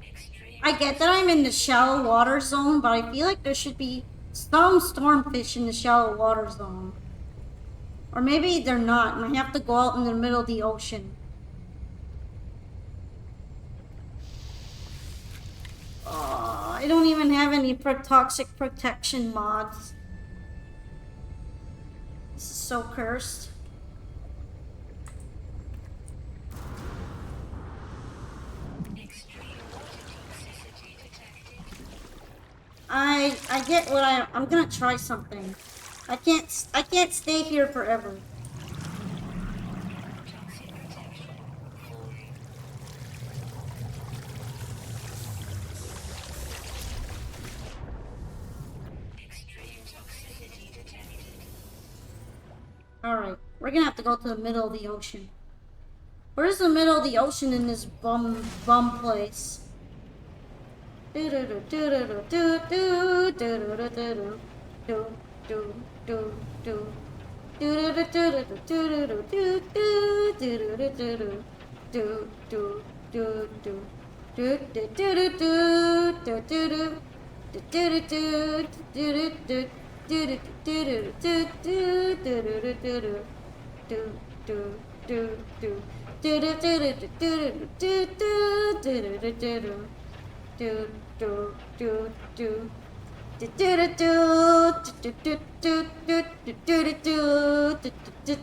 Extreme I get that I'm in the shallow water zone, but I feel like there should be some stormfish in the shallow water zone. Or maybe they're not, and I have to go out in the middle of the ocean. Oh, I don't even have any toxic protection mods. This is so cursed. extreme water toxicity detected. I get what I'm gonna try something. I can't stay here forever. Toxic protection falling. Extreme toxicity detected. Alright, we're gonna have to go to the middle of the ocean. Where's the middle of the ocean in this bum place?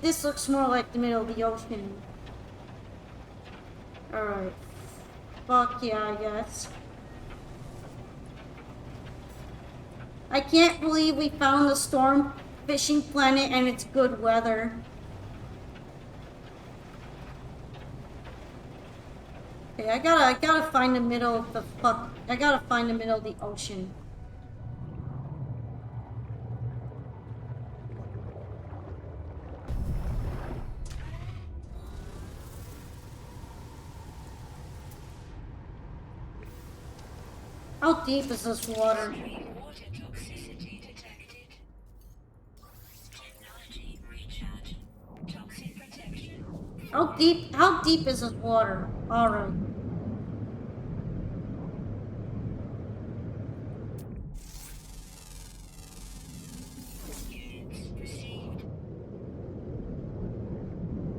This looks more like the middle of the ocean. Alright. Fuck yeah, I guess. I can't believe we found the storm fishing planet and it's good weather. Okay, I gotta find the middle of the I gotta find the middle of the ocean. How deep is this water? Extreme water toxicity detected. Technology recharge. Toxic protection. How deep is this water? Alright. Units received.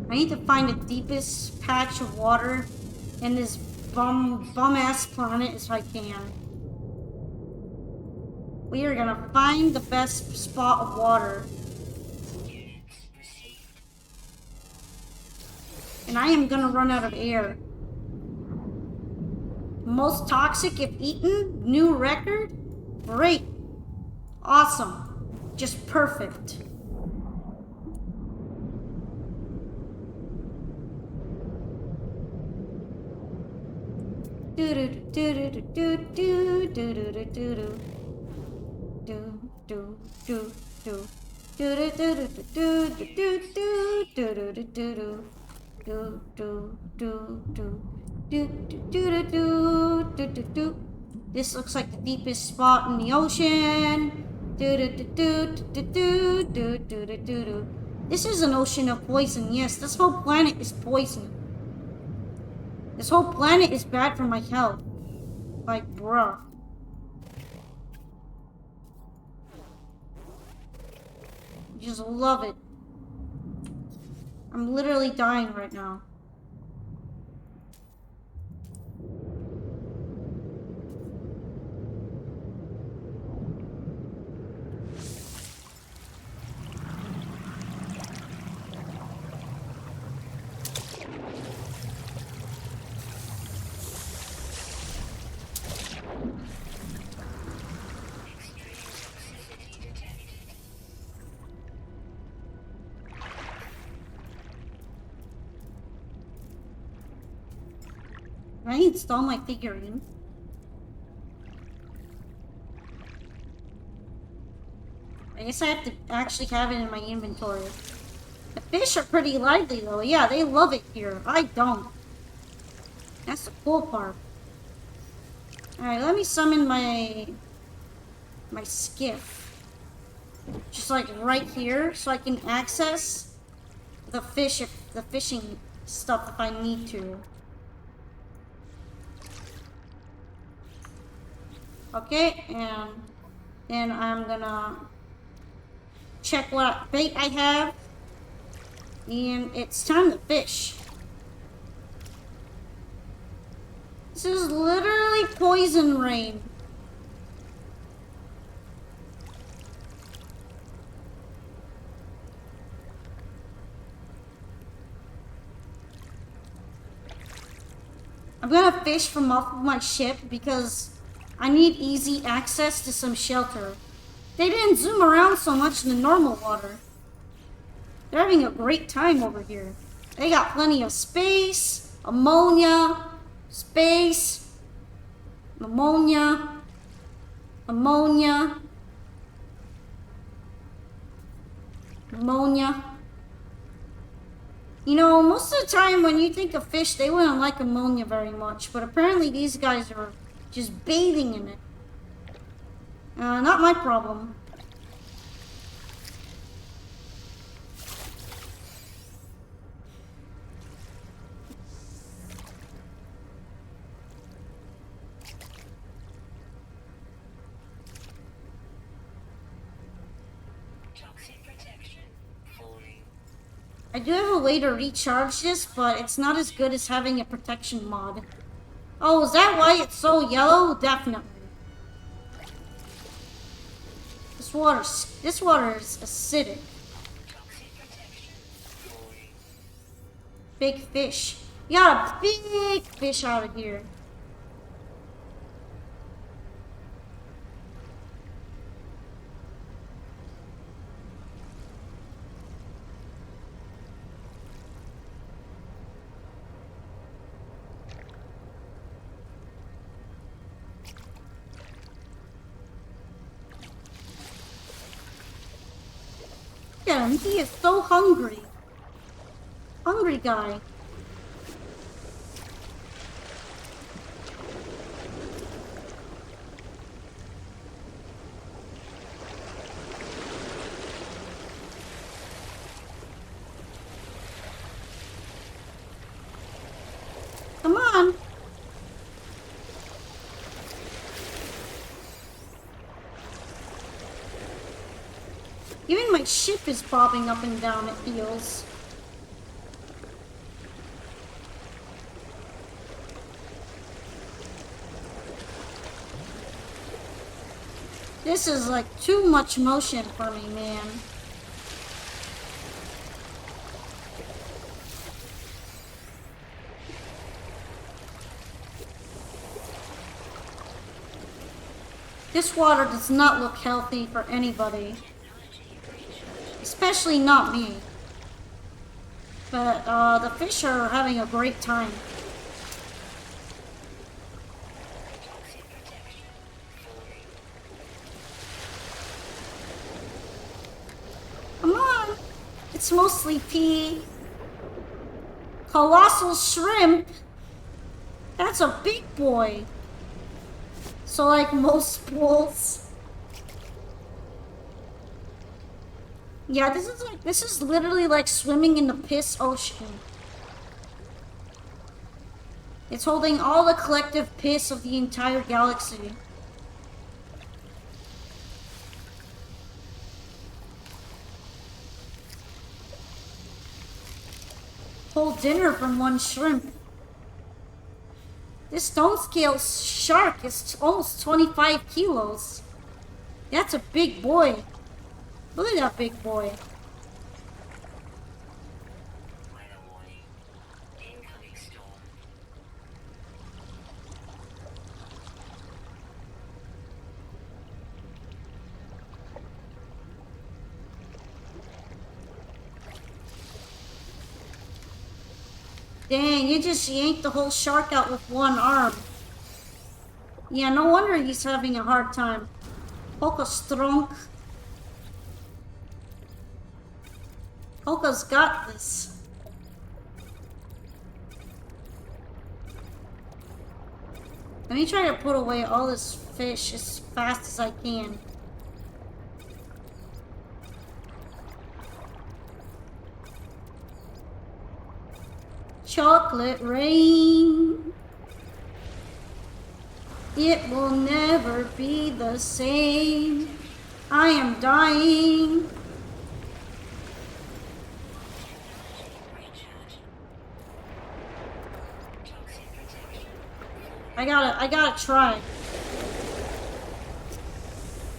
I need to find the deepest patch of water in this bum ass planet as I can. We are gonna find the best spot of water. Units received. And I am gonna run out of air. Most toxic if eaten? New record? Great. Awesome. Just perfect. This looks like the deepest spot in the ocean. This is an ocean of poison. Yes, this whole planet is poison. This whole planet is bad for my health. Like, bruh. Just love it. I'm literally dying right now. Extreme toxicity detected. I install my figurine. I guess I have to actually have it in my inventory. The fish are pretty lively though. Yeah, they love it here. I don't. That's the cool part. Alright, let me summon my skiff. Just like right here, so I can access the fish, the fishing stuff if I need to. Okay, and then I'm gonna check what bait I have. And it's time to fish. This is literally poison rain. I'm gonna fish from off of my ship because I need easy access to some shelter. They didn't zoom around so much in the normal water. They're having a great time over here. They got plenty of space, ammonia, space, ammonia, ammonia, ammonia. You know, most of the time when you think of fish, they wouldn't like ammonia very much, but apparently these guys are just bathing in it. Not my problem. Toxic protection falling. I do have a way to recharge this, but it's not as good as having a protection mod. Oh, is that why it's so yellow? Definitely. This water is acidic. Toxic protection falling. Big fish. You got a big fish out of here. Look at him, he is so hungry. Hungry guy. Come on. Even my ship is bobbing up and down, it feels. This is like too much motion for me, man. This water does not look healthy for anybody. Especially not me. But the fish are having a great time. Toxic protection falling. Come on. It's mostly pea. Colossal shrimp. That's a big boy. So like most pools. Yeah, this is literally like swimming in the piss ocean. It's holding all the collective piss of the entire galaxy. Whole dinner from one shrimp. This stone scale shark is almost 25 kilos. That's a big boy. Look at that big boy. Weather warning. Incoming storm. Dang, you just yanked the whole shark out with one arm. Yeah, no wonder he's having a hard time. Polka strong. Polka's got this. Let me try to put away all this fish as fast as I can. Chocolate rain. It will never be the same. I am dying. I gotta try.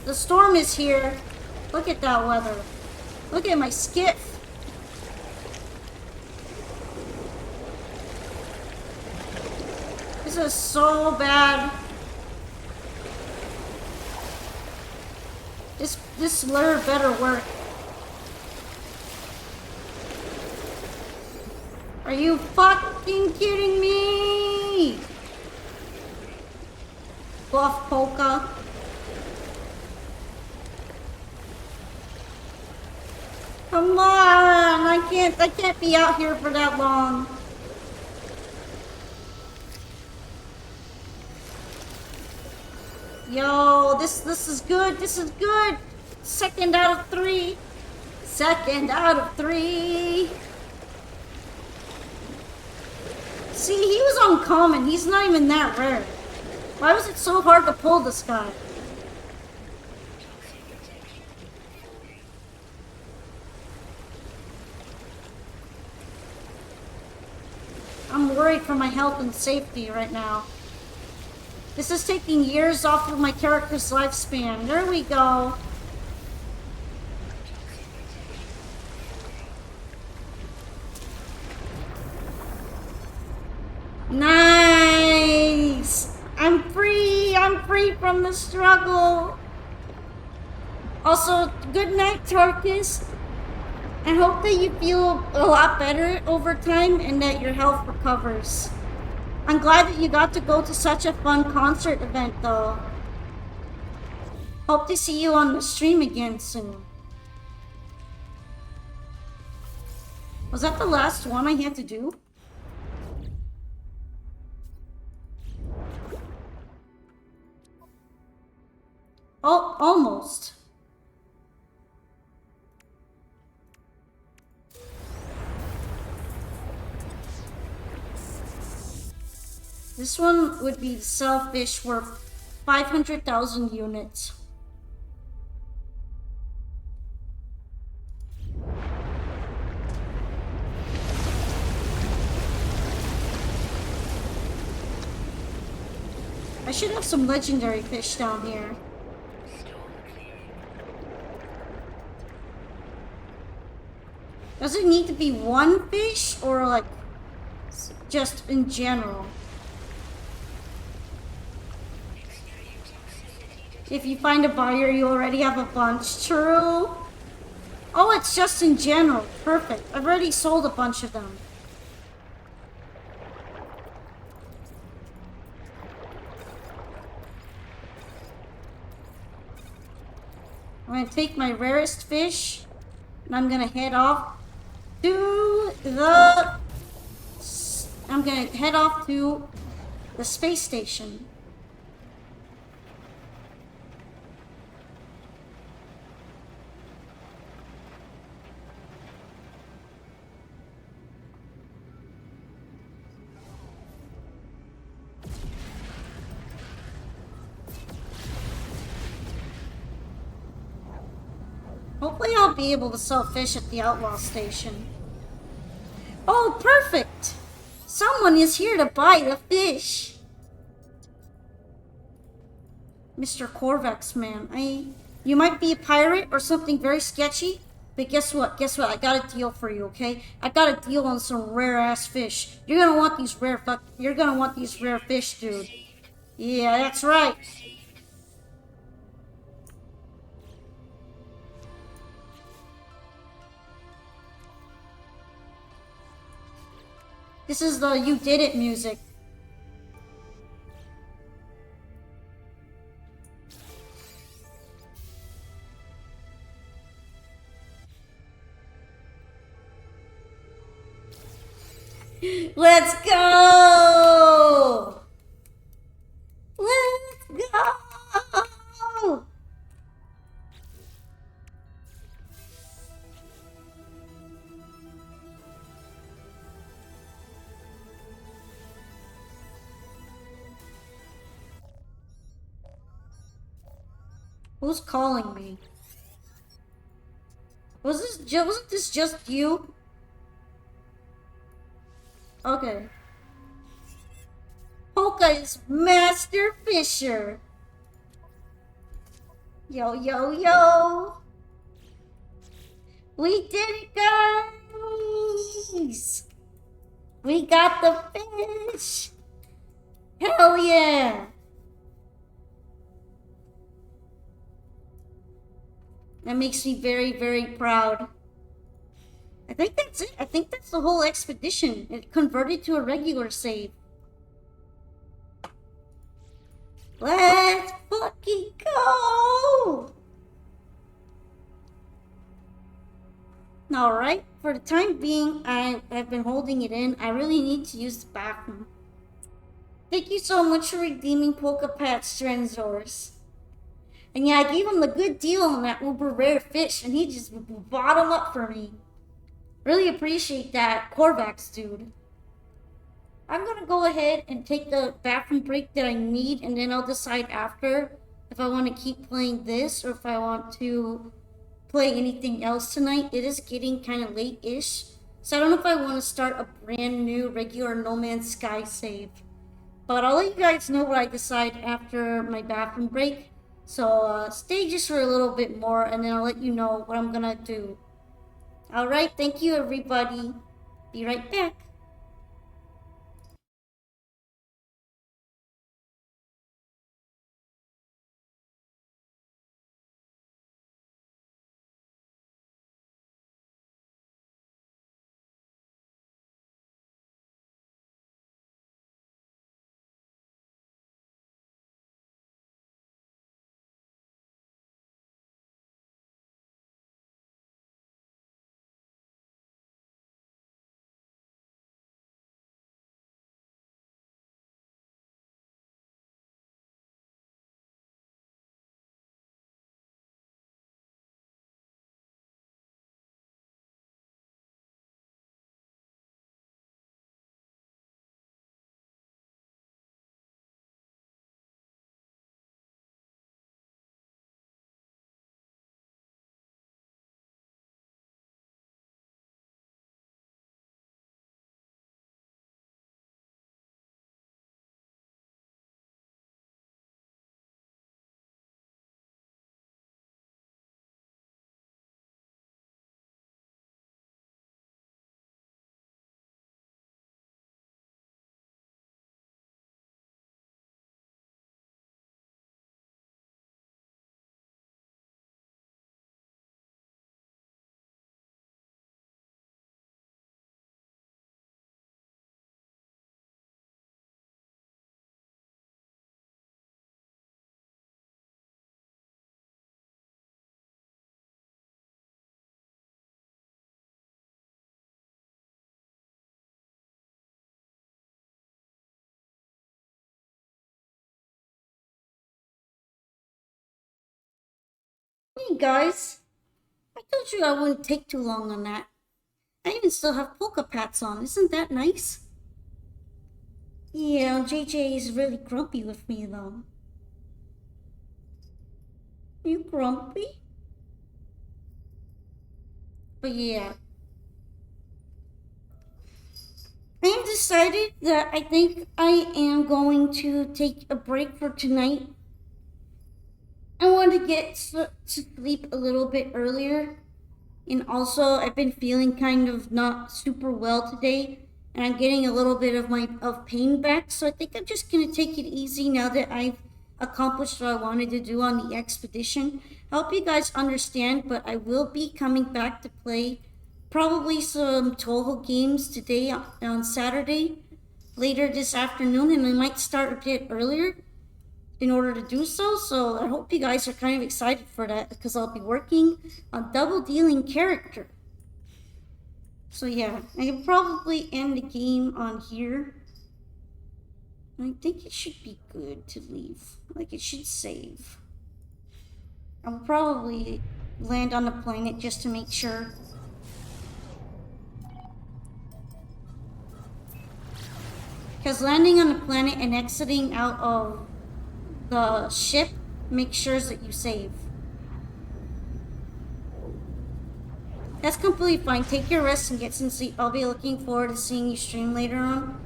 The storm is here. Look at that weather. Look at my skiff. This is so bad. This lure better work. Are you fucking kidding me? Buff Polka. Come on, I can't be out here for that long. Yo, this is good. This is good. Second out of 3. Second out of 3. See, he was uncommon. He's not even that rare. Why was it so hard to pull this guy? I'm worried for my health and safety right now. This is taking years off of my character's lifespan. There we go. Nice! I'm free from the struggle. Also, good night, Tarkus. I hope that you feel a lot better over time and that your health recovers. I'm glad that you got to go to such a fun concert event, though. Hope to see you on the stream again soon. Was that the last one I had to do? Oh, almost. This one would be sell fish worth 500,000 units. I should have some legendary fish down here. Does it need to be one fish or like just in general? If you find a buyer, you already have a bunch. True. Oh, it's just in general. Perfect. I've already sold a bunch of them. I'm going to take my rarest fish and I'm going to head off to the... I'm going to head off to the space station. Hopefully I'll be able to sell fish at the outlaw station. Oh, perfect! Someone is here to buy the fish. Mr. Corvex, man. You might be a pirate or something very sketchy, but guess what? Guess what? I got a deal for you, okay? I got a deal on some rare-ass fish. You're gonna want these rare fish, dude. Yeah, that's right. This is the You Did It music. Let's go! Let's go! Who's calling me? Wasn't this just you? Okay. Polka is Master Fisher. Yo, yo, yo. We did it, guys. We got the fish. Hell yeah. That makes me very, very proud. I think that's it. I think that's the whole expedition. It converted to a regular save. Let's fucking go! Alright, for the time being, I've been holding it in. I really need to use the bathroom. Thank you so much for redeeming Polka Pat's Trenzors. And yeah, I gave him the good deal on that uber rare fish, and he just bought him up for me. Really appreciate that, Korvax dude. I'm gonna go ahead and take the bathroom break that I need, and then I'll decide after if I want to keep playing this or if I want to play anything else tonight. It is getting kind of late-ish, so I don't know if I want to start a brand new regular No Man's Sky save. But I'll let you guys know what I decide after my bathroom break. So stay just for a little bit more, and then I'll let you know what I'm gonna do. Alright, thank you everybody. Be right back. Hey guys, I told you I wouldn't take too long on that. I even still have polka pats on. Isn't that nice? Yeah, JJ is really grumpy with me though. You grumpy? But yeah. I have decided that I think I am going to take a break for tonight. I want to get to sleep a little bit earlier. And also, I've been feeling kind of not super well today. And I'm getting a little bit of pain back. So I think I'm just going to take it easy now that I've accomplished what I wanted to do on the expedition. I hope you guys understand, but I will be coming back to play probably some Toho games today on Saturday, later this afternoon, and I might start a bit earlier in order to do so. So I hope you guys are kind of excited for that because I'll be working on double dealing character. So yeah, I can probably end the game on here. I think it should be good to leave. Like it should save. I will probably land on the planet just to make sure. Because landing on the planet and exiting out of the ship makes sure that you save. That's completely fine. Take your rest and get some sleep. I'll be looking forward to seeing you stream later on.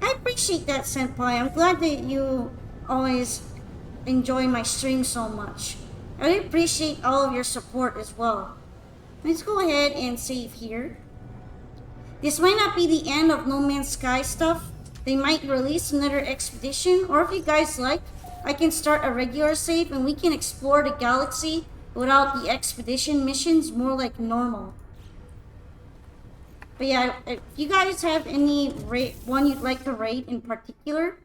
I appreciate that, Senpai. I'm glad that you always enjoy my stream so much. I appreciate all of your support as well. Let's go ahead and save here. This might not be the end of No Man's Sky stuff. They might release another expedition, or if you guys like, I can start a regular save and we can explore the galaxy without the expedition missions, more like normal. But yeah, if you guys have any one you'd like to raid in particular,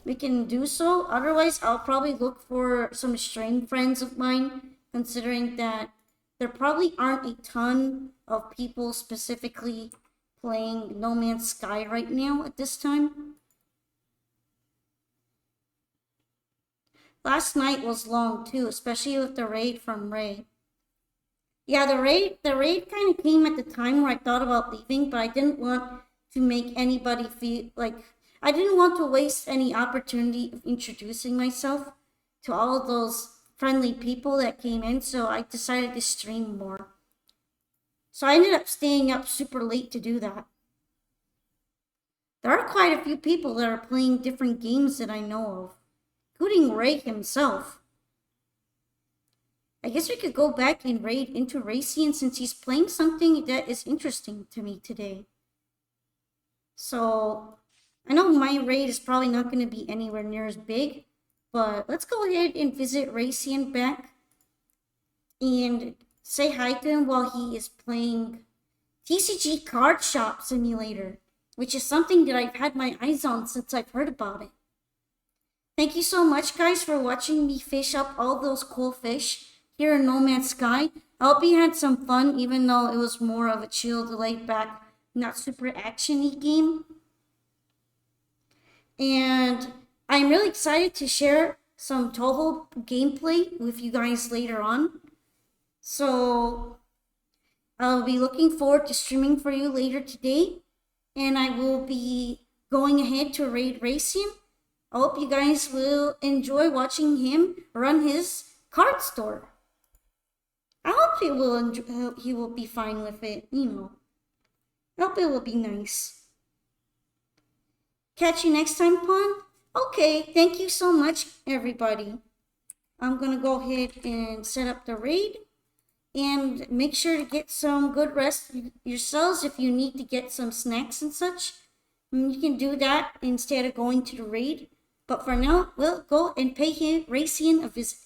we can do so. Otherwise, I'll probably look for some stream friends of mine, considering that there probably aren't a ton of people specifically playing No Man's Sky right now at this time. Last night was long too, especially with the raid from Ray. Yeah, the raid kind of came at the time where I thought about leaving, but I didn't want to make anybody feel like I didn't want to waste any opportunity of introducing myself to all of those friendly people that came in, so I decided to stream more. So I ended up staying up super late to do that. There are quite a few people that are playing different games that I know of, including Ray himself. I guess we could go back and raid into Racian since he's playing something that is interesting to me today. So, I know my raid is probably not going to be anywhere near as big, but let's go ahead and visit Racian back and say hi to him while he is playing TCG Card Shop Simulator, which is something that I've had my eyes on since I've heard about it. Thank you so much, guys, for watching me fish up all those cool fish here in No Man's Sky. I hope you had some fun, even though it was more of a chill, laid back, not super action-y game. And I'm really excited to share some Toho gameplay with you guys later on. So I'll be looking forward to streaming for you later today. And I will be going ahead to raid Racian. I hope you guys will enjoy watching him run his card store. I hope he will be fine with it, you know. I hope it will be nice. Catch you next time, Pawn? Okay, thank you so much, everybody. I'm gonna go ahead and set up the raid. And make sure to get some good rest yourselves if you need to get some snacks and such. You can do that instead of going to the raid. But for now, we'll go and pay Racian a visit.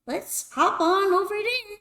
Let's hop on over there.